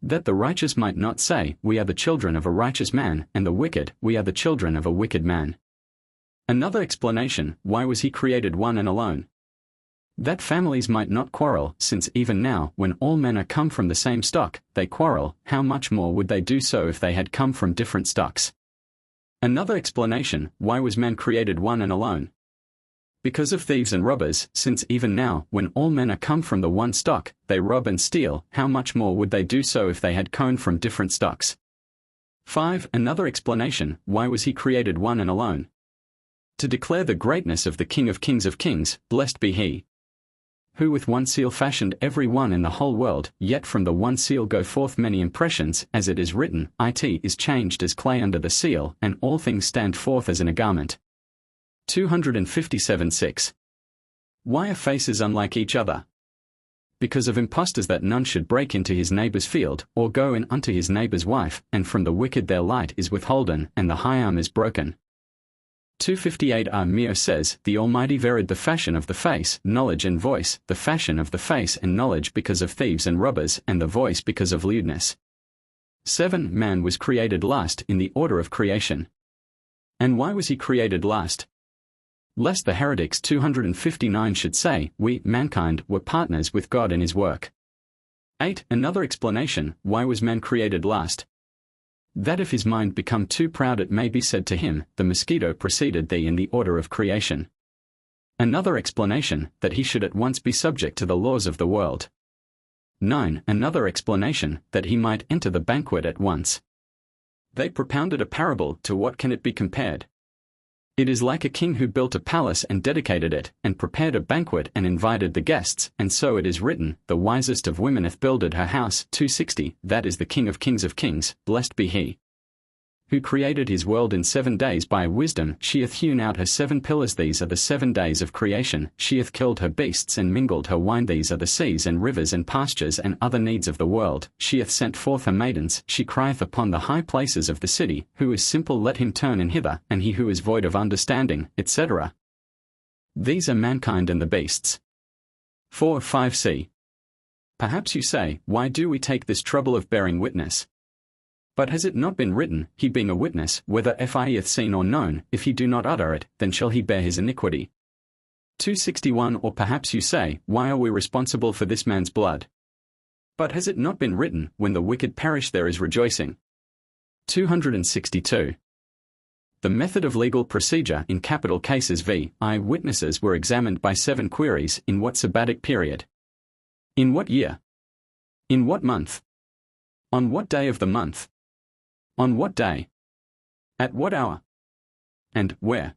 That the righteous might not say, we are the children of a righteous man, and the wicked, we are the children of a wicked man. Another explanation, why was he created one and alone? That families might not quarrel, since even now, when all men are come from the same stock, they quarrel, how much more would they do so if they had come from different stocks? Another explanation, why was man created one and alone? Because of thieves and robbers, since even now, when all men are come from the one stock, they rob and steal, how much more would they do so if they had come from different stocks? 5. Another explanation, why was he created one and alone? To declare the greatness of the King of Kings, blessed be he, who with one seal fashioned every one in the whole world, yet from the one seal go forth many impressions, as it is written, it is changed as clay under the seal, and all things stand forth as in a garment. 257-6. Why are faces unlike each other? Because of impostors, that none should break into his neighbour's field, or go in unto his neighbour's wife, and from the wicked their light is withholden, and the high arm is broken. 258 Mio says, the Almighty varied the fashion of the face, knowledge and voice, the fashion of the face and knowledge because of thieves and robbers, and the voice because of lewdness. 7. Man was created last in the order of creation. And why was he created last? Lest the heretics 259 should say, we, mankind, were partners with God in his work. 8. Another explanation, why was man created last? That if his mind become too proud it may be said to him, the mosquito preceded thee in the order of creation. Another explanation, that he should at once be subject to the laws of the world. 9. Another explanation, that he might enter the banquet at once. They propounded a parable, to what can it be compared? It is like a king who built a palace and dedicated it, and prepared a banquet and invited the guests, and so it is written, the wisest of women hath builded her house. 260, that is the King of Kings, blessed be he, who created his world in 7 days by wisdom. She hath hewn out her 7 pillars, these are the 7 days of creation. She hath killed her beasts and mingled her wine, these are the seas and rivers and pastures and other needs of the world. She hath sent forth her maidens, she crieth upon the high places of the city, who is simple let him turn in hither, and he who is void of understanding, etc. These are mankind and the beasts. 4. 5c. Perhaps you say, why do we take this trouble of bearing witness? But has it not been written, he being a witness, whether he hath seen or known, if he do not utter it, then shall he bear his iniquity. 261 Or perhaps you say, why are we responsible for this man's blood? But has it not been written, when the wicked perish there is rejoicing? 262. The method of legal procedure in capital cases v. witnesses were examined by 7 queries. In what sabbatic period? In what year? In what month? On what day of the month? On what day? At what hour? And where?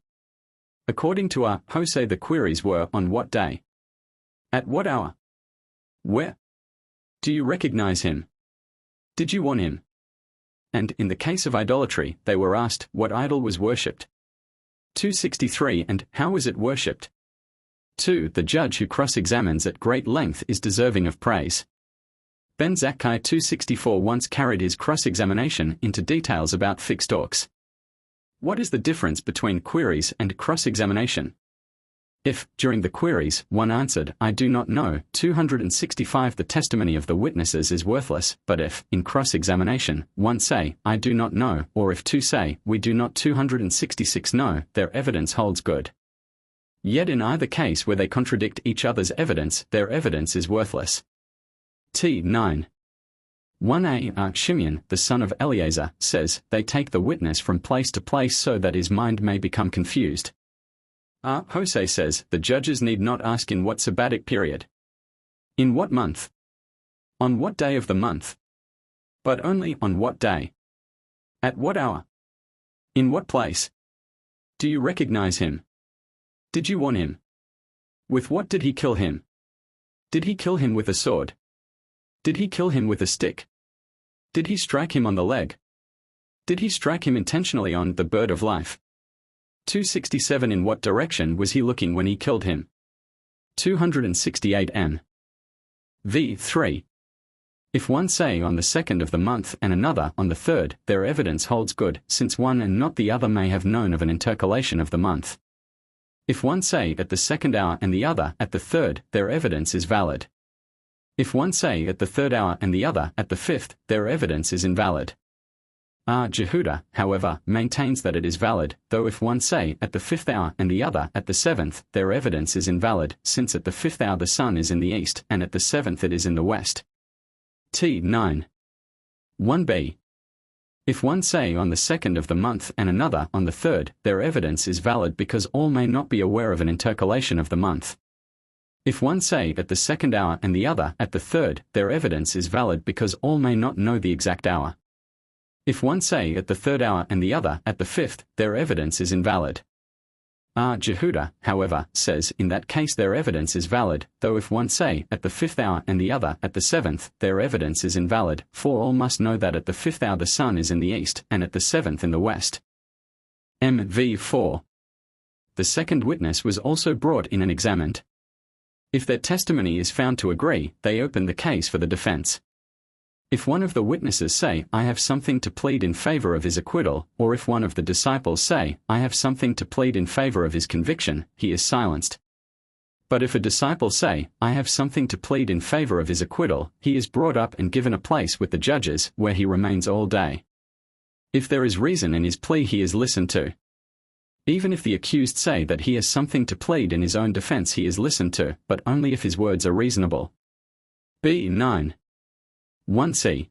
According to Jose, the queries were, on what day? At what hour? Where? Do you recognize him? Did you warn him? And, in the case of idolatry, they were asked, what idol was worshipped? 263 And, how was it worshipped? 2. The judge who cross-examines at great length is deserving of praise. Ben Zakkai 264 once carried his cross-examination into details about fixed talks. What is the difference between queries and cross-examination? If, during the queries, one answered, "I do not know," 265 the testimony of the witnesses is worthless, but if, in cross-examination, one say, "I do not know," or if two say, "We do not," 266 no, their evidence holds good. Yet in either case where they contradict each other's evidence, their evidence is worthless. T9. 1a Shimeon, the son of Eleazar, says, "They take the witness from place to place so that his mind may become confused." Hosea says, "The judges need not ask in what sabbatic period. In what month? On what day of the month? But only on what day? At what hour? In what place? Do you recognize him? Did you warn him? With what did he kill him? Did he kill him with a sword? Did he kill him with a stick? Did he strike him on the leg? Did he strike him intentionally on the bird of life? 267 In what direction was he looking when he killed him? 268 m. v3. If one say on the 2nd of the month and another on the 3rd, their evidence holds good, since one and not the other may have known of an intercalation of the month. If one say at the 2nd hour and the other at the 3rd, their evidence is valid. If one say at the 3rd hour and the other at the 5th, their evidence is invalid. Jehuda, however, maintains that it is valid, though if one say at the 5th hour and the other at the 7th, their evidence is invalid, since at the 5th hour the sun is in the east, and at the 7th it is in the west. T9. 1b. If one say on the 2nd of the month and another on the 3rd, their evidence is valid because all may not be aware of an intercalation of the month. If one say at the 2nd hour and the other at the 3rd, their evidence is valid because all may not know the exact hour. If one say at the 3rd hour and the other at the 5th, their evidence is invalid. Jehuda, however, says in that case their evidence is valid, though if one say at the 5th hour and the other at the 7th, their evidence is invalid, for all must know that at the 5th hour the sun is in the east, and at the 7th in the west. MV4. The second witness was also brought in and examined. If their testimony is found to agree, they open the case for the defense. If one of the witnesses say, "I have something to plead in favor of his acquittal," or if one of the disciples say, "I have something to plead in favor of his conviction," he is silenced. But if a disciple say, "I have something to plead in favor of his acquittal," he is brought up and given a place with the judges, where he remains all day. If there is reason in his plea, he is listened to. Even if the accused say that he has something to plead in his own defense, he is listened to, but only if his words are reasonable. B9. 1c.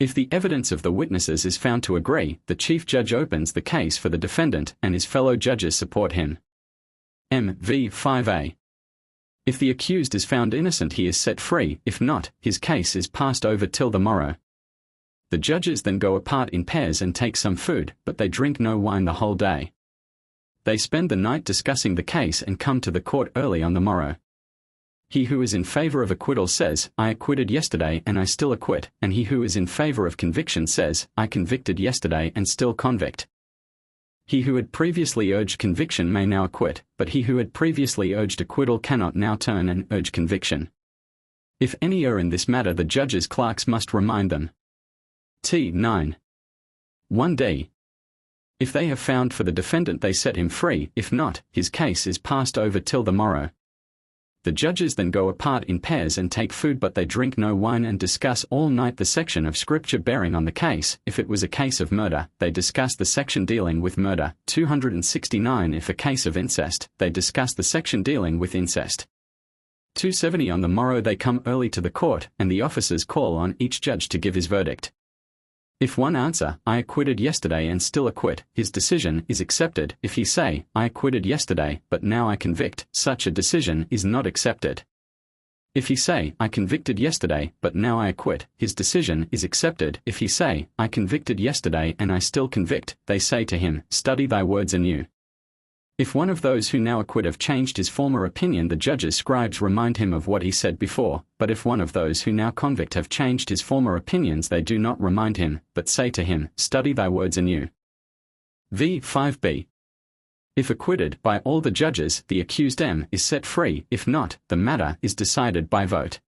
If the evidence of the witnesses is found to agree, the chief judge opens the case for the defendant and his fellow judges support him. MV5a. If the accused is found innocent, he is set free; if not, his case is passed over till the morrow. The judges then go apart in pairs and take some food, but they drink no wine the whole day. They spend the night discussing the case and come to the court early on the morrow. He who is in favor of acquittal says, "I acquitted yesterday and I still acquit," and he who is in favor of conviction says, "I convicted yesterday and still convict." He who had previously urged conviction may now acquit, but he who had previously urged acquittal cannot now turn and urge conviction. If any err in this matter, the judge's clerks must remind them. T9. 1d. If they have found for the defendant, they set him free; if not, his case is passed over till the morrow. The judges then go apart in pairs and take food, but they drink no wine and discuss all night the section of scripture bearing on the case. If it was a case of murder, they discuss the section dealing with murder. 269 If a case of incest, they discuss the section dealing with incest. 270 On the morrow they come early to the court, and the officers call on each judge to give his verdict. If one answer, "I acquitted yesterday and still acquit," his decision is accepted. If he say, "I acquitted yesterday, but now I convict," such a decision is not accepted. If he say, "I convicted yesterday, but now I acquit," his decision is accepted. If he say, "I convicted yesterday and I still convict," they say to him, "Study thy words anew." If one of those who now acquit have changed his former opinion, the judge's scribes remind him of what he said before, but if one of those who now convict have changed his former opinions, they do not remind him, but say to him, "Study thy words anew." V5b. If acquitted by all the judges, the accused is set free; if not, the matter is decided by vote.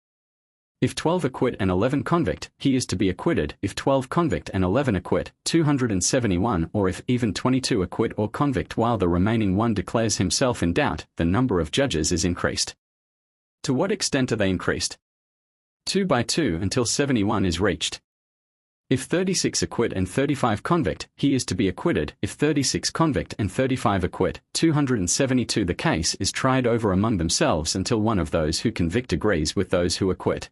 If 12 acquit and 11 convict, he is to be acquitted. If 12 convict and 11 acquit, 271, or if even 22 acquit or convict while the remaining one declares himself in doubt, the number of judges is increased. To what extent are they increased? 2 by 2 until 71 is reached. If 36 acquit and 35 convict, he is to be acquitted. If 36 convict and 35 acquit, 272, the case is tried over among themselves until one of those who convict agrees with those who acquit.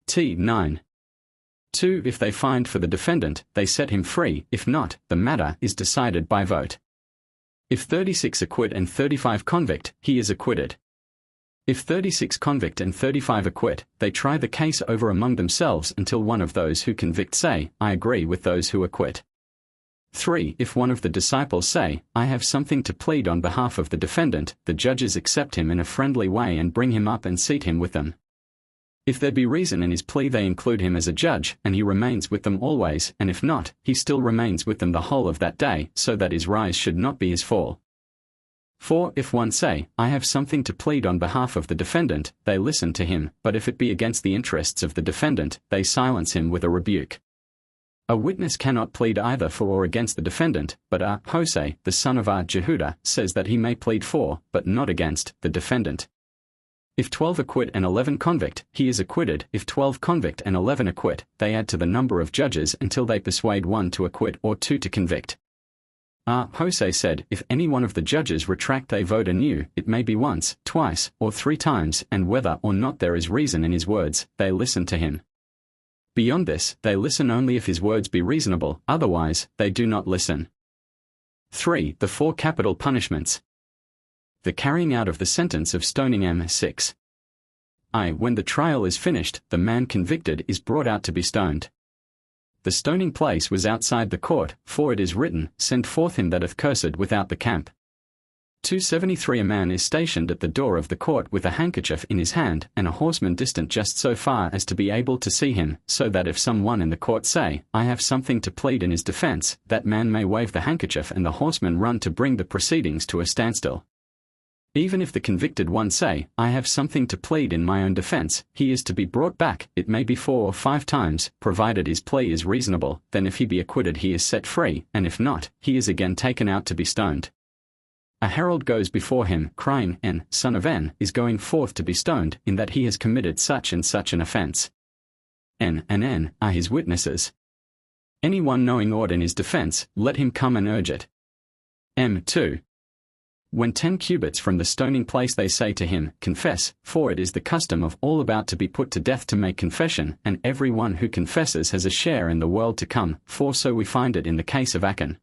T9. 2. If they find for the defendant, they set him free. If not, the matter is decided by vote. If 36 acquit and 35 convict, he is acquitted. If 36 convict and 35 acquit, they try the case over among themselves until one of those who convict say, I agree with those who acquit. 3. If one of the disciples say, I have something to plead on behalf of the defendant, the judges accept him in a friendly way and bring him up and seat him with them. If there be reason in his plea, they include him as a judge, and he remains with them always, and if not, he still remains with them the whole of that day, so that his rise should not be his fall. 4. If one say, I have something to plead on behalf of the defendant, they listen to him, but if it be against the interests of the defendant, they silence him with a rebuke. A witness cannot plead either for or against the defendant, but Hosea, the son of Jehudah, says that he may plead for, but not against, the defendant. If 12 acquit and 11 convict, he is acquitted. If 12 convict and 11 acquit, they add to the number of judges until they persuade one to acquit or two to convict. Hosea said, if any one of the judges retract they vote anew, it may be once, twice, or 3 times, and whether or not there is reason in his words, they listen to him. Beyond this, they listen only if his words be reasonable, otherwise, they do not listen. 3. The 4 capital punishments. The carrying out of the sentence of stoning M6. When the trial is finished, the man convicted is brought out to be stoned. The stoning place was outside the court, for it is written, Send forth him that hath cursed without the camp. 273. A man is stationed at the door of the court with a handkerchief in his hand, and a horseman distant just so far as to be able to see him, so that if some one in the court say, I have something to plead in his defense, that man may wave the handkerchief and the horseman run to bring the proceedings to a standstill. Even if the convicted one say, I have something to plead in my own defense, he is to be brought back, it may be 4 or 5 times, provided his plea is reasonable. Then if he be acquitted he is set free, and if not, he is again taken out to be stoned. A herald goes before him, crying, N, son of N, is going forth to be stoned, in that he has committed such and such an offense. N and N are his witnesses. Any one knowing aught in his defense, let him come and urge it. M2. When 10 cubits from the stoning place they say to him, Confess, for it is the custom of all about to be put to death to make confession, and every one who confesses has a share in the world to come, for so we find it in the case of Achan.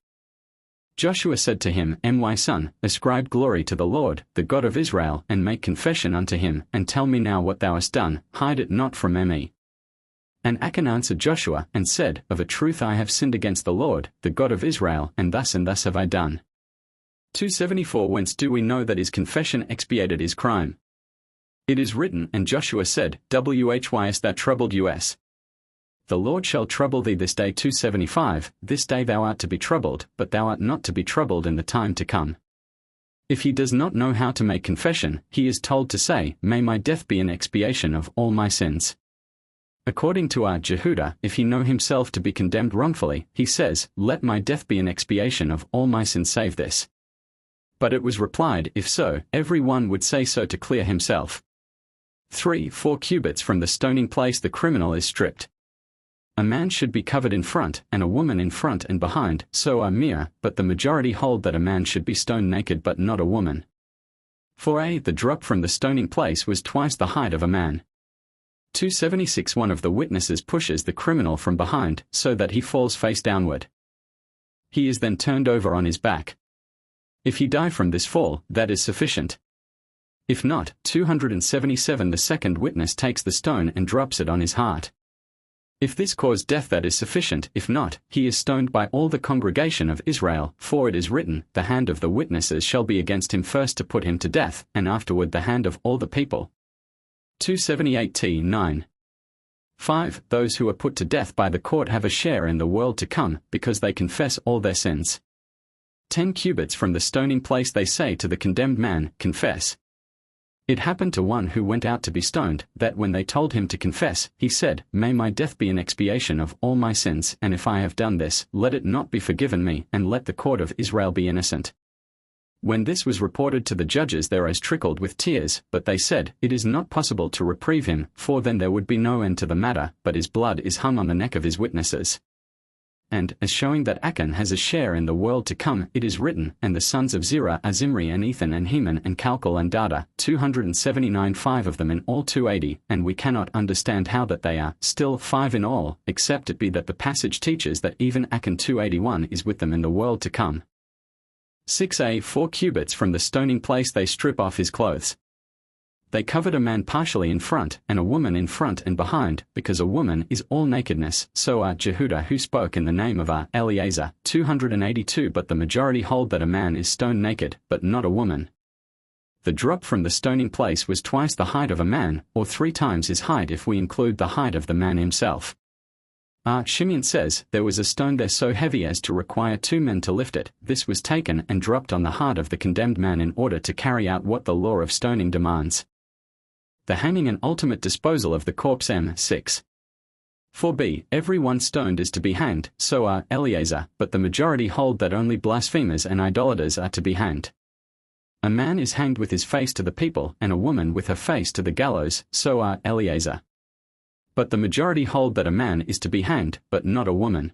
Joshua said to him, My son, ascribe glory to the Lord, the God of Israel, and make confession unto him, and tell me now what thou hast done, hide it not from me. And Achan answered Joshua, and said, Of a truth I have sinned against the Lord, the God of Israel, and thus have I done. 274. Whence do we know that his confession expiated his crime? It is written, And Joshua said, Whys thou troubled us? The Lord shall trouble thee this day. 275. This day thou art to be troubled, but thou art not to be troubled in the time to come. If he does not know how to make confession, he is told to say, May my death be an expiation of all my sins. According to Jehudah, if he know himself to be condemned wrongfully, he says, Let my death be an expiation of all my sins save this. But it was replied, If so, every one would say so to clear himself. 3. 4 cubits from the stoning place the criminal is stripped. A man should be covered in front, and a woman in front and behind, so but the majority hold that a man should be stoned naked but not a woman. For the drop from the stoning place was twice the height of a man. 276. One of the witnesses pushes the criminal from behind, so that he falls face downward. He is then turned over on his back. If he die from this fall, that is sufficient. If not, 277. The second witness takes the stone and drops it on his heart. If this cause death, that is sufficient. If not, he is stoned by all the congregation of Israel, for it is written, The hand of the witnesses shall be against him first to put him to death, and afterward the hand of all the people. 278 T9. 5. Those who are put to death by the court have a share in the world to come, because they confess all their sins. 10 cubits from the stoning place they say to the condemned man, Confess. It happened to one who went out to be stoned, that when they told him to confess, he said, "May my death be an expiation of all my sins, and if I have done this, let it not be forgiven me, and let the court of Israel be innocent." When this was reported to the judges, their eyes trickled with tears, but they said, "It is not possible to reprieve him, for then there would be no end to the matter, but his blood is hung on the neck of his witnesses." And, as showing that Achan has a share in the world to come, it is written, "And the sons of Zerah are Zimri and Ethan and Heman and Calcol and Dada, 279, 5 of them in all 280, and we cannot understand how that they are still 5 in all, except it be that the passage teaches that even Achan 281 is with them in the world to come." 6a 4 cubits from the stoning place they strip off his clothes. They covered a man partially in front, and a woman in front and behind, because a woman is all nakedness. So are Jehuda who spoke in the name of Eleazar, 282. But the majority hold that a man is stone naked, but not a woman. The drop from the stoning place was twice the height of a man, or 3 times his height if we include the height of the man himself. Shimeon says, "There was a stone there so heavy as to require 2 men to lift it. This was taken and dropped on the heart of the condemned man in order to carry out what the law of stoning demands." The hanging and ultimate disposal of the corpse. M6. 4b. Every one stoned is to be hanged, so are Eleazar, but the majority hold that only blasphemers and idolaters are to be hanged. A man is hanged with his face to the people, and a woman with her face to the gallows, so are Eleazar. But the majority hold that a man is to be hanged, but not a woman.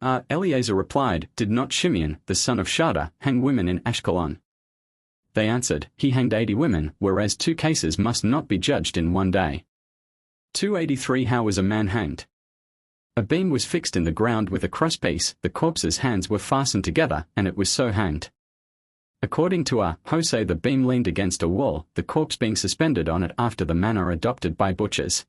Eleazar replied, "Did not Shimeon, the son of Shada, hang women in Ashkelon?" They answered, "He hanged 80 women, whereas 2 cases must not be judged in one day." 283. How was a man hanged? A beam was fixed in the ground with a crosspiece, the corpse's hands were fastened together, and it was so hanged. According to Hosea, the beam leaned against a wall, the corpse being suspended on it after the manner adopted by butchers.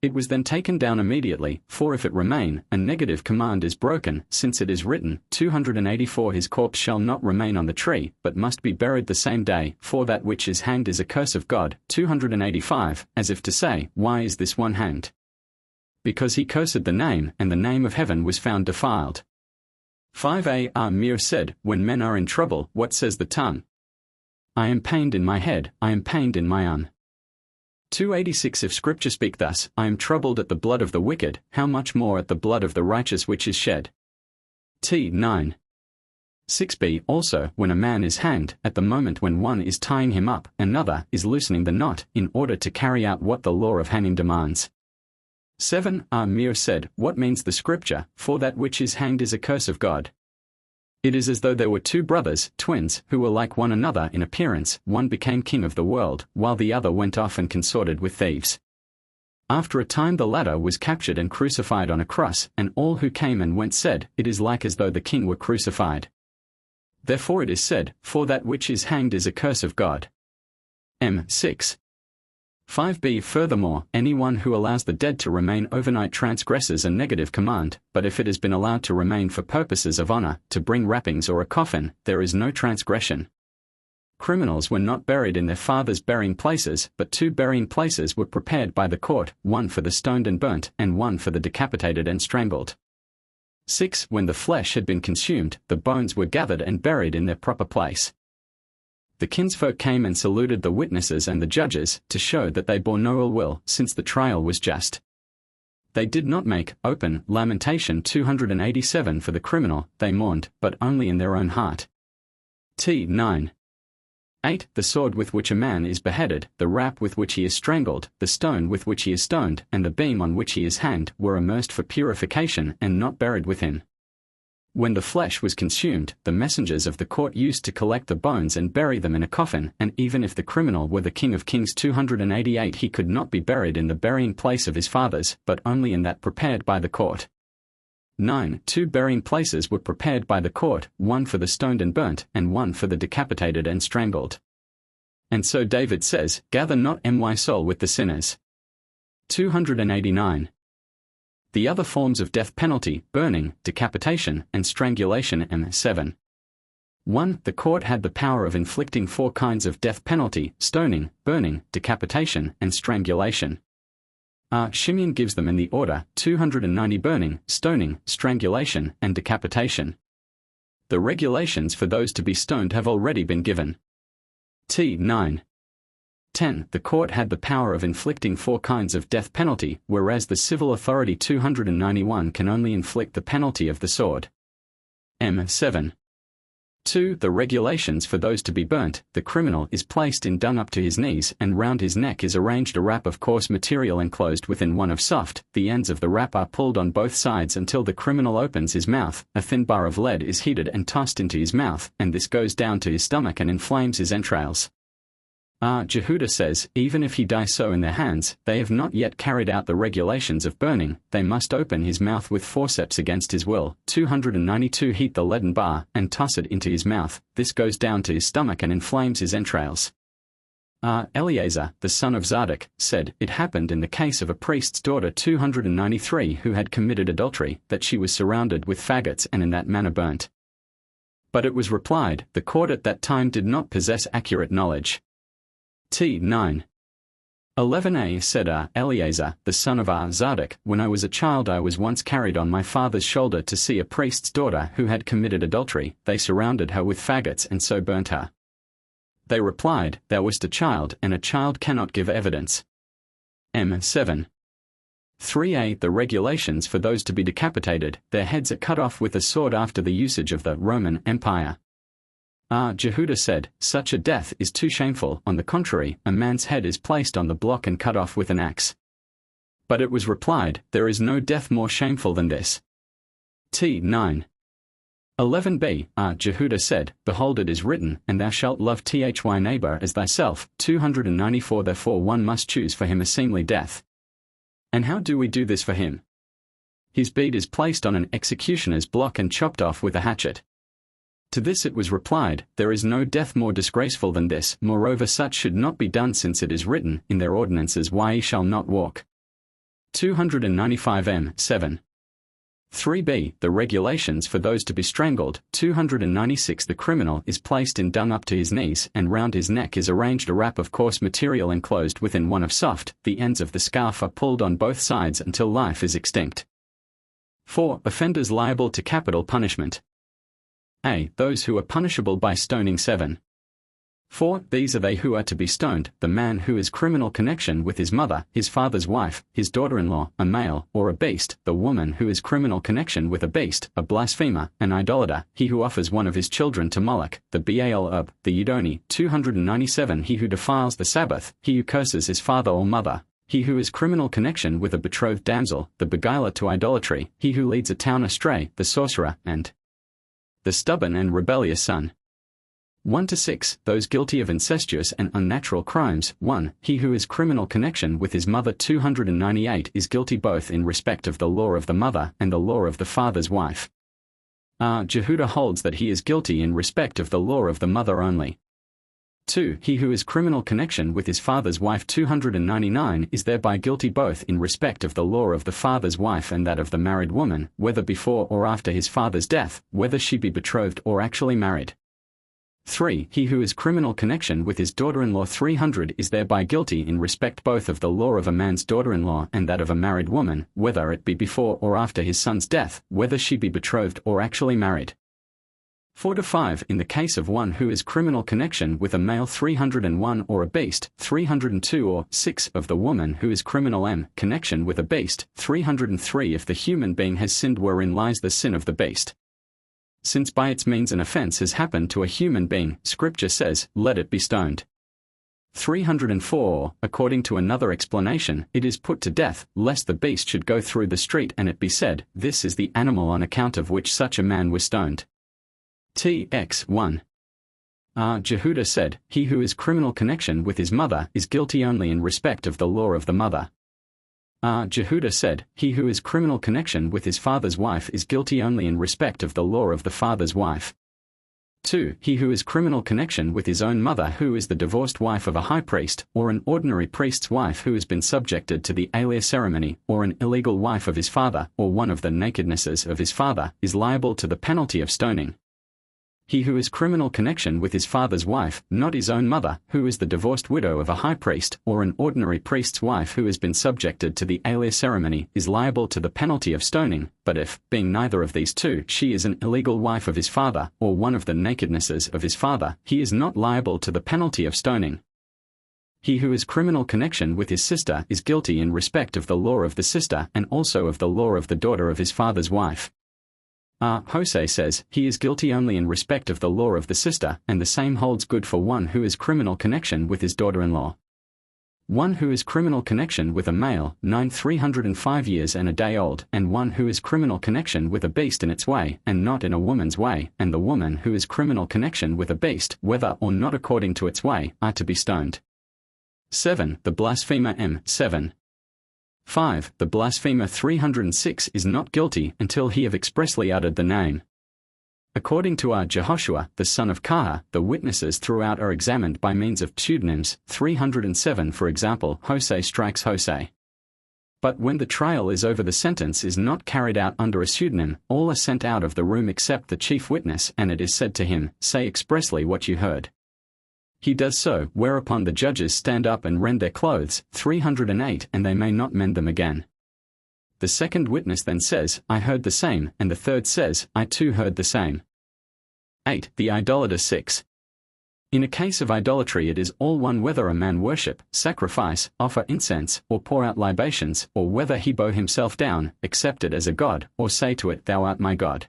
It was then taken down immediately, for if it remain, a negative command is broken, since it is written, 284 His corpse shall not remain on the tree, but must be buried the same day, for that which is hanged is a curse of God, 285, as if to say, why is this one hanged? Because he cursed the name, and the name of heaven was found defiled. 5a Mir said, when men are in trouble, what says the tongue? I am pained in my head, I am pained in my 286 If Scripture speak thus, I am troubled at the blood of the wicked, how much more at the blood of the righteous which is shed? T9. 6b Also, when a man is hanged, at the moment when one is tying him up, another is loosening the knot, in order to carry out what the law of hanging demands. 7 Mir said, what means the Scripture, for that which is hanged is a curse of God? It is as though there were 2 brothers, twins, who were like one another in appearance, one became king of the world, while the other went off and consorted with thieves. After a time the latter was captured and crucified on a cross, and all who came and went said, it is like as though the king were crucified. Therefore it is said, for that which is hanged is a curse of God. M6. 5b Furthermore, anyone who allows the dead to remain overnight transgresses a negative command, but if it has been allowed to remain for purposes of honor, to bring wrappings or a coffin, there is no transgression. Criminals were not buried in their fathers' burying places, but 2 burying places were prepared by the court, one for the stoned and burnt, and one for the decapitated and strangled. 6 When the flesh had been consumed, the bones were gathered and buried in their proper place. The kinsfolk came and saluted the witnesses and the judges, to show that they bore no ill will, since the trial was just. They did not make open lamentation 287 for the criminal, they mourned, but only in their own heart. T9. 8 The sword with which a man is beheaded, the rap with which he is strangled, the stone with which he is stoned, and the beam on which he is hanged, were immersed for purification and not buried with him. When the flesh was consumed, the messengers of the court used to collect the bones and bury them in a coffin, and even if the criminal were the king of kings 288 he could not be buried in the burying place of his fathers, but only in that prepared by the court. 9 2 burying places were prepared by the court, one for the stoned and burnt, and one for the decapitated and strangled. And so David says, gather not my soul with the sinners. 289. The other forms of death penalty, burning, decapitation, and strangulation. M7. 1 The court had the power of inflicting 4 kinds of death penalty, stoning, burning, decapitation, and strangulation. Shimeon gives them in the order, 290 burning, stoning, strangulation, and decapitation. The regulations for those to be stoned have already been given. T9. 10. The court had the power of inflicting 4 kinds of death penalty, whereas the civil authority 291 can only inflict the penalty of the sword. M7. 2. The regulations for those to be burnt. The criminal is placed in dung up to his knees, and round his neck is arranged a wrap of coarse material enclosed within one of soft. The ends of the wrap are pulled on both sides until the criminal opens his mouth. A thin bar of lead is heated and tossed into his mouth, and this goes down to his stomach and inflames his entrails. Jehuda says, even if he die so in their hands, they have not yet carried out the regulations of burning. They must open his mouth with forceps against his will. 292 Heat the leaden bar, and toss it into his mouth. This goes down to his stomach and inflames his entrails. Eleazar, the son of Zadok, said, it happened in the case of a priest's daughter 293 who had committed adultery, that she was surrounded with faggots and in that manner burnt. But it was replied, the court at that time did not possess accurate knowledge. T9. 11a said Eleazar, the son of Zadok, when I was a child I was once carried on my father's shoulder to see a priest's daughter who had committed adultery. They surrounded her with faggots and so burnt her. They replied, thou wast a child, and a child cannot give evidence. M7. 3a The regulations for those to be decapitated. Their heads are cut off with a sword after the usage of the Roman Empire. Jehuda said, such a death is too shameful. On the contrary, a man's head is placed on the block and cut off with an axe. But it was replied, there is no death more shameful than this. T9. 11b Jehuda said, behold it is written, and thou shalt love thy neighbor as thyself. 294 Therefore one must choose for him a seemly death. And how do we do this for him? His bead is placed on an executioner's block and chopped off with a hatchet. To this it was replied, there is no death more disgraceful than this. Moreover such should not be done, since it is written in their ordinances, why ye shall not walk. 295 M7. 3b The regulations for those to be strangled. 296 The criminal is placed in dung up to his knees, and round his neck is arranged a wrap of coarse material enclosed within one of soft. The ends of the scarf are pulled on both sides until life is extinct. 4. Offenders liable to capital punishment. A. Those who are punishable by stoning. 7. 4. These are they who are to be stoned: the man who is criminal connection with his mother, his father's wife, his daughter-in-law, a male, or a beast; the woman who is criminal connection with a beast, a blasphemer, an idolater; he who offers one of his children to Moloch, the Baal, the Yidoni. 297 He who defiles the Sabbath, he who curses his father or mother; he who is criminal connection with a betrothed damsel, the beguiler to idolatry; he who leads a town astray, the sorcerer, and the stubborn and rebellious son. 1-6 Those guilty of incestuous and unnatural crimes. 1. He who is criminal connection with his mother. 298 Is guilty both in respect of the law of the mother and the law of the father's wife. Jehuda holds that he is guilty in respect of the law of the mother only. 2. He who is criminal connection with his father's wife. 299 Is thereby guilty both in respect of the law of the father's wife and that of the married woman, whether before or after his father's death, whether she be betrothed or actually married. 3. He who is criminal connection with his daughter-in-law. 300 Is thereby guilty in respect both of the law of a man's daughter-in-law and that of a married woman, whether it be before or after his son's death, whether she be betrothed or actually married. 4-5 In the case of one who is criminal connection with a male. 301 Or a beast. 302 Or 6 Of the woman who is criminal connection with a beast. 303 If the human being has sinned wherein lies the sin of the beast. Since by its means an offense has happened to a human being, Scripture says, let it be stoned. 304 According to another explanation, it is put to death, lest the beast should go through the street and it be said, this is the animal on account of which such a man was stoned. TX1. Jehuda said, he who is criminal connection with his mother is guilty only in respect of the law of the mother. Jehuda said, he who is criminal connection with his father's wife is guilty only in respect of the law of the father's wife. 2. He who is criminal connection with his own mother, who is the divorced wife of a high priest, or an ordinary priest's wife who has been subjected to the Aliyah ceremony, or an illegal wife of his father, or one of the nakednesses of his father, is liable to the penalty of stoning. He who is criminal connection with his father's wife, not his own mother, who is the divorced widow of a high priest, or an ordinary priest's wife who has been subjected to the Aliyah ceremony, is liable to the penalty of stoning. But if, being neither of these two, she is an illegal wife of his father, or one of the nakednesses of his father, he is not liable to the penalty of stoning. He who has criminal connection with his sister is guilty in respect of the law of the sister and also of the law of the daughter of his father's wife. Jose says, he is guilty only in respect of the law of the sister, and the same holds good for one who has criminal connection with his daughter-in-law. One who has criminal connection with a male, 305 years and a day old, and one who has criminal connection with a beast in its way, and not in a woman's way, and the woman who has criminal connection with a beast, whether or not according to its way, are to be stoned. 7. The blasphemer M. 7. 5. The blasphemer 306 is not guilty until he have expressly uttered the name. According to Jehoshua, the son of Kaha, the witnesses throughout are examined by means of pseudonyms. 307 For example, Jose strikes Jose. But when the trial is over, the sentence is not carried out under a pseudonym, all are sent out of the room except the chief witness, and it is said to him, say expressly what you heard. He does so, whereupon the judges stand up and rend their clothes. 308 And they may not mend them again. The second witness then says, I heard the same, and the third says, I too heard the same. 8. The idolater 6. In a case of idolatry it is all one whether a man worship, sacrifice, offer incense, or pour out libations, or whether he bow himself down, accept it as a god, or say to it, Thou art my God.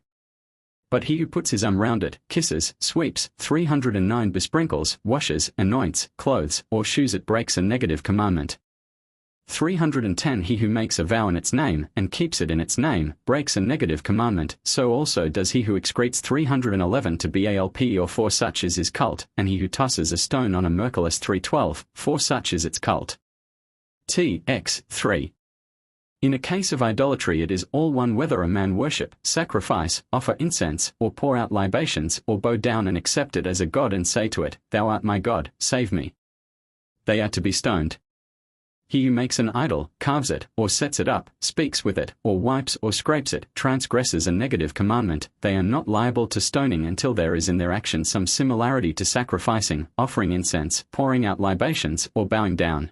But he who puts his arm round it, kisses, sweeps, 309 besprinkles, washes, anoints, clothes, or shoes it breaks a negative commandment. 310 He who makes a vow in its name, and keeps it in its name, breaks a negative commandment, so also does he who excretes. 311 To balp or for such is his cult, and he who tosses a stone on a Merciless. 312 For such is its cult. Tx 3. In a case of idolatry it is all one whether a man worship, sacrifice, offer incense, or pour out libations, or bow down and accept it as a god and say to it, Thou art my God, save me. They are to be stoned. He who makes an idol, carves it, or sets it up, speaks with it, or wipes or scrapes it, transgresses a negative commandment. They are not liable to stoning until there is in their action some similarity to sacrificing, offering incense, pouring out libations, or bowing down.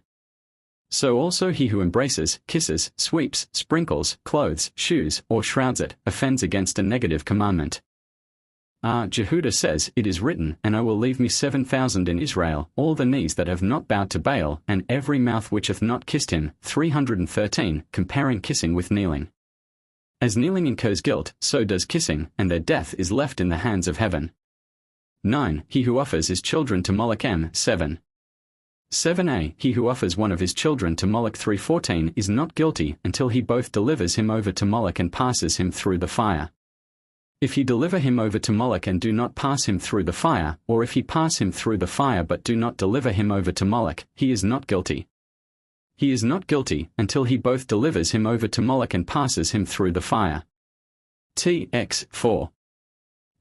So also he who embraces, kisses, sweeps, sprinkles, clothes, shoes, or shrouds it, offends against a negative commandment. Jehudah says, It is written, And I will leave me 7,000 in Israel, all the knees that have not bowed to Baal, and every mouth which hath not kissed him. 313 Comparing kissing with kneeling. As kneeling incurs guilt, so does kissing, and their death is left in the hands of heaven. 9. He who offers his children to Moloch M. 7. 7a He who offers one of his children to Moloch. 314 is not guilty until he both delivers him over to Moloch and passes him through the fire. If he deliver him over to Moloch and do not pass him through the fire, or if he pass him through the fire but do not deliver him over to Moloch, he is not guilty. He is not guilty until he both delivers him over to Moloch and passes him through the fire. Tx 4.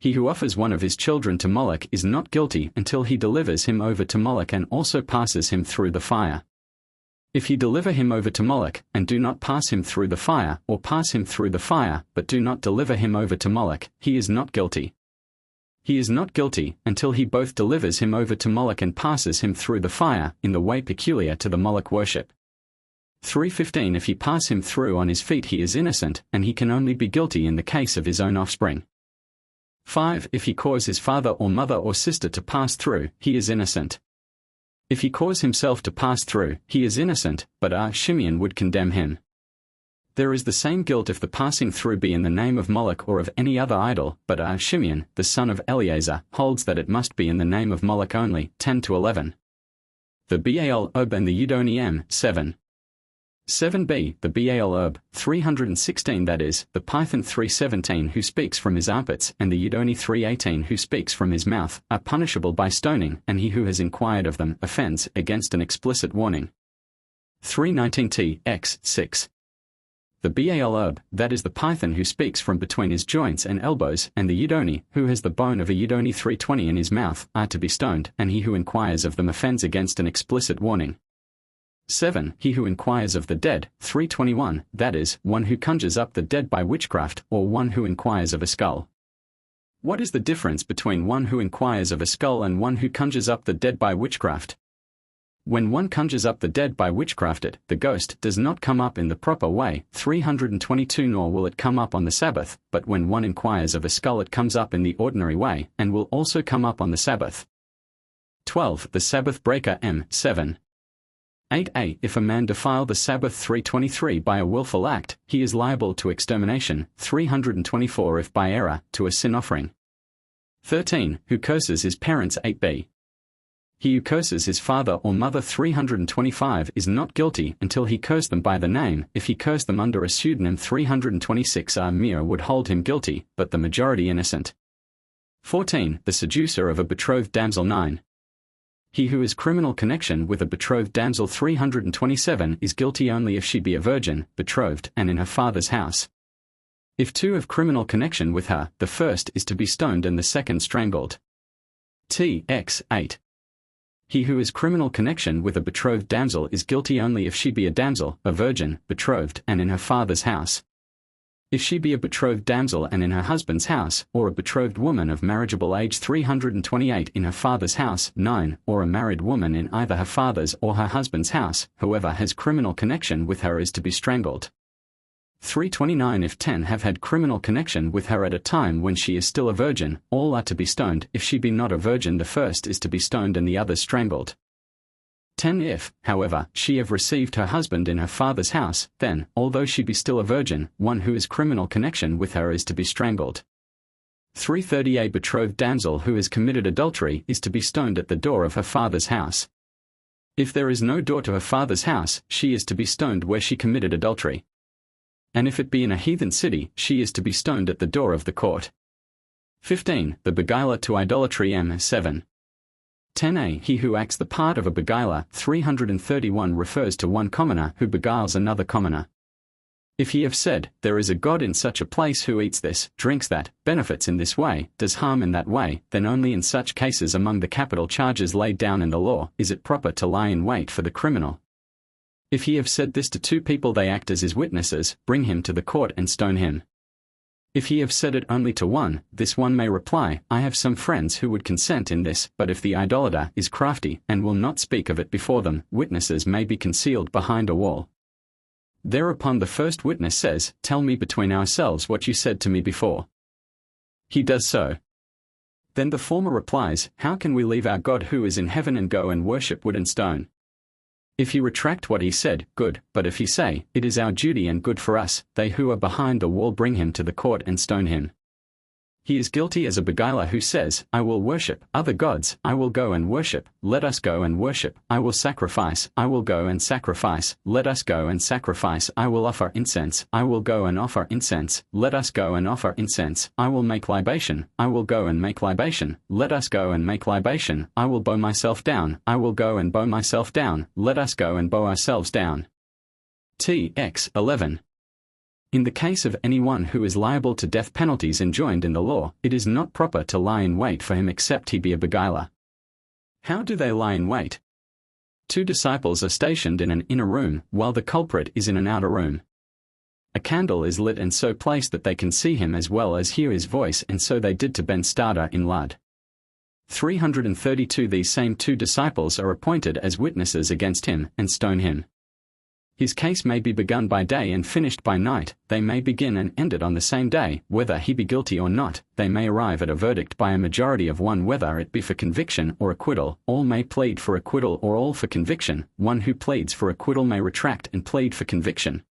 He who offers one of his children to Moloch is not guilty until he delivers him over to Moloch and also passes him through the fire. If he deliver him over to Moloch, and do not pass him through the fire, or pass him through the fire, but do not deliver him over to Moloch, he is not guilty. He is not guilty until he both delivers him over to Moloch and passes him through the fire, in the way peculiar to the Moloch worship. 315 If he pass him through on his feet he is innocent, and he can only be guilty in the case of his own offspring. 5 If he cause his father or mother or sister to pass through, he is innocent. If he cause himself to pass through, he is innocent, but Shimeon would condemn him. There is the same guilt if the passing through be in the name of Moloch or of any other idol, but Shimeon, the son of Eleazar, holds that it must be in the name of Moloch only. 10-11. The Baal Ob and the Yidoni M. 7. 7b The Baal Ob, 316 that is, the Python 317 who speaks from his armpits, and the Yidoni 318 who speaks from his mouth, are punishable by stoning, and he who has inquired of them offends against an explicit warning. 319 Tx 6. The Baal Ob, that is the Python who speaks from between his joints and elbows, and the Yidoni, who has the bone of a Yidoni 320 in his mouth, are to be stoned, and he who inquires of them offends against an explicit warning. 7 He who inquires of the dead, 321, that is, one who conjures up the dead by witchcraft, or one who inquires of a skull. What is the difference between one who inquires of a skull and one who conjures up the dead by witchcraft? When one conjures up the dead by witchcraft the ghost does not come up in the proper way, 322 nor will it come up on the Sabbath, but when one inquires of a skull it comes up in the ordinary way, and will also come up on the Sabbath. 12 The Sabbath breaker M. 7. 8a. If a man defile the Sabbath 323 by a willful act, he is liable to extermination. 324 if by error, to a sin offering. 13. Who curses his parents. 8b. He who curses his father or mother. 325 is not guilty until he curse them by the name. If he curse them under a pseudonym. 326 mere would hold him guilty, but the majority innocent. 14. The seducer of a betrothed damsel. 9. He who has criminal connection with a betrothed damsel. 327 is guilty only if she be a virgin, betrothed, and in her father's house. If two have criminal connection with her, the first is to be stoned and the second strangled. Tx 8. He who has criminal connection with a betrothed damsel is guilty only if she be a damsel, a virgin, betrothed, and in her father's house. If she be a betrothed damsel and in her husband's house, or a betrothed woman of marriageable age. 328 in her father's house. 9. Or a married woman in either her father's or her husband's house, whoever has criminal connection with her is to be strangled. 329 If 10 have had criminal connection with her at a time when she is still a virgin, all are to be stoned. If she be not a virgin, the first is to be stoned and the others strangled. 10 If, however, she have received her husband in her father's house, then, although she be still a virgin, one who has criminal connection with her is to be strangled. 330 A betrothed damsel who has committed adultery is to be stoned at the door of her father's house. If there is no door to her father's house, she is to be stoned where she committed adultery. And if it be in a heathen city, she is to be stoned at the door of the court. 15. The beguiler to idolatry. 7. 10a. He who acts the part of a beguiler. 331 refers to one commoner who beguiles another commoner. If he have said, there is a God in such a place who eats this, drinks that, benefits in this way, does harm in that way, then only in such cases among the capital charges laid down in the law is it proper to lie in wait for the criminal. If he have said this to two people, they act as his witnesses, bring him to the court and stone him. If he have said it only to one, this one may reply, I have some friends who would consent in this, but if the idolater is crafty and will not speak of it before them, witnesses may be concealed behind a wall. Thereupon the first witness says, tell me between ourselves what you said to me before. He does so. Then the former replies, how can we leave our God who is in heaven and go and worship wood and stone? If he retract what he said, good, but if he say, it is our duty and good for us, they who are behind the wall bring him to the court and stone him. He is guilty as a beguiler who says, I will worship other gods, I will go and worship, let us go and worship, I will sacrifice, I will go and sacrifice, let us go and sacrifice, I will offer incense, I will go and offer incense, let us go and offer incense, I will make libation, I will go and make libation, let us go and make libation, I will bow myself down, I will go and bow myself down, let us go and bow ourselves down. Tx 11. In the case of anyone who is liable to death penalties enjoined in the law, it is not proper to lie in wait for him except he be a beguiler. How do they lie in wait? 2 disciples are stationed in an inner room, while the culprit is in an outer room. A candle is lit and so placed that they can see him as well as hear his voice, and so they did to Ben Stada in Lud. 332 These same 2 disciples are appointed as witnesses against him, and stone him. His case may be begun by day and finished by night, they may begin and end it on the same day, whether he be guilty or not, they may arrive at a verdict by a majority of 1 whether it be for conviction or acquittal, all may plead for acquittal or all for conviction, one who pleads for acquittal may retract and plead for conviction.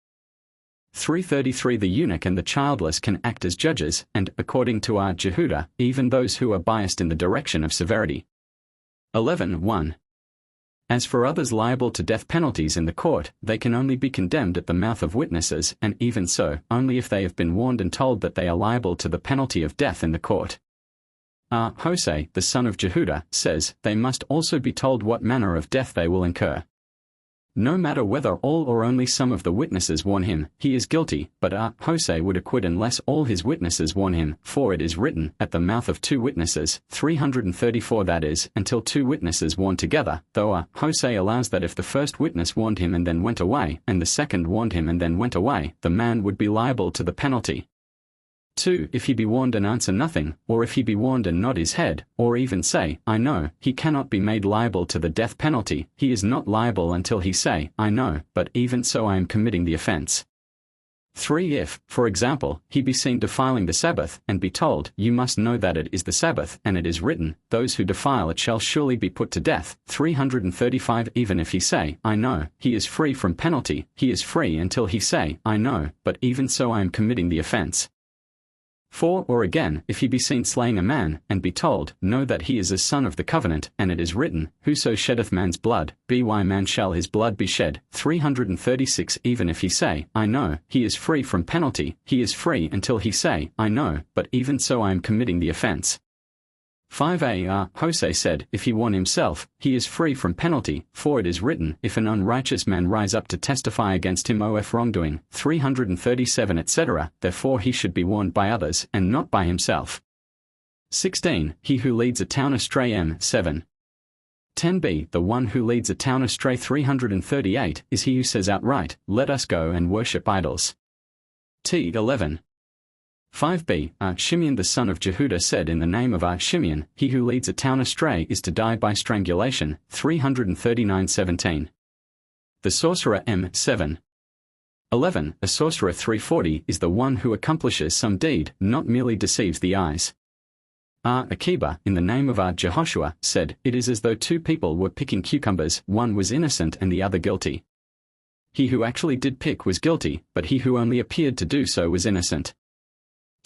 333 The eunuch and the childless can act as judges, and, according to our Jehuda, even those who are biased in the direction of severity. 11.1. As for others liable to death penalties in the court, they can only be condemned at the mouth of witnesses, and even so, only if they have been warned and told that they are liable to the penalty of death in the court. Hosea, the son of Jehuda, says, they must also be told what manner of death they will incur. No matter whether all or only some of the witnesses warn him, he is guilty, but Hosea would acquit unless all his witnesses warn him, for it is written, at the mouth of 2 witnesses, 334 that is, until 2 witnesses warn together, though Hosea allows that if the first witness warned him and then went away, and the second warned him and then went away, the man would be liable to the penalty. 2. If he be warned and answer nothing, or if he be warned and nod his head, or even say, I know, he cannot be made liable to the death penalty, he is not liable until he say, I know, but even so I am committing the offense. 3. If, for example, he be seen defiling the Sabbath, and be told, You must know that it is the Sabbath, and it is written, Those who defile it shall surely be put to death. 335. Even if he say, I know, he is free from penalty, he is free until he say, I know, but even so I am committing the offense. 4. Or again, if he be seen slaying a man, and be told, Know that he is a son of the covenant, and it is written, Whoso sheddeth man's blood, by man shall his blood be shed. 336. Even if he say, I know, he is free from penalty, he is free until he say, I know, but even so I am committing the offense. 5a. Hosea said, If he warn himself, he is free from penalty, for it is written, If an unrighteous man rise up to testify against him of wrongdoing. 337. Etc. Therefore he should be warned by others, and not by himself. 16. He who leads a town astray. 7. 10b. The one who leads a town astray. 338. Is he who says outright, Let us go and worship idols. 11. 5b. Shimeon the son of Jehudah said in the name of Shimeon, He who leads a town astray is to die by strangulation. 339:17. The sorcerer. 7. 11. A sorcerer. 340 is the one who accomplishes some deed, not merely deceives the eyes. Akiba, in the name of Jehoshua, said, It is as though two people were picking cucumbers, one was innocent and the other guilty. He who actually did pick was guilty, but he who only appeared to do so was innocent.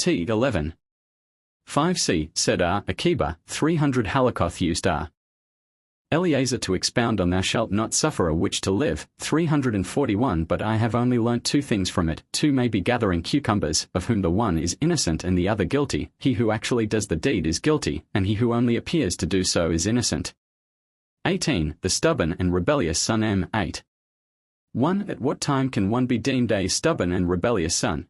11. 5c. Said Akiba, 300 Halakoth used Eliezer to expound on Thou shalt not suffer a witch to live. 341. But I have only learnt two things from it. Two may be gathering cucumbers, of whom the one is innocent and the other guilty. He who actually does the deed is guilty, and he who only appears to do so is innocent. 18. The stubborn and rebellious son. 8. 1. At what time can one be deemed a stubborn and rebellious son?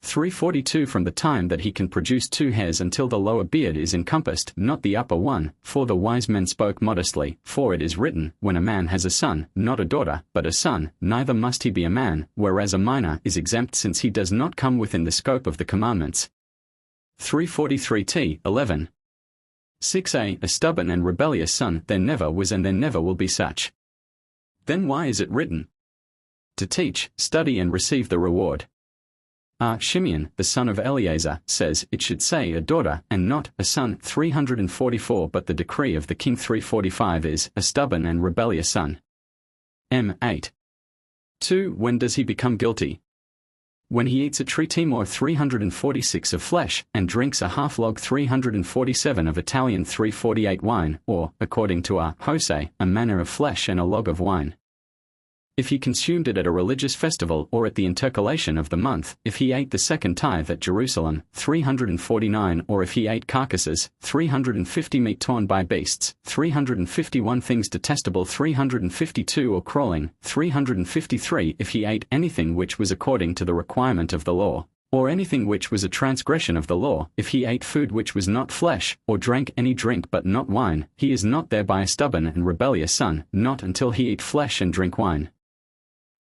342. From the time that he can produce 2 hairs until the lower beard is encompassed, not the upper one, for the wise men spoke modestly, for it is written, When a man has a son, not a daughter, but a son, neither must he be a man, whereas a minor is exempt since he does not come within the scope of the commandments. 343. 11. 6a. A stubborn and rebellious son there never was and there never will be such. Then why is it written? To teach, study and receive the reward. Shimeon, the son of Eleazar, says it should say a daughter, and not a son. 344. But the decree of the king. 345 is a stubborn and rebellious son. 8. 2. When does he become guilty? When he eats a tritimor 346 of flesh, and drinks a half-log 347 of Italian 348 wine, or, according to Hosea, a manner of flesh and a log of wine. If he consumed it at a religious festival or at the intercalation of the month, if he ate the second tithe at Jerusalem, 349, or if he ate carcasses, 350 meat torn by beasts, 351 things detestable, 352 or crawling, 353 if he ate anything which was according to the requirement of the law, or anything which was a transgression of the law, if he ate food which was not flesh, or drank any drink but not wine, he is not thereby a stubborn and rebellious son, not until he eat flesh and drink wine.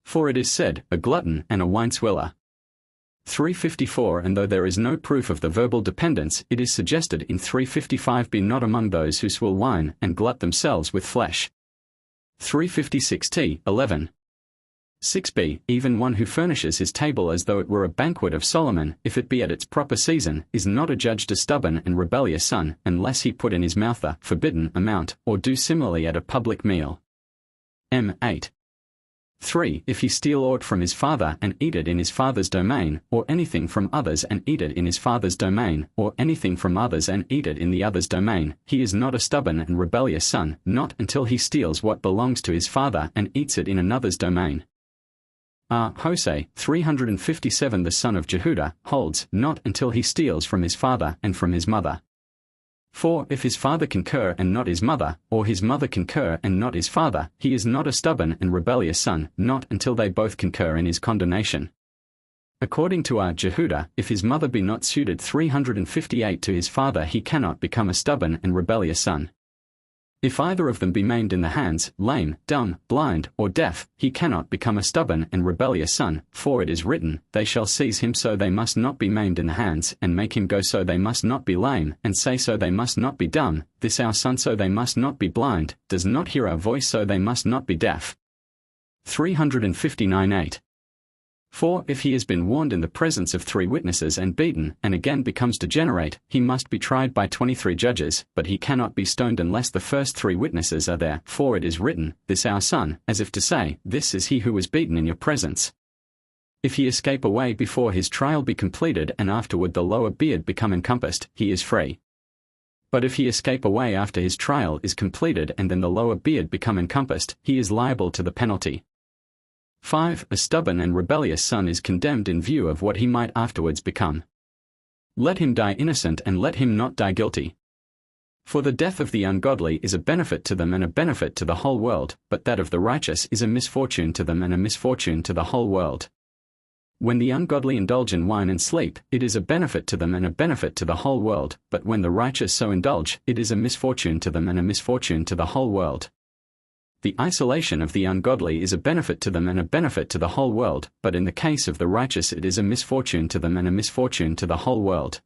For it is said, a glutton and a wine-swiller. 354. And though there is no proof of the verbal dependence, it is suggested in 355, Be not among those who swill wine and glut themselves with flesh. 356. 11. 6b. Even one who furnishes his table as though it were a banquet of Solomon, if it be at its proper season, is not adjudged a stubborn and rebellious son, unless he put in his mouth a forbidden amount, or do similarly at a public meal. 8. 3. If he steal aught from his father and eat it in his father's domain, or anything from others and eat it in his father's domain, or anything from others and eat it in the other's domain, he is not a stubborn and rebellious son, not until he steals what belongs to his father and eats it in another's domain. Hosea, 357. The son of Jehudah, holds, not until he steals from his father and from his mother. 4. If his father concur and not his mother, or his mother concur and not his father, he is not a stubborn and rebellious son, not until they both concur in his condemnation. According to Jehudah, if his mother be not suited 358 to his father, he cannot become a stubborn and rebellious son. If either of them be maimed in the hands, lame, dumb, blind, or deaf, he cannot become a stubborn and rebellious son, for it is written, They shall seize him so they must not be maimed in the hands, and make him go so they must not be lame, and say so they must not be dumb, this our son so they must not be blind, does not hear our voice so they must not be deaf. 359. 8. For if he has been warned in the presence of 3 witnesses and beaten, and again becomes degenerate, he must be tried by 23 judges, but he cannot be stoned unless the first 3 witnesses are there. For it is written, "This our son," as if to say, "This is he who was beaten in your presence." If he escape away before his trial be completed and afterward the lower beard become encompassed, he is free. But if he escape away after his trial is completed and then the lower beard become encompassed, he is liable to the penalty. 5. A stubborn and rebellious son is condemned in view of what he might afterwards become. Let him die innocent and let him not die guilty. For the death of the ungodly is a benefit to them and a benefit to the whole world, but that of the righteous is a misfortune to them and a misfortune to the whole world. When the ungodly indulge in wine and sleep, it is a benefit to them and a benefit to the whole world, but when the righteous so indulge, it is a misfortune to them and a misfortune to the whole world. The isolation of the ungodly is a benefit to them and a benefit to the whole world, but in the case of the righteous it is a misfortune to them and a misfortune to the whole world.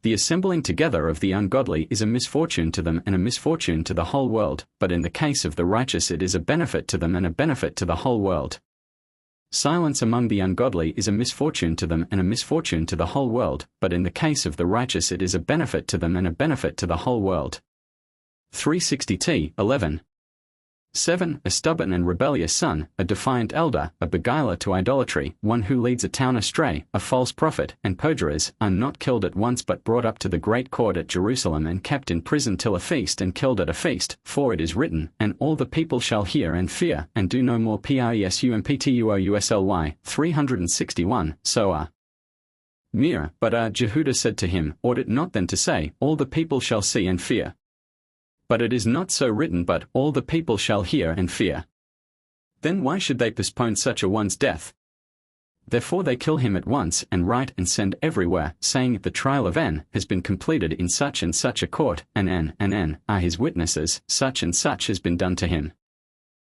The assembling together of the ungodly is a misfortune to them and a misfortune to the whole world, but in the case of the righteous it is a benefit to them and a benefit to the whole world. Silence among the ungodly is a misfortune to them and a misfortune to the whole world, but in the case of the righteous it is a benefit to them and a benefit to the whole world. 360t 11. 7. A stubborn and rebellious son, a defiant elder, a beguiler to idolatry, one who leads a town astray, a false prophet, and perjurers, are not killed at once but brought up to the great court at Jerusalem and kept in prison till a feast and killed at a feast, for it is written, "And all the people shall hear and fear, and do no more presumptuously." 361, Soar. Mir, but Jehudah said to him, ought it not then to say, all the people shall see and fear? But it is not so written but, all the people shall hear and fear. Then why should they postpone such a one's death? Therefore they kill him at once and write and send everywhere, saying the trial of N has been completed in such and such a court, and N are his witnesses, such and such has been done to him.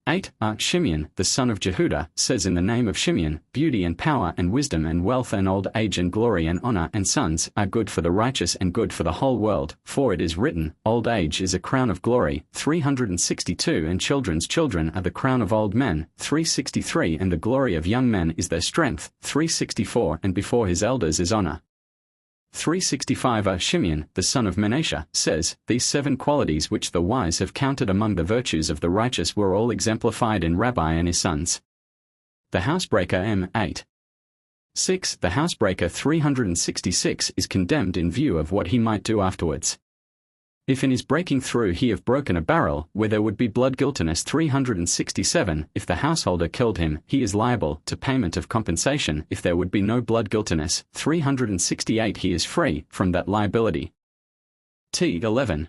8. Shimeon, the son of Jehudah, says in the name of Shimeon, beauty and power and wisdom and wealth and old age and glory and honor and sons are good for the righteous and good for the whole world, for it is written, old age is a crown of glory. 362 And children's children are the crown of old men. 363 And the glory of young men is their strength. 364 And before his elders is honor. 365 Shimeon, the son of Manasseh, says, these 7 qualities which the wise have counted among the virtues of the righteous were all exemplified in Rabbi and his sons. The housebreaker M8. 6. The housebreaker 366 is condemned in view of what he might do afterwards. If in his breaking through he have broken a barrel, where there would be blood guiltiness 367, if the householder killed him, he is liable to payment of compensation. If there would be no blood guiltiness 368, he is free from that liability. T11.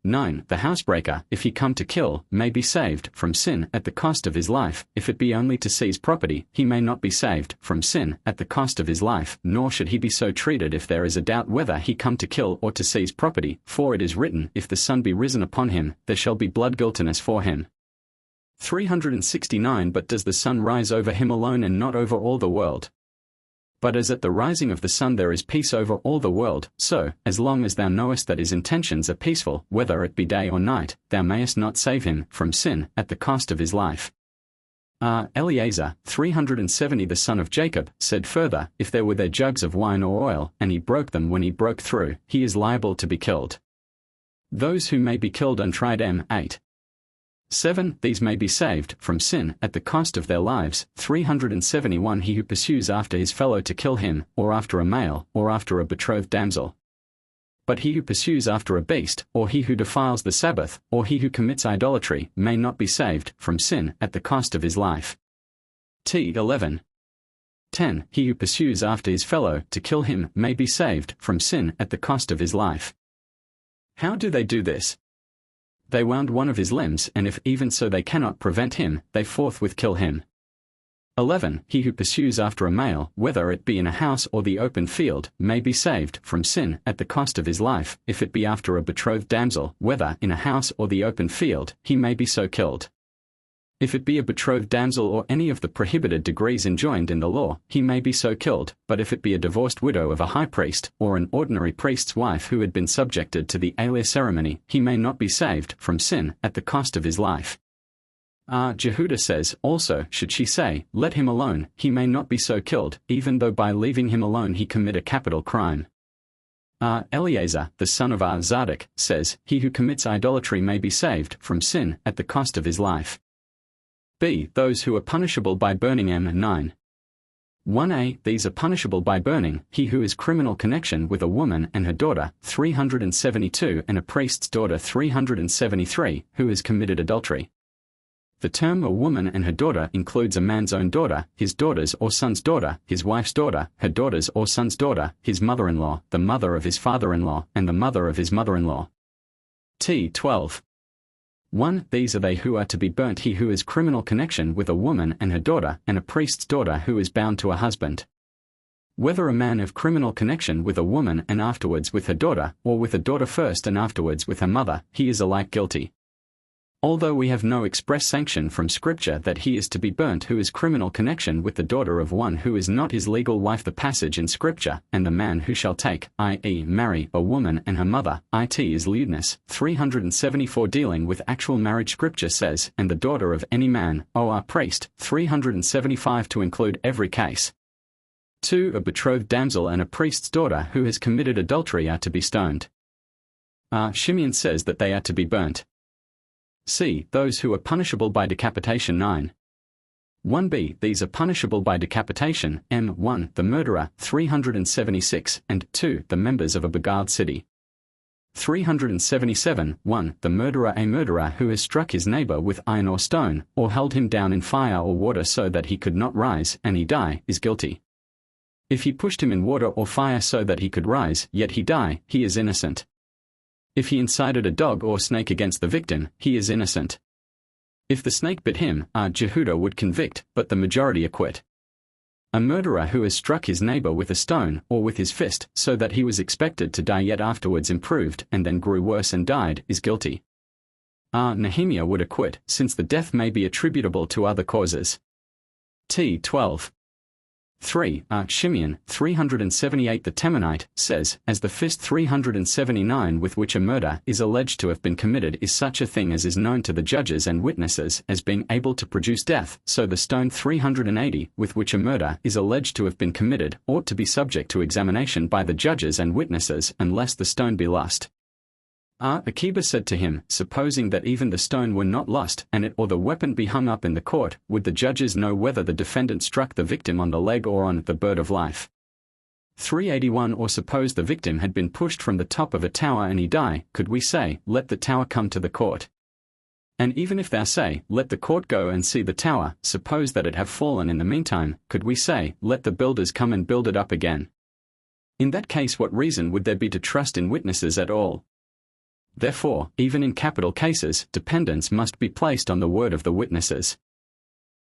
9. The housebreaker, if he come to kill, may be saved from sin at the cost of his life. If it be only to seize property, he may not be saved from sin at the cost of his life, nor should he be so treated if there is a doubt whether he come to kill or to seize property, for it is written, if the sun be risen upon him, there shall be blood guiltiness for him. 369 But does the sun rise over him alone and not over all the world? But as at the rising of the sun there is peace over all the world, so, as long as thou knowest that his intentions are peaceful, whether it be day or night, thou mayest not save him from sin at the cost of his life. Eliezer, 370 The son of Jacob, said further, if there were there jugs of wine or oil, and he broke them when he broke through, he is liable to be killed. Those who may be killed untried M8. 7. These may be saved from sin at the cost of their lives. 371 He who pursues after his fellow to kill him, or after a male, or after a betrothed damsel. But he who pursues after a beast, or he who defiles the Sabbath, or he who commits idolatry, may not be saved from sin at the cost of his life. T11. 10. He who pursues after his fellow to kill him may be saved from sin at the cost of his life. How do they do this? They wound one of his limbs, and if even so they cannot prevent him, they forthwith kill him. 11. He who pursues after a male, whether it be in a house or the open field, may be saved from sin at the cost of his life. If it be after a betrothed damsel, whether in a house or the open field, he may be so killed. If it be a betrothed damsel or any of the prohibited degrees enjoined in the law, he may be so killed, but if it be a divorced widow of a high priest, or an ordinary priest's wife who had been subjected to the Aliyah ceremony, he may not be saved from sin at the cost of his life. Jehuda says, also, should she say, let him alone, he may not be so killed, even though by leaving him alone he commit a capital crime. Eleazar, the son of Zadok, says, he who commits idolatry may be saved from sin at the cost of his life. B. Those who are punishable by burning. M9. 1a. These are punishable by burning: he who is criminal connection with a woman and her daughter, 372, and a priest's daughter, 373, who has committed adultery. The term a woman and her daughter includes a man's own daughter, his daughter's or son's daughter, his wife's daughter, her daughter's or son's daughter, his mother-in-law, the mother of his father-in-law, and the mother of his mother-in-law. T12. 1. These are they who are to be burnt: he who is criminal connection with a woman and her daughter, and a priest's daughter who is bound to a husband. Whether a man have criminal connection with a woman and afterwards with her daughter, or with a daughter first and afterwards with her mother, he is alike guilty. Although we have no express sanction from Scripture that he is to be burnt who is criminal connection with the daughter of one who is not his legal wife, the passage in Scripture, and the man who shall take, i.e. marry, a woman and her mother, it is lewdness, 374 dealing with actual marriage. Scripture says, and the daughter of any man, or priest, 375 to include every case. 2. A betrothed damsel and a priest's daughter who has committed adultery are to be stoned. Shimeon says that they are to be burnt. C. Those who are punishable by decapitation. 9. 1b. These are punishable by decapitation: M1. The murderer, 376, and 2. The members of a beguiled city. 377. 1. The murderer: a murderer who has struck his neighbor with iron or stone, or held him down in fire or water so that he could not rise, and he die, is guilty. If he pushed him in water or fire so that he could rise, yet he die, he is innocent. If he incited a dog or snake against the victim, he is innocent. If the snake bit him, Jehuda would convict, but the majority acquit. A murderer who has struck his neighbor with a stone, or with his fist, so that he was expected to die yet afterwards improved, and then grew worse and died, is guilty. Nehemiah would acquit, since the death may be attributable to other causes. T12. 3. Shimeon, 378. The Temanite says, as the fist 379 with which a murder is alleged to have been committed is such a thing as is known to the judges and witnesses as being able to produce death, so the stone 380 with which a murder is alleged to have been committed ought to be subject to examination by the judges and witnesses unless the stone be lost. Akiba said to him, supposing that even the stone were not lost, and it or the weapon be hung up in the court, would the judges know whether the defendant struck the victim on the leg or on the bird of life? 381. Or suppose the victim had been pushed from the top of a tower and he die, could we say, let the tower come to the court? And even if thou say, let the court go and see the tower, suppose that it have fallen in the meantime, could we say, let the builders come and build it up again? In that case, what reason would there be to trust in witnesses at all? Therefore, even in capital cases, dependence must be placed on the word of the witnesses.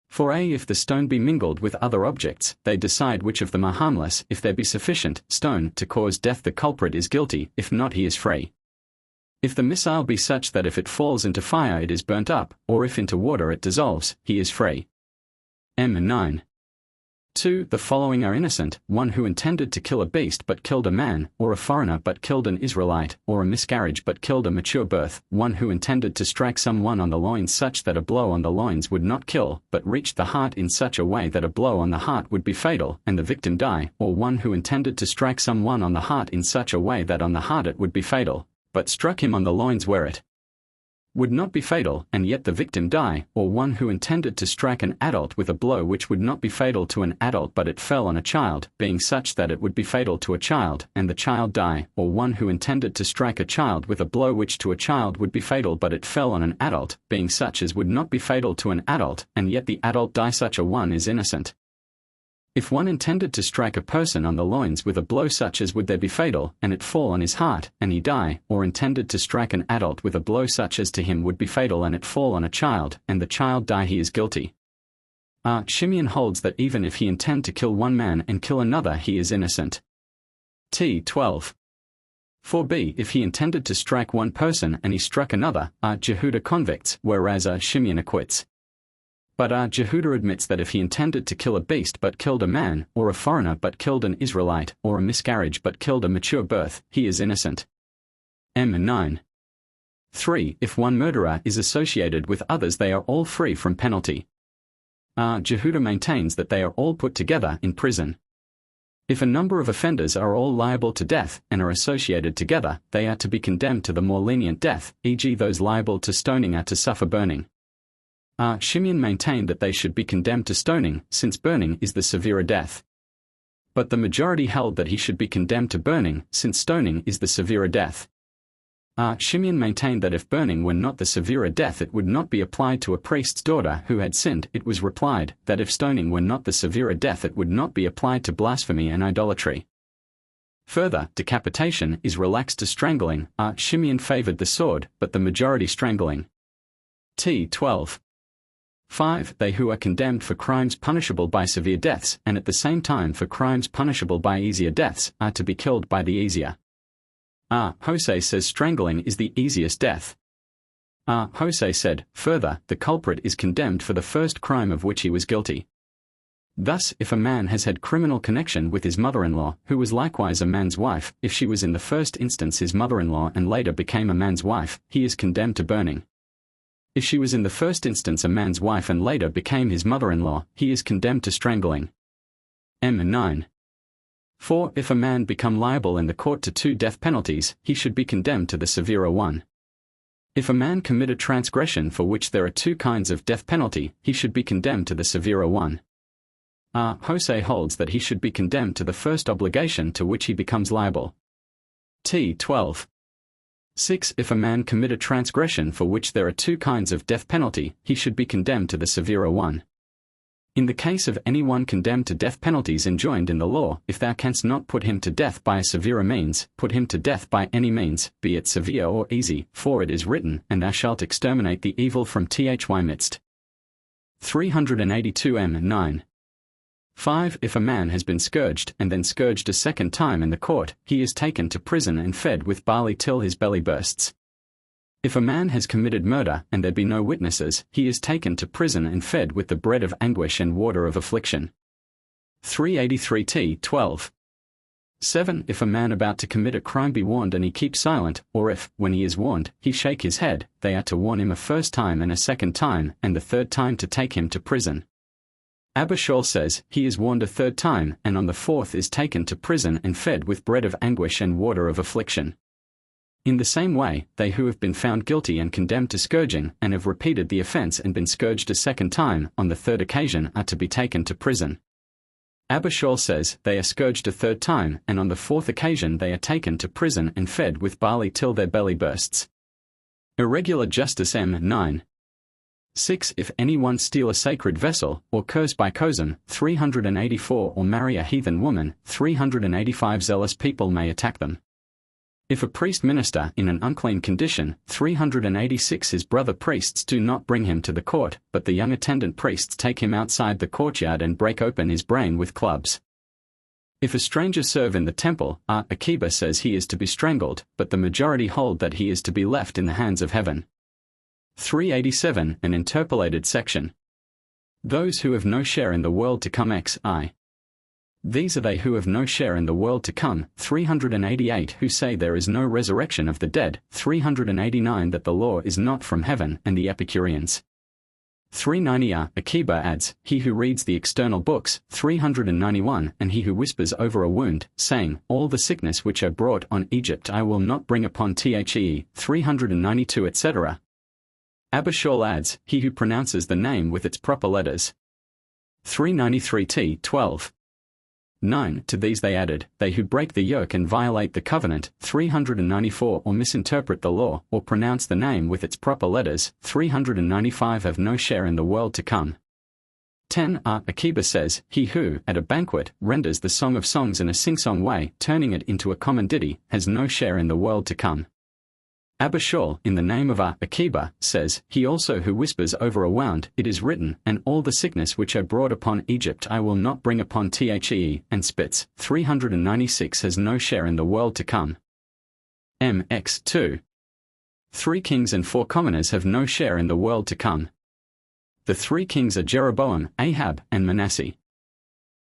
For if the stone be mingled with other objects, they decide which of them are harmless. If there be sufficient stone to cause death, the culprit is guilty; if not, he is free. If the missile be such that if it falls into fire it is burnt up, or if into water it dissolves, he is free. M9. 2. The following are innocent: one who intended to kill a beast but killed a man, or a foreigner but killed an Israelite, or a miscarriage but killed a mature birth; one who intended to strike someone on the loins such that a blow on the loins would not kill, but reached the heart in such a way that a blow on the heart would be fatal, and the victim die; or one who intended to strike someone on the heart in such a way that on the heart it would be fatal, but struck him on the loins where it would not be fatal, and yet the victim die; or one who intended to strike an adult with a blow which would not be fatal to an adult but it fell on a child, being such that it would be fatal to a child, and the child die; or one who intended to strike a child with a blow which to a child would be fatal but it fell on an adult, being such as would not be fatal to an adult, and yet the adult die; such a one is innocent. If one intended to strike a person on the loins with a blow such as would there be fatal, and it fall on his heart, and he die, or intended to strike an adult with a blow such as to him would be fatal and it fall on a child, and the child die, he is guilty. Shimeon holds that even if he intend to kill one man and kill another he is innocent. T12. 4b. If he intended to strike one person and he struck another, Jehuda convicts, whereas Shimeon acquits. But Jehuda admits that if he intended to kill a beast but killed a man, or a foreigner but killed an Israelite, or a miscarriage but killed a mature birth, he is innocent. M9. 3. If one murderer is associated with others, they are all free from penalty. Jehuda maintains that they are all put together in prison. If a number of offenders are all liable to death and are associated together, they are to be condemned to the more lenient death, e.g. those liable to stoning are to suffer burning. Shimeon maintained that they should be condemned to stoning, since burning is the severer death. But the majority held that he should be condemned to burning, since stoning is the severer death. Shimeon maintained that if burning were not the severer death, it would not be applied to a priest's daughter who had sinned. It was replied that if stoning were not the severer death, it would not be applied to blasphemy and idolatry. Further, decapitation is relaxed to strangling. Shimeon favored the sword, but the majority strangling. T12. 5. They who are condemned for crimes punishable by severe deaths, and at the same time for crimes punishable by easier deaths, are to be killed by the easier. Jose says strangling is the easiest death. Jose said, further, the culprit is condemned for the first crime of which he was guilty. Thus, if a man has had criminal connection with his mother-in-law, who was likewise a man's wife, if she was in the first instance his mother-in-law and later became a man's wife, he is condemned to burning. If she was in the first instance a man's wife and later became his mother-in-law, he is condemned to strangling. M9. 4. If a man become liable in the court to 2 death penalties, he should be condemned to the severer one. If a man commit a transgression for which there are 2 kinds of death penalty, he should be condemned to the severer one. Jose holds that he should be condemned to the first obligation to which he becomes liable. T12. 6. If a man commit a transgression for which there are 2 kinds of death penalty, he should be condemned to the severer one. In the case of anyone condemned to death penalties enjoined in the law, if thou canst not put him to death by a severer means, put him to death by any means, be it severe or easy, for it is written, and thou shalt exterminate the evil from thy midst. 382 M9. 5. If a man has been scourged and then scourged a second time in the court, he is taken to prison and fed with barley till his belly bursts. If a man has committed murder and there be no witnesses, he is taken to prison and fed with the bread of anguish and water of affliction. 383 T12. 7. If a man about to commit a crime be warned and he keep silent, or if, when he is warned, he shake his head, they are to warn him a first time and a second time, and the third time to take him to prison. Abba Shaul says, he is warned a third time, and on the fourth is taken to prison and fed with bread of anguish and water of affliction. In the same way, they who have been found guilty and condemned to scourging, and have repeated the offense and been scourged a second time, on the third occasion are to be taken to prison. Abba Shaul says, they are scourged a third time, and on the fourth occasion they are taken to prison and fed with barley till their belly bursts. Irregular justice M9. 6. If anyone steal a sacred vessel, or curse by cozen, 384 or marry a heathen woman, 385 zealous people may attack them. If a priest minister in an unclean condition, 386 his brother priests do not bring him to the court, but the young attendant priests take him outside the courtyard and break open his brain with clubs. If a stranger serve in the temple, Akiba says he is to be strangled, but the majority hold that he is to be left in the hands of heaven. 387 An interpolated section. Those who have no share in the world to come XI. These are they who have no share in the world to come, 388 who say there is no resurrection of the dead, 389 that the law is not from heaven, and the Epicureans. 390 Akiba adds, he who reads the external books, 391 and he who whispers over a wound, saying, all the sickness which are brought on Egypt I will not bring upon The, 392 etc. Abba Shaul adds, he who pronounces the name with its proper letters. 393 T12. 9. To these they added, they who break the yoke and violate the covenant, 394 or misinterpret the law, or pronounce the name with its proper letters, 395 have no share in the world to come. 10. Akiba says, he who, at a banquet, renders the Song of Songs in a sing-song way, turning it into a common ditty, has no share in the world to come. Abba Shaul, in the name of Akiba, says, he also who whispers over a wound, it is written, and all the sickness which are brought upon Egypt I will not bring upon The, and spits, 396 has no share in the world to come. MX2. 3 kings and 4 commoners have no share in the world to come. The 3 kings are Jeroboam, Ahab, and Manasseh.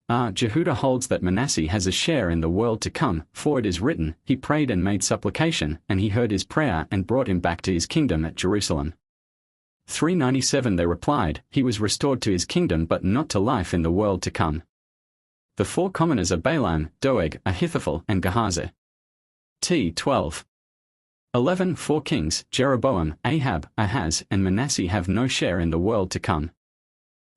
Jehudah holds that Manasseh has a share in the world to come, for it is written, he prayed and made supplication, and he heard his prayer and brought him back to his kingdom at Jerusalem. 397 They replied, he was restored to his kingdom but not to life in the world to come. The four commoners are Balaam, Doeg, Ahithophel, and Gehazi. T12. 11 Four kings, Jeroboam, Ahab, Ahaz, and Manasseh have no share in the world to come.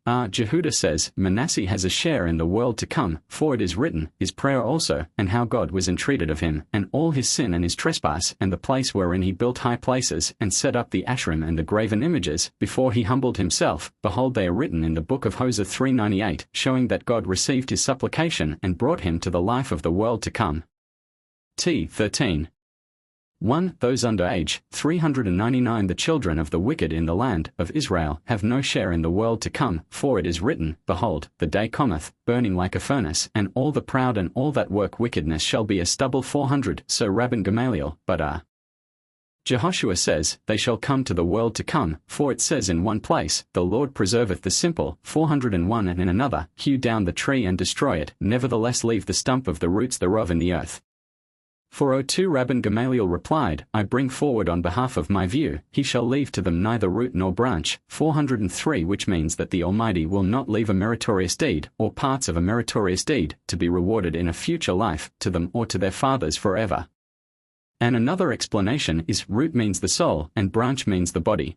Jehudah says, Manasseh has a share in the world to come, for it is written, his prayer also, and how God was entreated of him, and all his sin and his trespass, and the place wherein he built high places, and set up the Asherim and the graven images, before he humbled himself. Behold, they are written in the book of Hosea 3:98, showing that God received his supplication and brought him to the life of the world to come. T13. 1. Those under age, 399 The children of the wicked in the land of Israel have no share in the world to come, for it is written, Behold, the day cometh, burning like a furnace, and all the proud and all that work wickedness shall be as stubble. 400 So Rabban Gamaliel, but Jehoshua says, They shall come to the world to come, for it says in one place, The Lord preserveth the simple. 401 And in another, Hew down the tree and destroy it, nevertheless leave the stump of the roots thereof in the earth. 402 Rabban Gamaliel replied, I bring forward on behalf of my view, he shall leave to them neither root nor branch. 403 Which means that the Almighty will not leave a meritorious deed, or parts of a meritorious deed, to be rewarded in a future life, to them or to their fathers forever. And another explanation is, root means the soul, and branch means the body.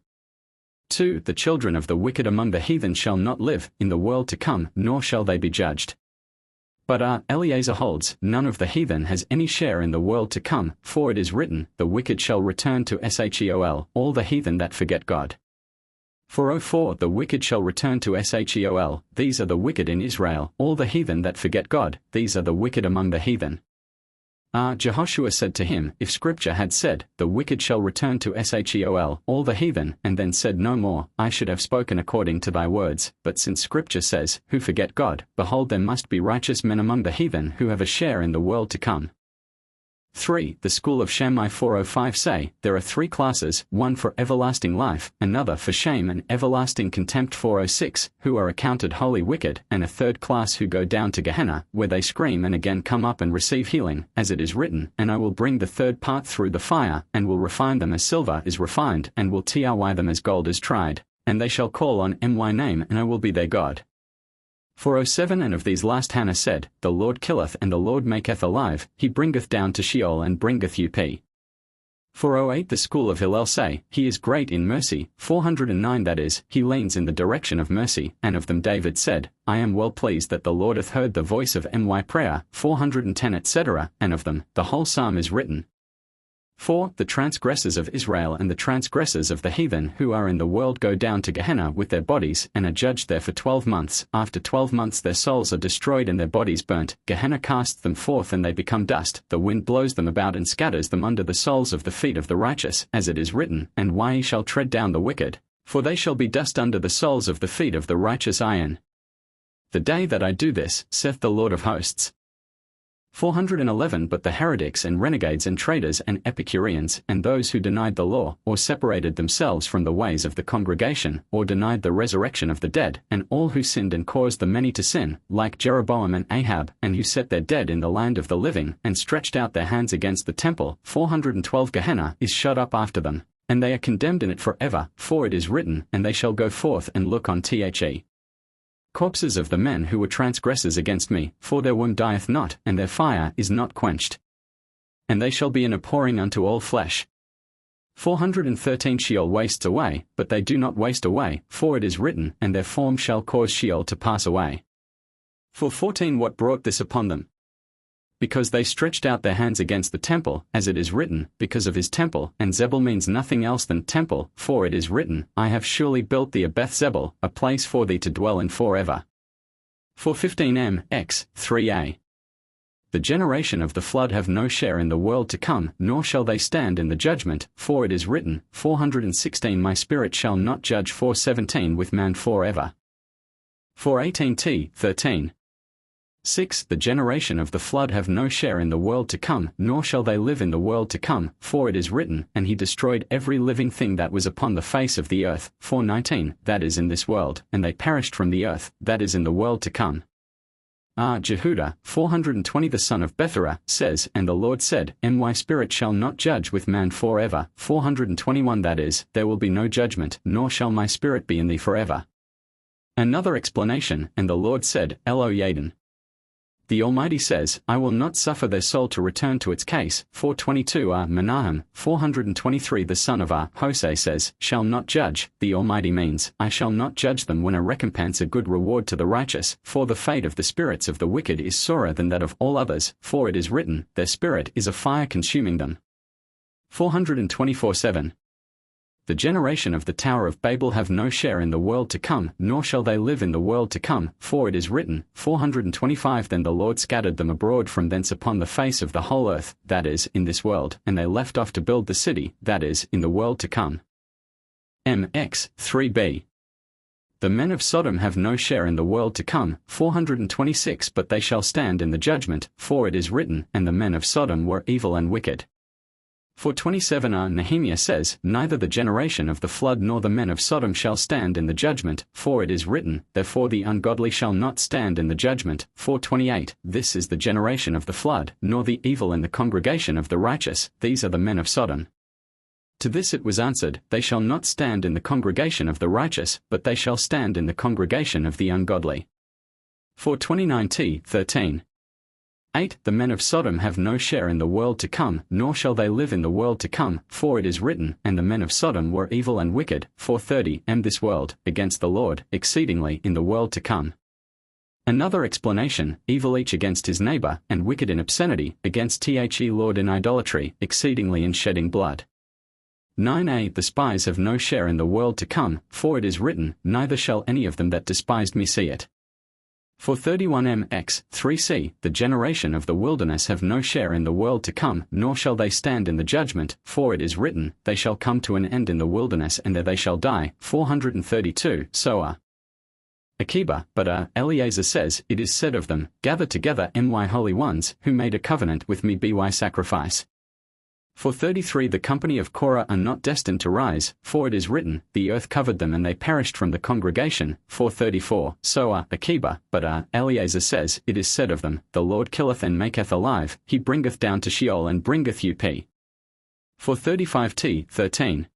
2 The children of the wicked among the heathen shall not live in the world to come, nor shall they be judged. But Eliezer holds, none of the heathen has any share in the world to come, for it is written, the wicked shall return to Sheol, all the heathen that forget God. 404 The wicked shall return to Sheol, these are the wicked in Israel, all the heathen that forget God, these are the wicked among the heathen. Jehoshua said to him, If Scripture had said, The wicked shall return to Sheol, all the heathen, and then said no more, I should have spoken according to thy words. But since Scripture says, Who forget God, behold, there must be righteous men among the heathen who have a share in the world to come. 3. The school of Shammai 405 say, There are three classes, one for everlasting life, another for shame and everlasting contempt. 406, who are accounted wholly wicked, and a third class who go down to Gehenna, where they scream and again come up and receive healing, as it is written, And I will bring the third part through the fire, and will refine them as silver is refined, and will try them as gold is tried. And they shall call on my name, and I will be their God. 407 And of these last Hannah said, The Lord killeth and the Lord maketh alive, he bringeth down to Sheol and bringeth up. 408 The school of Hillel say, He is great in mercy. 409 That is, he leans in the direction of mercy, and of them David said, I am well pleased that the Lord hath heard the voice of my prayer. 410 etc. And of them, the whole psalm is written. 4. The transgressors of Israel and the transgressors of the heathen who are in the world go down to Gehenna with their bodies, and are judged there for 12 months. After 12 months their souls are destroyed and their bodies burnt. Gehenna casts them forth and they become dust. The wind blows them about and scatters them under the soles of the feet of the righteous, as it is written, And why ye shall tread down the wicked? For they shall be dust under the soles of the feet of the righteous. The day that I do this, saith the Lord of hosts. 411 But the heretics and renegades and traitors and Epicureans, and those who denied the law, or separated themselves from the ways of the congregation, or denied the resurrection of the dead, and all who sinned and caused the many to sin, like Jeroboam and Ahab, and who set their dead in the land of the living, and stretched out their hands against the temple. 412 Gehenna is shut up after them, and they are condemned in it forever, for it is written, And they shall go forth and look on corpses of the men who were transgressors against me, for their womb dieth not, and their fire is not quenched. And they shall be an abhorring unto all flesh. 413 Sheol wastes away, but they do not waste away, for it is written, And their form shall cause Sheol to pass away. 414 What brought this upon them? Because they stretched out their hands against the temple, as it is written, because of his temple, and Zebul means nothing else than temple, for it is written, I have surely built thee a Beth Zebul, a place for thee to dwell in forever. 415 X, 3a. The generation of the flood have no share in the world to come, nor shall they stand in the judgment, for it is written, 416 My spirit shall not judge. 417 With man forever. 418 13. 6. The generation of the flood have no share in the world to come, nor shall they live in the world to come, for it is written, And he destroyed every living thing that was upon the face of the earth. 419 That is in this world, and they perished from the earth, that is in the world to come. Jehudah, 420 The son of Bethera, says, And the Lord said, My spirit shall not judge with man forever. 421 That is, there will be no judgment, nor shall my spirit be in thee forever. Another explanation, And the Lord said, Eloyaden. The Almighty says, I will not suffer their soul to return to its case. 422 Menahem, 423 The son of Hosea says, Shall not judge. The Almighty means, I shall not judge them when a recompense a good reward to the righteous, for the fate of the spirits of the wicked is sorer than that of all others, for it is written, Their spirit is a fire consuming them. 424-7 The generation of the Tower of Babel have no share in the world to come, nor shall they live in the world to come, for it is written, 425 Then the Lord scattered them abroad from thence upon the face of the whole earth, that is, in this world, and they left off to build the city, that is, in the world to come. MX 3b The men of Sodom have no share in the world to come, 426 But they shall stand in the judgment, for it is written, And the men of Sodom were evil and wicked. 427 Nehemiah says, Neither the generation of the flood nor the men of Sodom shall stand in the judgment, for it is written, Therefore the ungodly shall not stand in the judgment. 428 This is the generation of the flood, nor the evil in the congregation of the righteous, these are the men of Sodom. To this it was answered, They shall not stand in the congregation of the righteous, but they shall stand in the congregation of the ungodly. 429-13 8 The men of Sodom have no share in the world to come, nor shall they live in the world to come, for it is written, And the men of Sodom were evil and wicked. 430 This world, against the Lord, exceedingly in the world to come. Another explanation, evil each against his neighbor, and wicked in obscenity, against the Lord in idolatry, exceedingly in shedding blood. 9a The spies have no share in the world to come, for it is written, Neither shall any of them that despised me see it. 431 3c The generation of the wilderness have no share in the world to come, nor shall they stand in the judgment, for it is written, They shall come to an end in the wilderness and there they shall die. 432 Soa Akiba, but Eleazar says, It is said of them, Gather together my holy ones, who made a covenant with me by sacrifice. 433 The company of Korah are not destined to rise, for it is written, The earth covered them and they perished from the congregation. 434 Soa Akiba, but Eleazar says, It is said of them, The Lord killeth and maketh alive, he bringeth down to Sheol and bringeth up. 435-13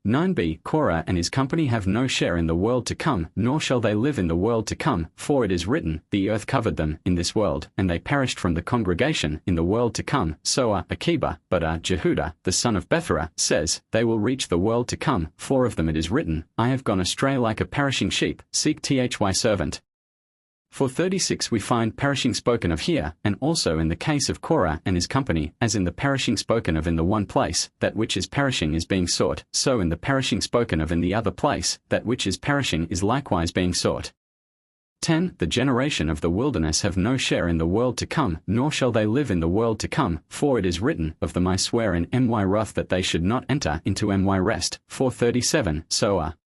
9b Korah and his company have no share in the world to come, nor shall they live in the world to come, for it is written, The earth covered them in this world, and they perished from the congregation in the world to come. Soa Akiba, but Jehudah, the son of Bethera, says, They will reach the world to come, for of them it is written, I have gone astray like a perishing sheep, seek thy servant. 436 We find perishing spoken of here, and also in the case of Korah and his company, as in the perishing spoken of in the one place, that which is perishing is being sought, so in the perishing spoken of in the other place, that which is perishing is likewise being sought. 10 The generation of the wilderness have no share in the world to come, nor shall they live in the world to come, for it is written, Of them I swear in my wrath that they should not enter into my rest. 437 Soa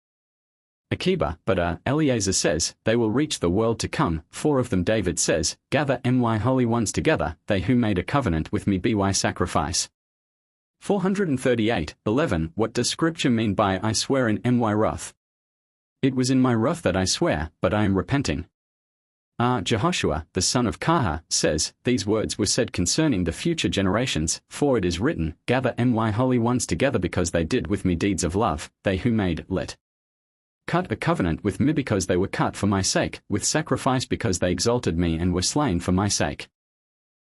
Akiba, but Eleazar says, They will reach the world to come, for of them David says, Gather my holy ones together, they who made a covenant with me by sacrifice. 438-11 What does Scripture mean by I swear in my wrath? It was in my wrath that I swear, but I am repenting. Jehoshua, the son of Kaha, says, These words were said concerning the future generations, for it is written, Gather my holy ones together because they did with me deeds of love, they who made cut a covenant with me because they were cut for my sake, with sacrifice because they exalted me and were slain for my sake.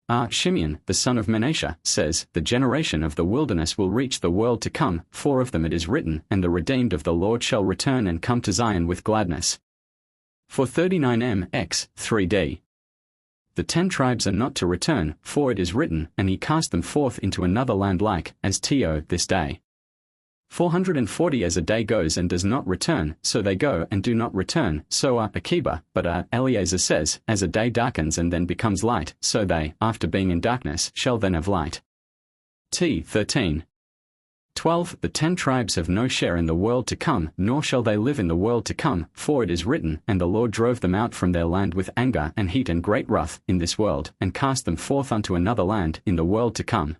Shimeon, the son of Manasseh, says, The generation of the wilderness will reach the world to come, for of them it is written, And the redeemed of the Lord shall return and come to Zion with gladness. 439 3d The 10 tribes are not to return, for it is written, And he cast them forth into another land like, as this day. 440 As a day goes and does not return, so they go and do not return. Soa Akiba, but Eleazar says, As a day darkens and then becomes light, so they, after being in darkness, shall then have light. 13 12 The 10 tribes have no share in the world to come, nor shall they live in the world to come, for it is written, And the Lord drove them out from their land with anger and heat and great wrath in this world, and cast them forth unto another land in the world to come.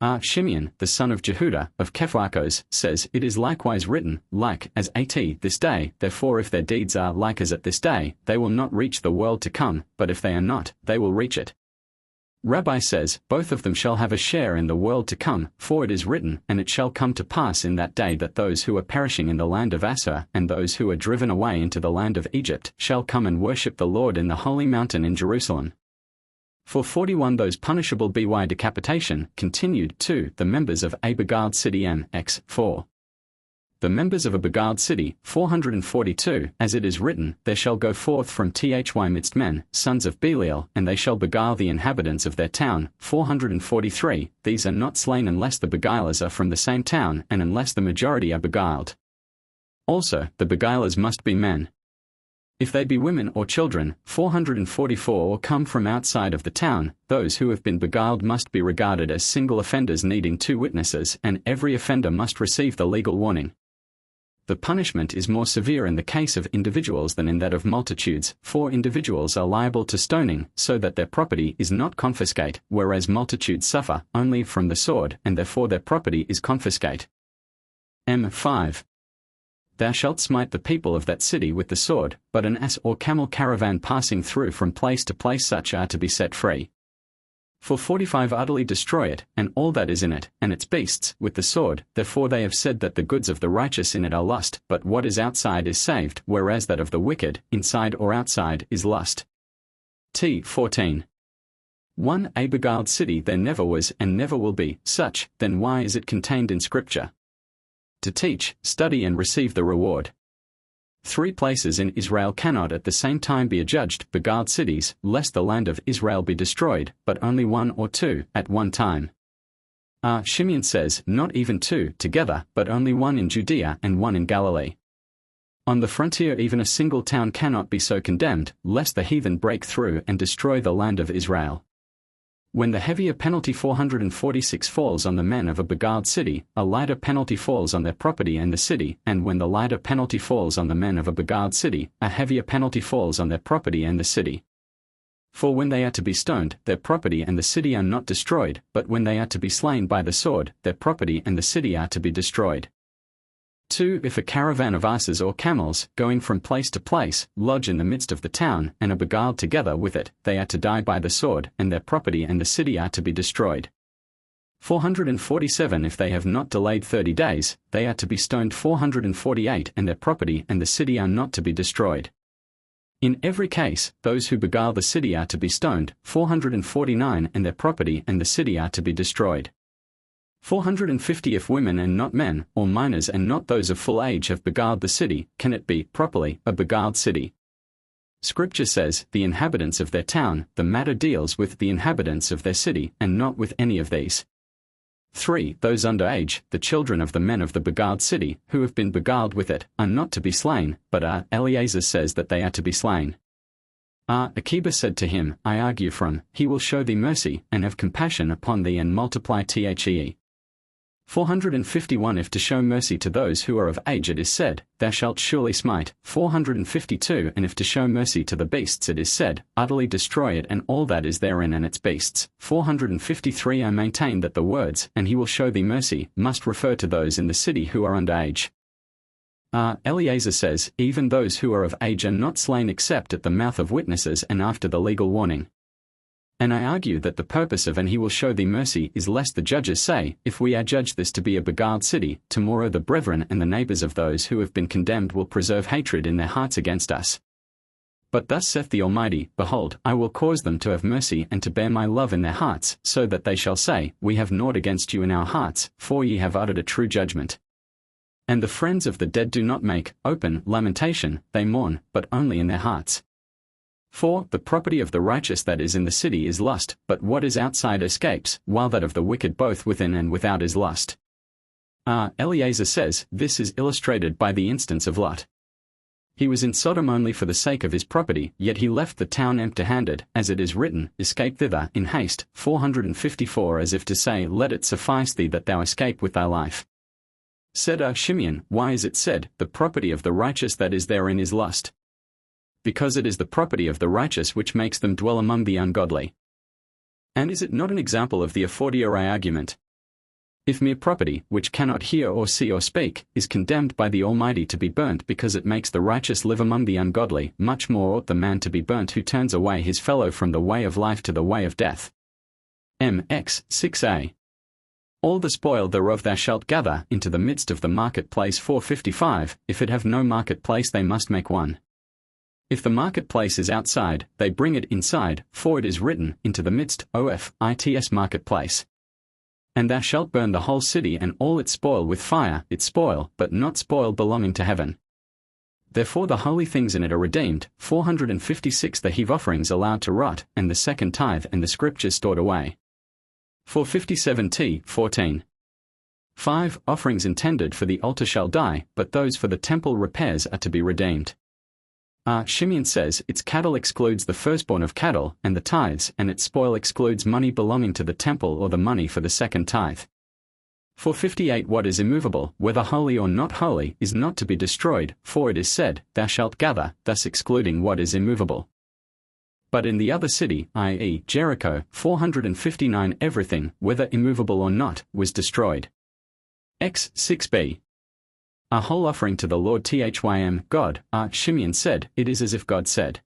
Shimeon, the son of Jehudah, of Kephrakos, says, It is likewise written, like as at this day, therefore if their deeds are like as at this day, they will not reach the world to come, but if they are not, they will reach it. Rabbi says, Both of them shall have a share in the world to come, for it is written, And it shall come to pass in that day that those who are perishing in the land of Assur, and those who are driven away into the land of Egypt, shall come and worship the Lord in the holy mountain in Jerusalem. For 41 those punishable by decapitation, continued, 2, the members of a beguiled city x 4. The members of a beguiled city, 442, as it is written, There shall go forth from thy midst men, sons of Belial, and they shall beguile the inhabitants of their town, 443, these are not slain unless the beguilers are from the same town, and unless the majority are beguiled. Also, the beguilers must be men. If they be women or children, 444 or come from outside of the town, those who have been beguiled must be regarded as single offenders needing 2 witnesses, and every offender must receive the legal warning. The punishment is more severe in the case of individuals than in that of multitudes, for individuals are liable to stoning, so that their property is not confiscate, whereas multitudes suffer only from the sword, and therefore their property is confiscate. M5. Thou shalt smite the people of that city with the sword, but an ass or camel caravan passing through from place to place such are to be set free. For 45 utterly destroy it, and all that is in it, and its beasts, with the sword, therefore they have said that the goods of the righteous in it are lust, but what is outside is saved, whereas that of the wicked, inside or outside, is lust. T14. 1. A beguiled city there never was and never will be such, then why is it contained in Scripture? To teach, study and receive the reward. 3 places in Israel cannot at the same time be adjudged beguiled cities, lest the land of Israel be destroyed, but only 1 or 2 at one time. Shimeon says, not even 2 together, but only 1 in Judea and 1 in Galilee. On the frontier even a single town cannot be so condemned, lest the heathen break through and destroy the land of Israel. When the heavier penalty 446 falls on the men of a beguiled city, a lighter penalty falls on their property and the city, and when the lighter penalty falls on the men of a beguiled city, a heavier penalty falls on their property and the city. For when they are to be stoned, their property and the city are not destroyed, but when they are to be slain by the sword, their property and the city are to be destroyed. 2. If a caravan of asses or camels, going from place to place, lodge in the midst of the town, and are beguiled together with it, they are to die by the sword, and their property and the city are to be destroyed. 447 If they have not delayed 30 days, they are to be stoned. 448 And their property and the city are not to be destroyed. In every case, those who beguile the city are to be stoned. 449 And their property and the city are to be destroyed. 450 If women and not men, or minors and not those of full age have beguiled the city, can it be, properly, a beguiled city? Scripture says, the inhabitants of their town, the matter deals with the inhabitants of their city, and not with any of these. 3. Those under age, the children of the men of the beguiled city, who have been beguiled with it, are not to be slain, but Eliezer says that they are to be slain. Akiba said to him, I argue from, he will show thee mercy, and have compassion upon thee and multiply thee. 451 If to show mercy to those who are of age it is said, Thou shalt surely smite. 452 And if to show mercy to the beasts it is said, Utterly destroy it and all that is therein and its beasts. 453 I maintain that the words, And he will show thee mercy, must refer to those in the city who are under age. Eliezer says, Even those who are of age are not slain except at the mouth of witnesses and after the legal warning. And I argue that the purpose of and he will show thee mercy is lest the judges say, if we adjudge this to be a beguiled city, tomorrow the brethren and the neighbors of those who have been condemned will preserve hatred in their hearts against us. But thus saith the Almighty, Behold, I will cause them to have mercy and to bear my love in their hearts, so that they shall say, We have naught against you in our hearts, for ye have uttered a true judgment. And the friends of the dead do not make open lamentation, they mourn, but only in their hearts. 4. The property of the righteous that is in the city is lust, but what is outside escapes, while that of the wicked both within and without is lust. Eliezer says, this is illustrated by the instance of Lot. He was in Sodom only for the sake of his property, yet he left the town empty-handed, as it is written, Escape thither in haste. 454 As if to say, Let it suffice thee that thou escape with thy life. Said Shimeon, Why is it said, The property of the righteous that is therein is lust? Because it is the property of the righteous which makes them dwell among the ungodly. And is it not an example of the a fortiori argument? If mere property, which cannot hear or see or speak, is condemned by the Almighty to be burnt because it makes the righteous live among the ungodly, much more ought the man to be burnt who turns away his fellow from the way of life to the way of death. X 6a. All the spoil thereof thou shalt gather into the midst of the marketplace. 455. If it have no marketplace they must make one. If the marketplace is outside, they bring it inside, for it is written, into the midst, its marketplace. And thou shalt burn the whole city and all its spoil with fire, its spoil, but not spoil belonging to heaven. Therefore the holy things in it are redeemed. 456. The heave offerings allowed to rot, and the second tithe and the scriptures stored away. 457t 14. 5. Offerings intended for the altar shall die, but those for the temple repairs are to be redeemed. Shimeon says its cattle excludes the firstborn of cattle, and the tithes, and its spoil excludes money belonging to the temple or the money for the second tithe. 458. What is immovable, whether holy or not holy, is not to be destroyed, for it is said, Thou shalt gather, thus excluding what is immovable. But in the other city, i.e., Jericho, 459, everything, whether immovable or not, was destroyed. X 6b. A whole offering to the Lord Thrym, God, Shimeon said, it is as if God said,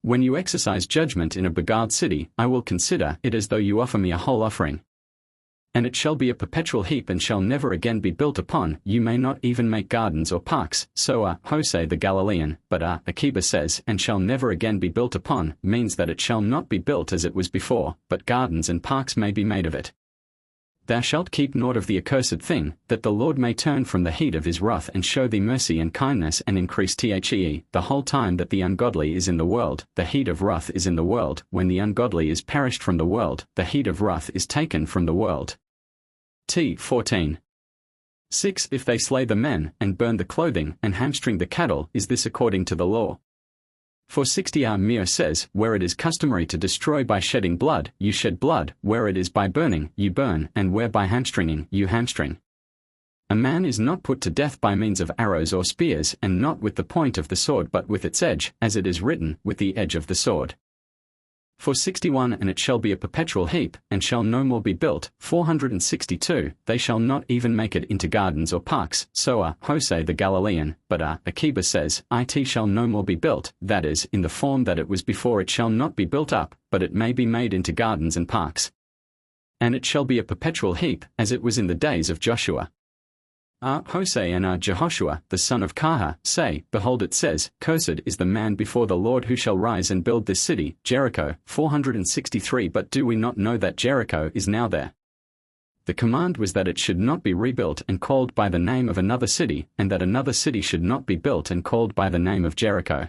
When you exercise judgment in a beguiled city, I will consider it as though you offer me a whole offering. And it shall be a perpetual heap and shall never again be built upon, you may not even make gardens or parks. So Hosea the Galilean, but Akiba says, and shall never again be built upon, means that it shall not be built as it was before, but gardens and parks may be made of it. Thou shalt keep naught of the accursed thing, that the Lord may turn from the heat of his wrath and show thee mercy and kindness and increase the whole time that the ungodly is in the world, the heat of wrath is in the world. When the ungodly is perished from the world, the heat of wrath is taken from the world. 14. 6. If they slay the men, and burn the clothing, and hamstring the cattle, is this according to the law? For 60 Mir says, where it is customary to destroy by shedding blood, you shed blood, where it is by burning, you burn, and where by hamstringing, you hamstring. A man is not put to death by means of arrows or spears, and not with the point of the sword but with its edge, as it is written, with the edge of the sword. For 61. And it shall be a perpetual heap, and shall no more be built. 462. They shall not even make it into gardens or parks. So Hosea the Galilean, but Akiba says, it shall no more be built, that is, in the form that it was before. It shall not be built up, but it may be made into gardens and parks. And it shall be a perpetual heap, as it was in the days of Joshua. Hosea and Jehoshua, the son of Kaha, say, Behold, it says, Cursed is the man before the Lord who shall rise and build this city, Jericho. 463. But do we not know that Jericho is now there? The command was that it should not be rebuilt and called by the name of another city, and that another city should not be built and called by the name of Jericho.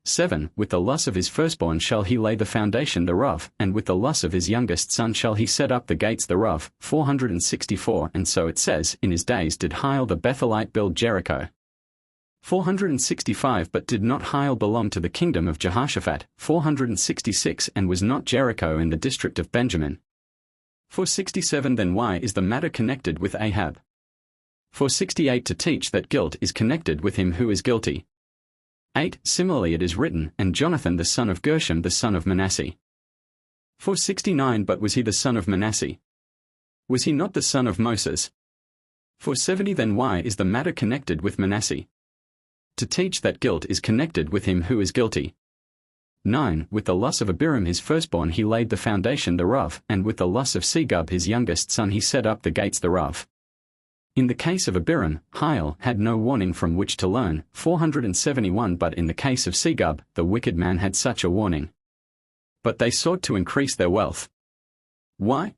7. With the loss of his firstborn shall he lay the foundation thereof, and with the loss of his youngest son shall he set up the gates thereof. 464. And so it says, In his days did Hiel the Bethelite build Jericho. 465. But did not Hiel belong to the kingdom of Jehoshaphat? 466. And was not Jericho in the district of Benjamin? 467. Then why is the matter connected with Ahab? 468. To teach that guilt is connected with him who is guilty. 8. Similarly it is written, And Jonathan the son of Gershom the son of Manasseh. 469. But was he the son of Manasseh? Was he not the son of Moses? 470. Then why is the matter connected with Manasseh? To teach that guilt is connected with him who is guilty. 9. With the loss of Abiram his firstborn he laid the foundation thereof, and with the loss of Segub his youngest son he set up the gates thereof. In the case of Abiram, Hiel had no warning from which to learn. 471. But in the case of Segub, the wicked man had such a warning. But they sought to increase their wealth. Why?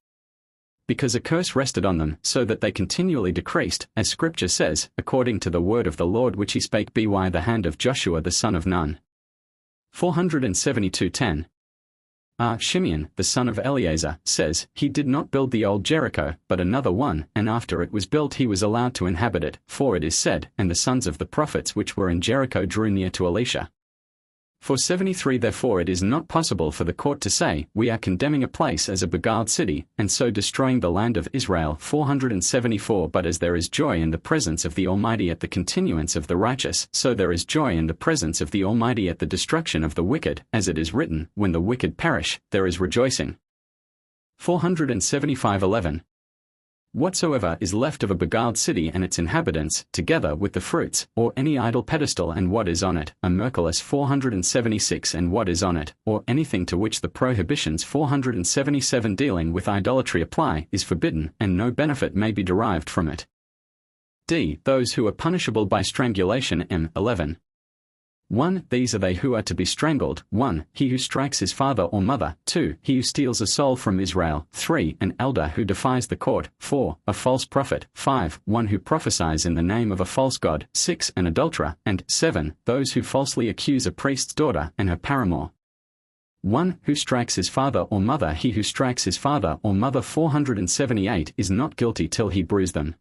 Because a curse rested on them, so that they continually decreased, as Scripture says, according to the word of the Lord which he spake by the hand of Joshua the son of Nun. 472:10. Shimeon, the son of Eleazar, says, He did not build the old Jericho, but another one, and after it was built he was allowed to inhabit it, for it is said, And the sons of the prophets which were in Jericho drew near to Elisha. 473. Therefore it is not possible for the court to say, We are condemning a place as a beguiled city, and so destroying the land of Israel. 474. But as there is joy in the presence of the Almighty at the continuance of the righteous, so there is joy in the presence of the Almighty at the destruction of the wicked, as it is written, When the wicked perish, there is rejoicing. 475:11. Whatsoever is left of a beguiled city and its inhabitants, together with the fruits, or any idol pedestal and what is on it, a Merciless 476 and what is on it, or anything to which the prohibitions 477 dealing with idolatry apply, is forbidden, and no benefit may be derived from it. D. Those who are punishable by strangulation. M. 11. 1. These are they who are to be strangled. 1. He who strikes his father or mother. 2. He who steals a soul from Israel. 3. An elder who defies the court. 4. A false prophet. 5. One who prophesies in the name of a false god. 6. An adulterer. And 7. Those who falsely accuse a priest's daughter and her paramour. 1. Who strikes his father or mother. He who strikes his father or mother 478 is not guilty till he bruise them.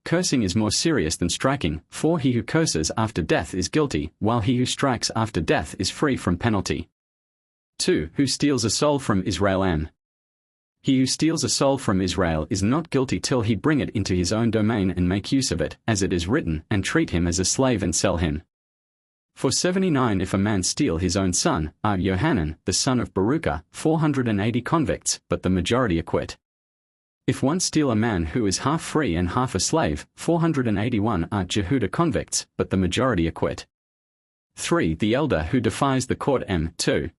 Cursing is more serious than striking, for he who curses after death is guilty, while he who strikes after death is free from penalty. 2. Who steals a soul from Israel. M. He who steals a soul from Israel is not guilty till he bring it into his own domain and make use of it, as it is written, and treat him as a slave and sell him. For 79 If a man steal his own son, Yohanan, the son of Baruchah, 480 convicts, but the majority acquit. If one steal a man who is half free and half a slave, 481 Jehudah convicts, but the majority acquit. 3. The elder who defies the court. M. 2.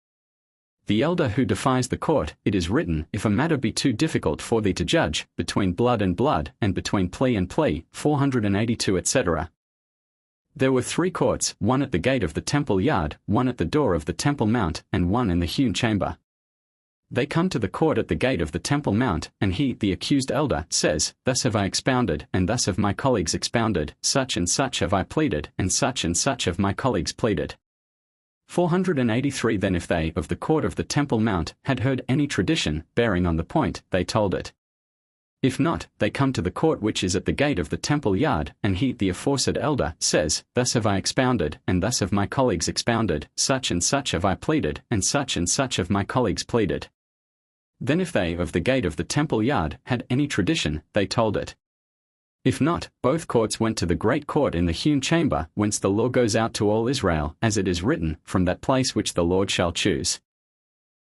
The elder who defies the court, it is written, if a matter be too difficult for thee to judge, between blood, and between plea and plea, 482 etc. There were 3 courts, one at the gate of the temple yard, one at the door of the temple mount, and one in the hewn chamber. They come to the court at the gate of the temple mount, and he, the accused elder, says, Thus have I expounded, and thus have my colleagues expounded, such and such have I pleaded, and such have my colleagues pleaded. 483 Then if they, of the court of the temple mount, had heard any tradition, bearing on the point, they told it. If not, they come to the court which is at the gate of the temple yard, and he, the aforesaid elder, says, Thus have I expounded, and thus have my colleagues expounded, such and such have I pleaded, and such have my colleagues pleaded. Then if they, of the gate of the temple yard, had any tradition, they told it. If not, both courts went to the great court in the hewn chamber, whence the law goes out to all Israel, as it is written, from that place which the Lord shall choose.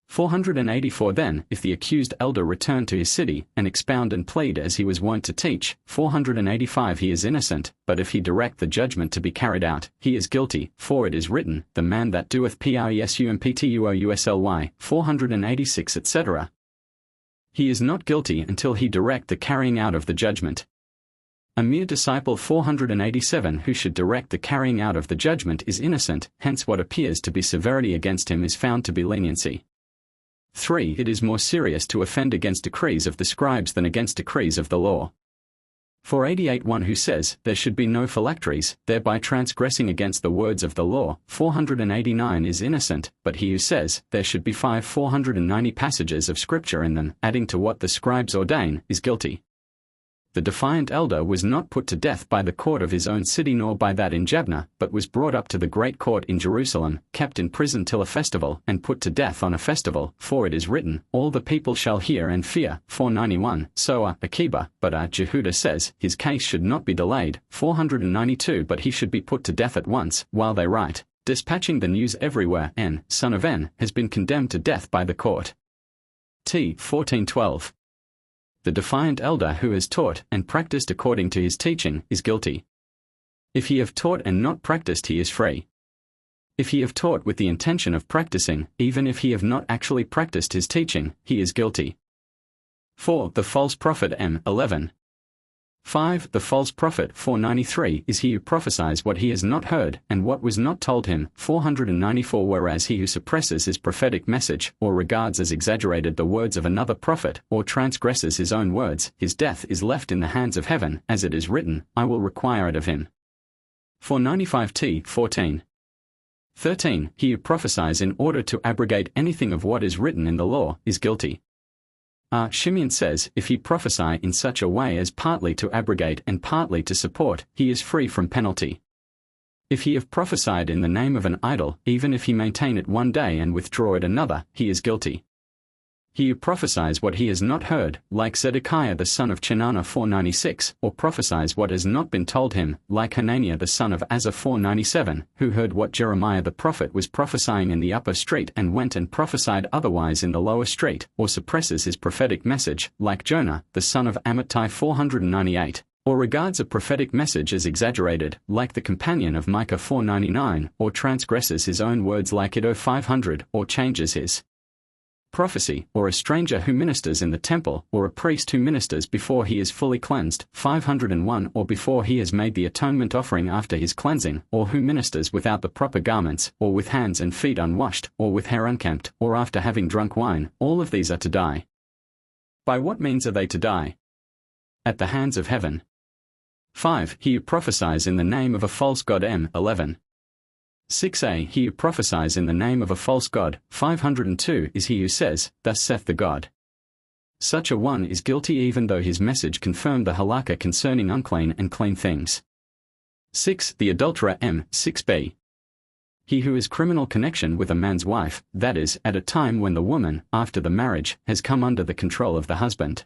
484 Then, if the accused elder return to his city, and expound and plead as he was wont to teach, 485 He is innocent, but if he direct the judgment to be carried out, he is guilty, for it is written, The man that doeth presumptuously, 486 etc. He is not guilty until he direct the carrying out of the judgment. A mere disciple 487 who should direct the carrying out of the judgment is innocent, hence what appears to be severity against him is found to be leniency. 3. It is more serious to offend against decrees of the scribes than against decrees of the law. 488 One who says, There should be no phylacteries, thereby transgressing against the words of the law, 489 is innocent, but he who says, There should be 490 passages of scripture in them, adding to what the scribes ordain, is guilty. The defiant elder was not put to death by the court of his own city nor by that in Jabneh, but was brought up to the great court in Jerusalem, kept in prison till a festival, and put to death on a festival, for it is written, All the people shall hear and fear, 491, Soa, Akiba, but Jehudah says, his case should not be delayed, 492 but he should be put to death at once, while they write, dispatching the news everywhere, N, son of N, has been condemned to death by the court. T. 1412. The defiant elder who has taught and practiced according to his teaching is guilty. If he have taught and not practiced, he is free. If he have taught with the intention of practicing, even if he have not actually practiced his teaching, he is guilty. 4. The false prophet. M. 11. 5. The false prophet. 493 is he who prophesies what he has not heard and what was not told him. 494 Whereas he who suppresses his prophetic message, or regards as exaggerated the words of another prophet, or transgresses his own words, his death is left in the hands of heaven, as it is written, I will require it of him. 495 T. 14. 13. He who prophesies in order to abrogate anything of what is written in the law is guilty. Shimeon says, if he prophesy in such a way as partly to abrogate and partly to support, he is free from penalty. If he have prophesied in the name of an idol, even if he maintain it one day and withdraw it another, he is guilty. he who prophesies what he has not heard, like Zedekiah the son of Chenaanah 496, or prophesies what has not been told him, like Hananiah the son of Azza 497, who heard what Jeremiah the prophet was prophesying in the upper street and went and prophesied otherwise in the lower street, or suppresses his prophetic message, like Jonah the son of Amittai 498, or regards a prophetic message as exaggerated, like the companion of Micah 499, or transgresses his own words like Iddo 500, or changes his prophecy, or a stranger who ministers in the temple, or a priest who ministers before he is fully cleansed, 501, or before he has made the atonement offering after his cleansing, or who ministers without the proper garments, or with hands and feet unwashed, or with hair unkempt, or after having drunk wine, all of these are to die. By what means are they to die? At the hands of heaven. 5. He who prophesies in the name of a false god. 11. 6a. He who prophesies in the name of a false god. 502 is he who says, Thus saith the God. Such a one is guilty even though his message confirmed the halakha concerning unclean and clean things. 6. The adulterer. 6b. He who has criminal connection with a man's wife, that is, at a time when the woman, after the marriage, has come under the control of the husband.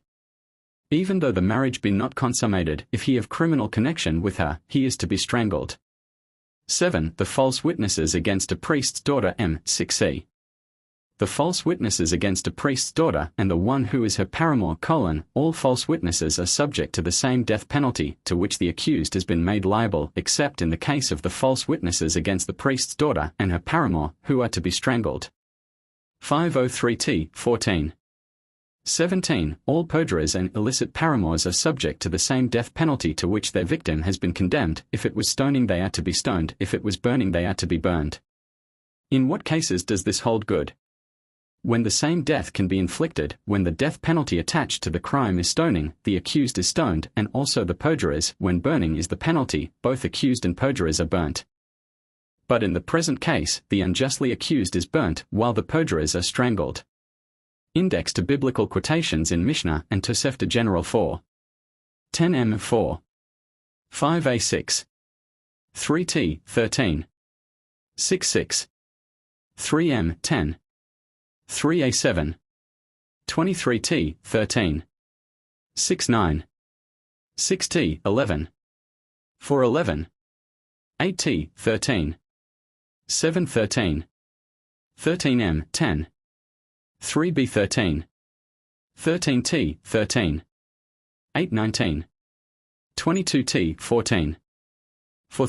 Even though the marriage be not consummated, if he have criminal connection with her, he is to be strangled. 7. The false witnesses against a priest's daughter. 6c. The false witnesses against a priest's daughter and the one who is her paramour: all false witnesses are subject to the same death penalty to which the accused has been made liable, except in the case of the false witnesses against the priest's daughter and her paramour, who are to be strangled. 503t. 14. 17. All perjurers and illicit paramours are subject to the same death penalty to which their victim has been condemned. If it was stoning, they are to be stoned. If it was burning, they are to be burned. In what cases does this hold good? When the same death can be inflicted, when the death penalty attached to the crime is stoning, the accused is stoned, and also the perjurers, when burning is the penalty, both accused and perjurers are burnt. But in the present case, the unjustly accused is burnt, while the perjurers are strangled. Index to biblical quotations in Mishnah And Tosefta General 4. 10m 4. 5a 3t 13. 6 3m 10. 3a 23t 13. 6 6t 11. 4 8t 13. 7 13m 10. 3b 13t 13. 8 22t 14. 4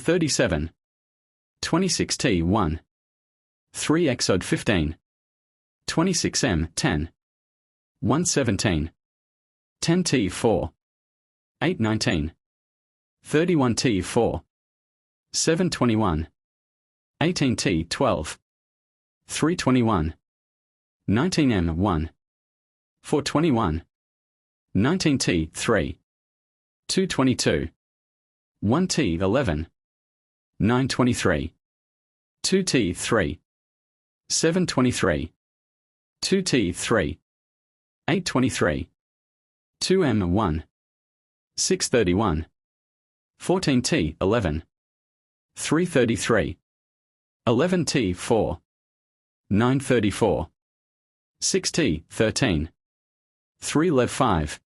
26t 1. 3 exod 15. 26m 10. 1 10t 4. 8 31t 4. 7 18t 12. 3 19m 1. 4 19t 3. 2 1t 11. 9 2t 3. 7 2t 3. 8 2m 1. 6 14t 11. 3 11t 4. 9 6t 13. 3 5.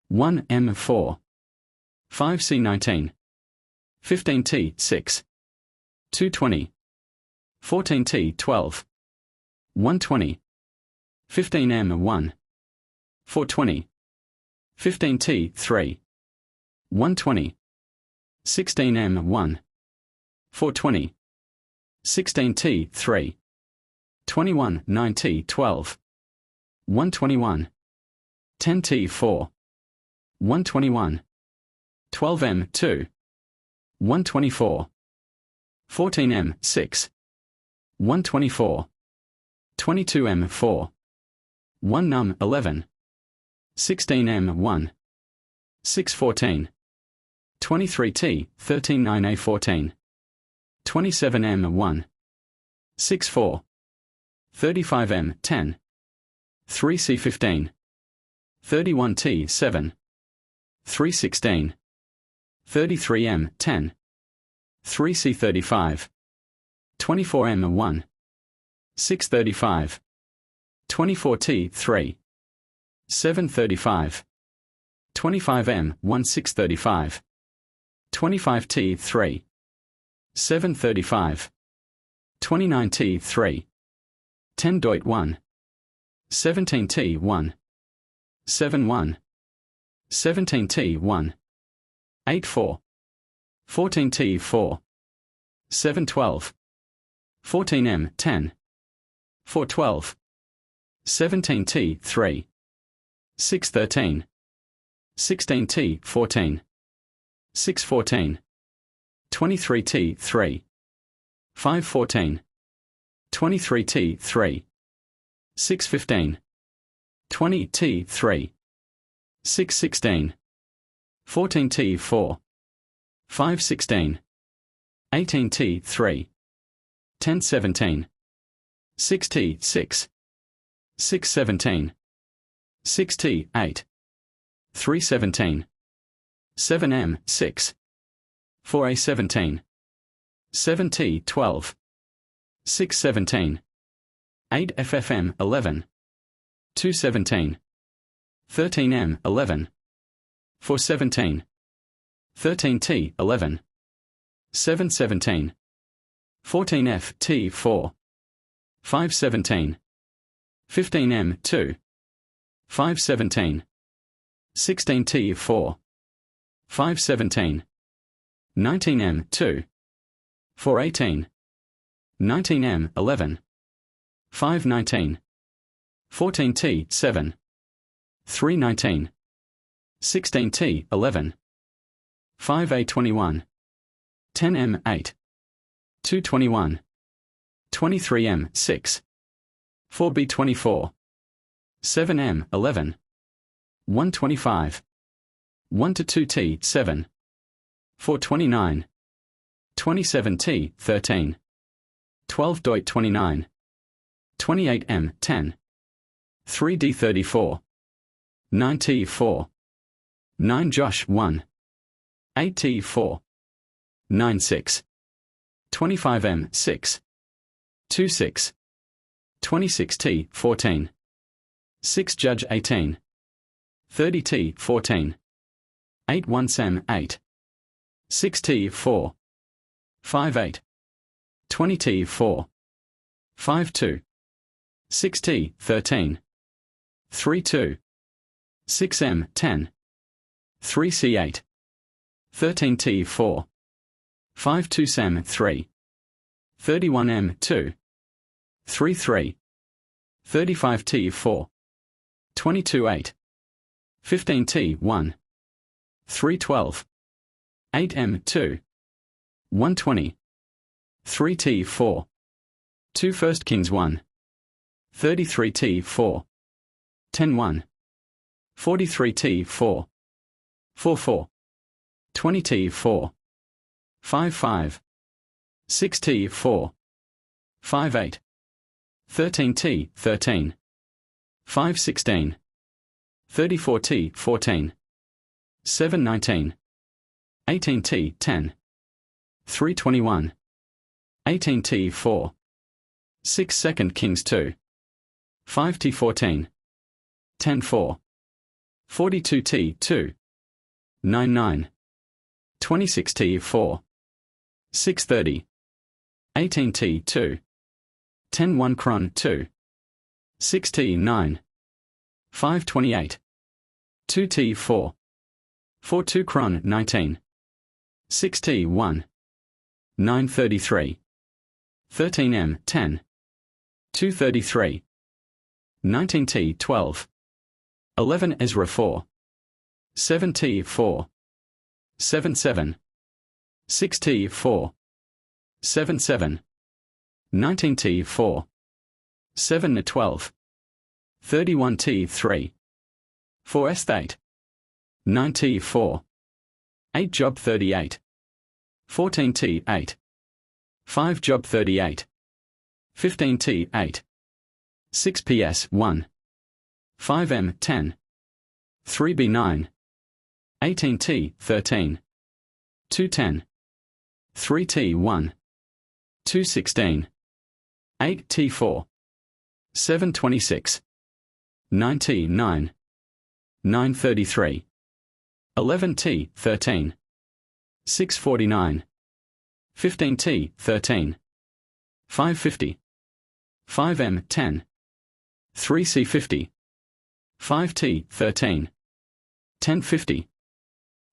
1 m 4. 5 c 19. 15t 6. 2 14t 12. 1 15 m 1. 4 15t 3. 1 16 m 1. 4 16t 3. 21 9t 12. 121. 10t 4. 121. 12m 2. 124. 14m 6. 124. 22m 4. 1 num 11. 16m 1. 6 14. 23t 13 9a 14. 27m 1. 6 4. 35m 10. 3c 15. 31t 7. 3 16. 33m 10. 3c 35. 24m 1. 6 35. 24T 3. 735. 25M 1635. 25T 3. 735. 29T 3. 10.1. 17T 1. 71. 17T 1. 84. 14T 4. 712. 14M 10. 412. 17T 3. 613. 16T 14. 614. 23T 3. 514. 23T 3. 615. 20T 3. 616. 14T 4. 516. 18T 3. 1017. 6T 6. 617. 6T 8. 317. 7M 6. 4A 17. 7T 12. 617. 8FFM 11. 217. 13M 11. 417. 13T 11. 717. 14F T 4. 517. 15M 2. 517. 16T 4. 517. 19M 2. 418. 19M 11. 519. 14T 7. 319. 16T 11. 5A 21. 10M 8. 221. 23M 6. 4B 24. 7M 11. 125. 1 to 2T 7. 429. 27T 13. 12.29. 28M 10. 3D 34. 9T 4. 9 Josh 1. 8T 4. 9 6. 25M 6. 2 6. 26T 14. 6 Judge 18. 30T 14. 8 1 Sam 8. 6T 4. 5 8. 20T 4. 5 2. 6T 13. 3 2. 6M 10. 3C 8. 13T 4. 5 2 Sam 3. 31M 2. 3 3. 35T 4. 22 8. 15T 1. 3 12. 8M 2. 120. 3T 4. 2 1 Kings 1. 33T 4. 10 1. 43T 4. 4 4. 20T 4. 5 5. 6T 4. 5 8. 13T 13. 5 16. 34T 14. 7 19. 18T 10. 3 21. 18T 4. 6 2 Kings 2. 5T 14. 10 4. 42T 2. 9 9. 26T 4. 6 30. 18T 2. 10 1 Cron 2. 6T 9. 5 28. 2T 4. 4 2 Cron 19. 6T 1. 9 33. 13M 10. 2 33. 19T 12. 11 Ezra 4. 7T 4. 7 7. 6T 4. 7 7. 19T 4. 7 12. 31T 3. 4 S 8. 9T 4. 8 Job 38. 14T 8. 5 Job 38. 15T 8. 6 PS 1. 5M 10. 3B 9. 18T 13. 210. 3T 1. 216. 8T 4. 726. 9t 9. 933. 11t 13. 649. 15t 13. 550. 5m 10. 3c 50. 5t 13. 1050.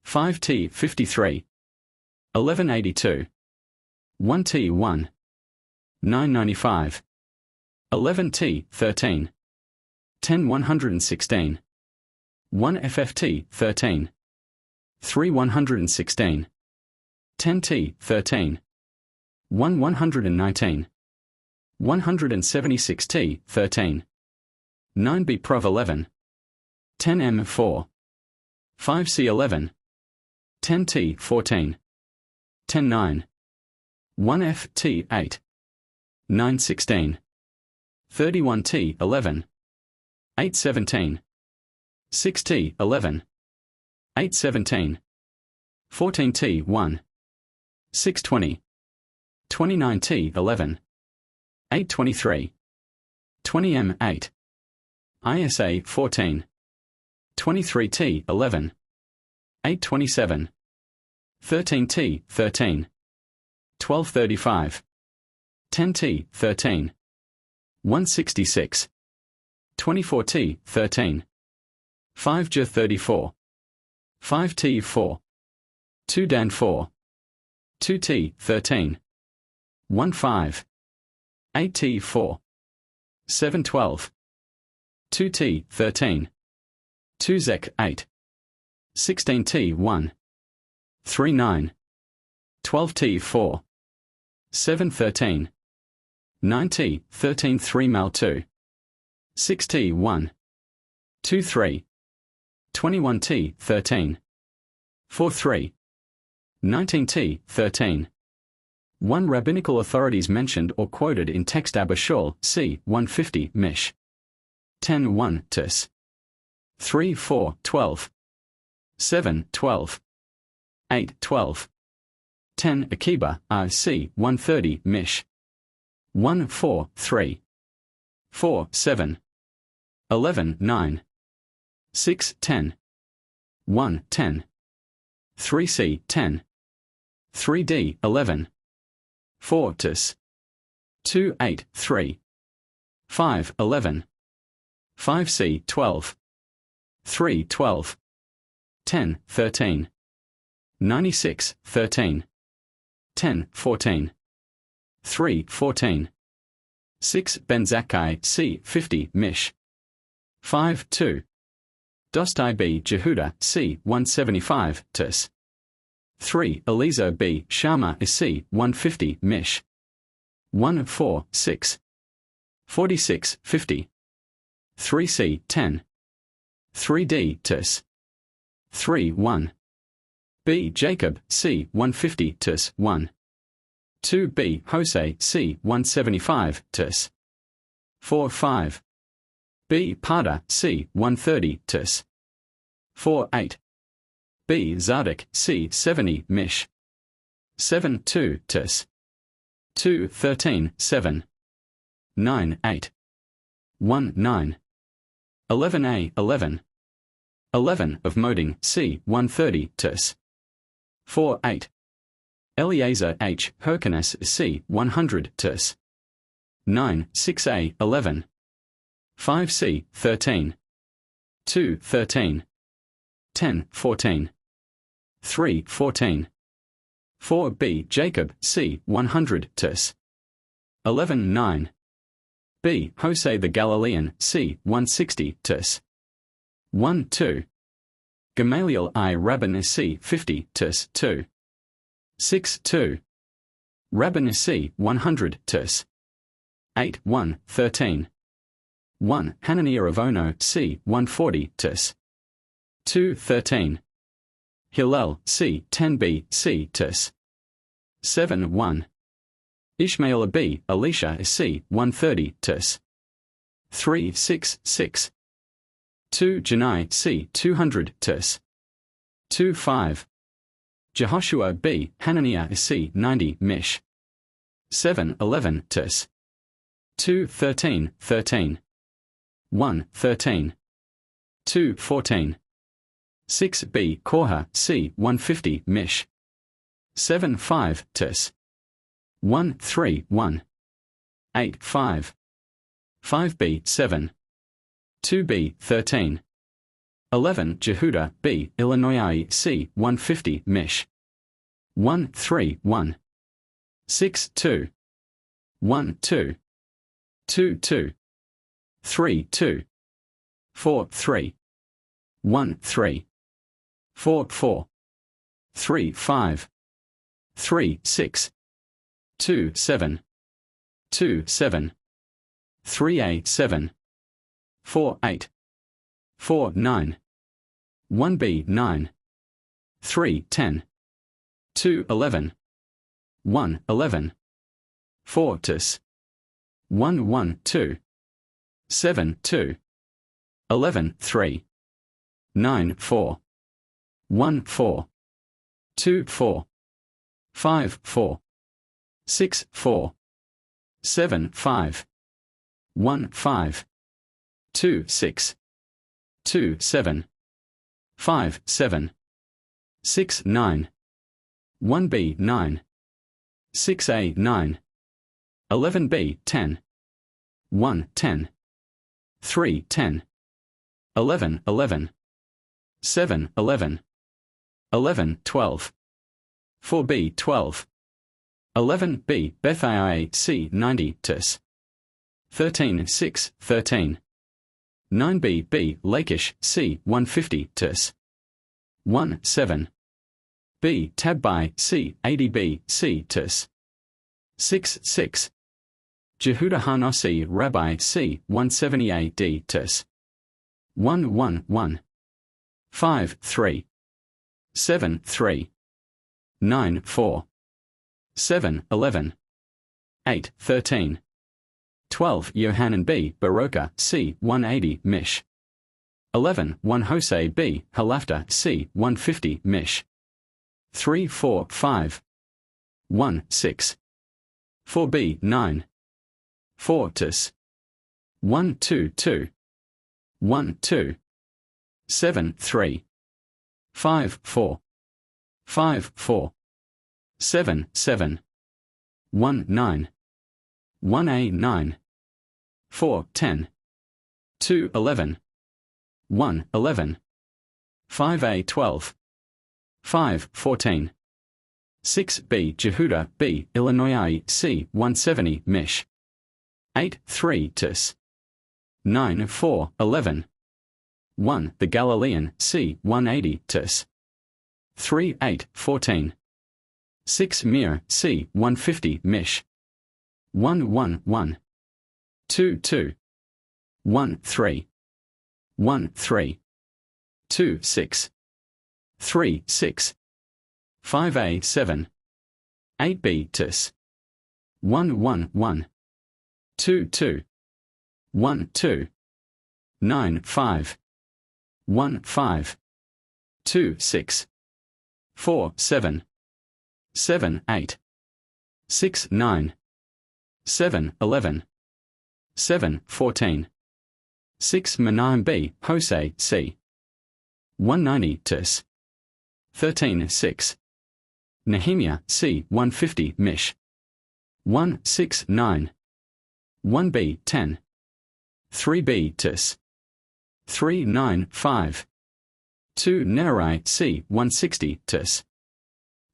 5t 53. 1182. 1t 1. 995. 11t 13. 10116. 1 fft 13. 3 116. 10t 13. 1 119. 176t 13. 9b prov 11. 10m 4. 5c 11. 10t 14. 10 9. 1 ft 8. 9 16. 31t 11. 8 17. 6t 11. 8 17. 14t 1. 6 20. 29t 11. 8 23. 20m 8. ISA 14. 23t 11. 8 27. 13t 13. 1235. 10t 13. 166. 24t 13. 5j 34. 5t 4. 2 dan 4. 2t 13. 1 5. 8t 4. 7 12. 2t 13. 2 zek 8. 16t 1. 3 9. 12t 4. 7 13. 9t 13 3 mal 2. 6t 1. 2 3. 21t 13. 4 3. 19t 13. 1 rabbinical authorities mentioned or quoted in text Abba Shaul, c. 150 Mish. 10 1 tus. 3 4 12. 7 12. 8 12. 10 Akiba, c. 130 Mish. 1 4 3. 4 7. 11 9. 6 10. 1 10. 3c 10. 3d 11. 4 tus. 2 8 3. 5 11. 5c 12. 3 12. 10 13. 96 13. 10 14. 3 14. 6 Ben Zakkai c. 50 Mish. 5 2. Dost ib Jehuda c. 175 tus. 3 Eliezer b. Shama c. 150 Mish. 1 4 6. 46 50. 3c 10. 3d tus. 3 1. B. Jacob c. 150 tus 1. 2 B. Jose c. 175 tus. 4 5. B. Pada c. 130 tus. 4 8. B. Zadok c. 70 Mish. 7 2 tus. 2 13 7. 9 8. 1 9. 11a 11. 11 of Moding c. 130 tus. 4 8. Eliezer h. Hyrcanus c. 100 tus. 9 6a 11. 5c 13. 2 13. 10 14. 3 14. 4 b Jacob c. 100 tus. 11 9. B. Jose the Galilean c. 160 tus. 1 2. Gamaliel I Rabbin c. 50 tus 2. 6 2. Rabbin c. 100 tus. 8 1 13. 1 Hananiah of Ono c. 140 tus. 2 13. Hillel c. 10b c. tus. 7 1. Ishmael b. Elisha c. 130 tus. 3 6 6. 2 Janai c. 200 tus. 2 5. Jehoshua b. Hananiah c. 90 Mish. 7 11 tus. 2 13 13, 1 13, 2 14, 6b Korha c 150 Mish, 7 5 Tis, 1 3 1, 8 5, 5b 7, 2b 13, 11 Jehuda b Illinois c 150 Mish, 1 3 1, 6 2, 1 2, 2 2, 3 2, 4 3, 1 3, 4 4, 3 5, 3 6, 2 7, 2 7, 3 8 7, 4 8, 4 9, 1b 9, 3 10, 2 11, 1 11, 4 tis, 1 1 2, 7 2, 11 3, 9 4, 1 4, 2 4, 5 4, 6 4, 7 5, 1 5, 2 6, 2 7, 5 7, 6 9, 1b 9, 6a 9, 11b 10, 1 10, 3 10, 11 11, 7 11, 11 12, 4b 12, 11b Bethia c 90 tis, 13 6 13, 9b b Lachish c 150 tis, 1 7, b Tabbai c 80b c tis, 6 6, Jehuda Hanasi Rabbi c 178 d tis, 1 1 1, 5 3, 7 3, 9 4, 7 11, 8 13, 12 Yohanan b Baroka c 180 Mish, 11 1 Hosea b Halafta c 150 Mish, 3 4 5, 1 6, 4b 9, 4 tis, 1 2 2, 1 2, 7 3, 5 4, 5 4, 7 7, 1 9, 1a 9, 4 10, 2 11, 1 11, 5a 12, 5 14, 6b Jehuda b Illinois c 170 Mish, 8 3 tis, 9 4 11, 1 the Galilean c 180 tis, 3 8 14, 6 Mir c 150 Mish, 1 1 1, 2 2, 1 3, 1 3, 2 6, 3 6, 5a 7, 8b tis, 1 1 1, 2 2, 1 2, 9 5, 1 5, 2 6, 4 7, 7 8, 6 9, 7 11, 7 14, 6 Menahem b Hosea c 190 tis, 13 6, Nehemiah c 150 Mish, 1 6 9, 1b 10, 3b tis, 3 9 5, 2 Nerai c 160 tis,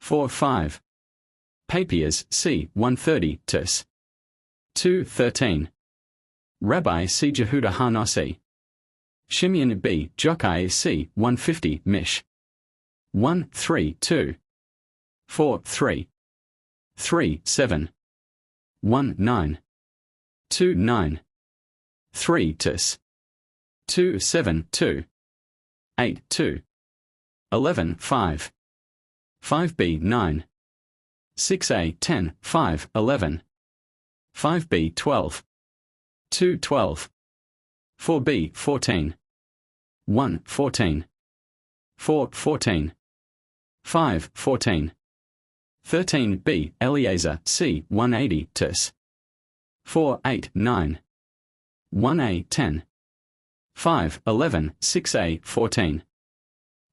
4 5, Papias c 130 tis, 2 13, Rabbi c Jehuda Hanasi, Shimeon b Jokai c 150 Mish, 1 3 2, 4 3, 3 7, 1 9, 2 9, 3 tis, 2 7 2, 8 2, 11 5, 5b 9, 6a 10 5 11, 5b 12, 2 12, 4b 14, 1 14, 4 14, 5 14, 13b Eleazar c 180 tis, 4, 8, 9. 1a, 10. 5, 11, 6a, 14.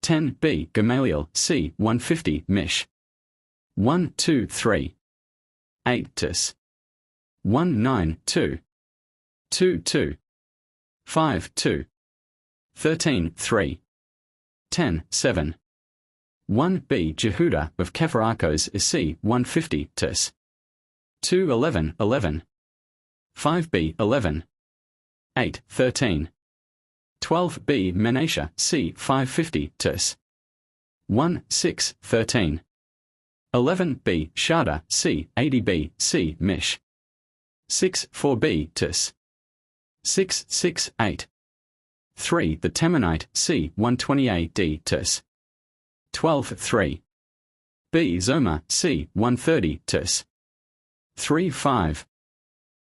10b, Gamaliel, c. 150, Mish. 1, 2, 3. 8 tis. 1, 9, 2. 2, 2. 5, 2. 13, 3. 10, 7. 1b, Jehuda of Kephrakos is c. 150, tis. 2, 11, 11. 5b, 11. 8, 13. 12b, Menashe, c. 550, tis. 1, 6, 13. 11b, Shada, c. 80b, c. Mish. 6, 4b, tis. 6, 6, 8. 3, the Temanite, c. 128d, tis. 12, 3. b, Zoma, c. 130, tis. 3, 5.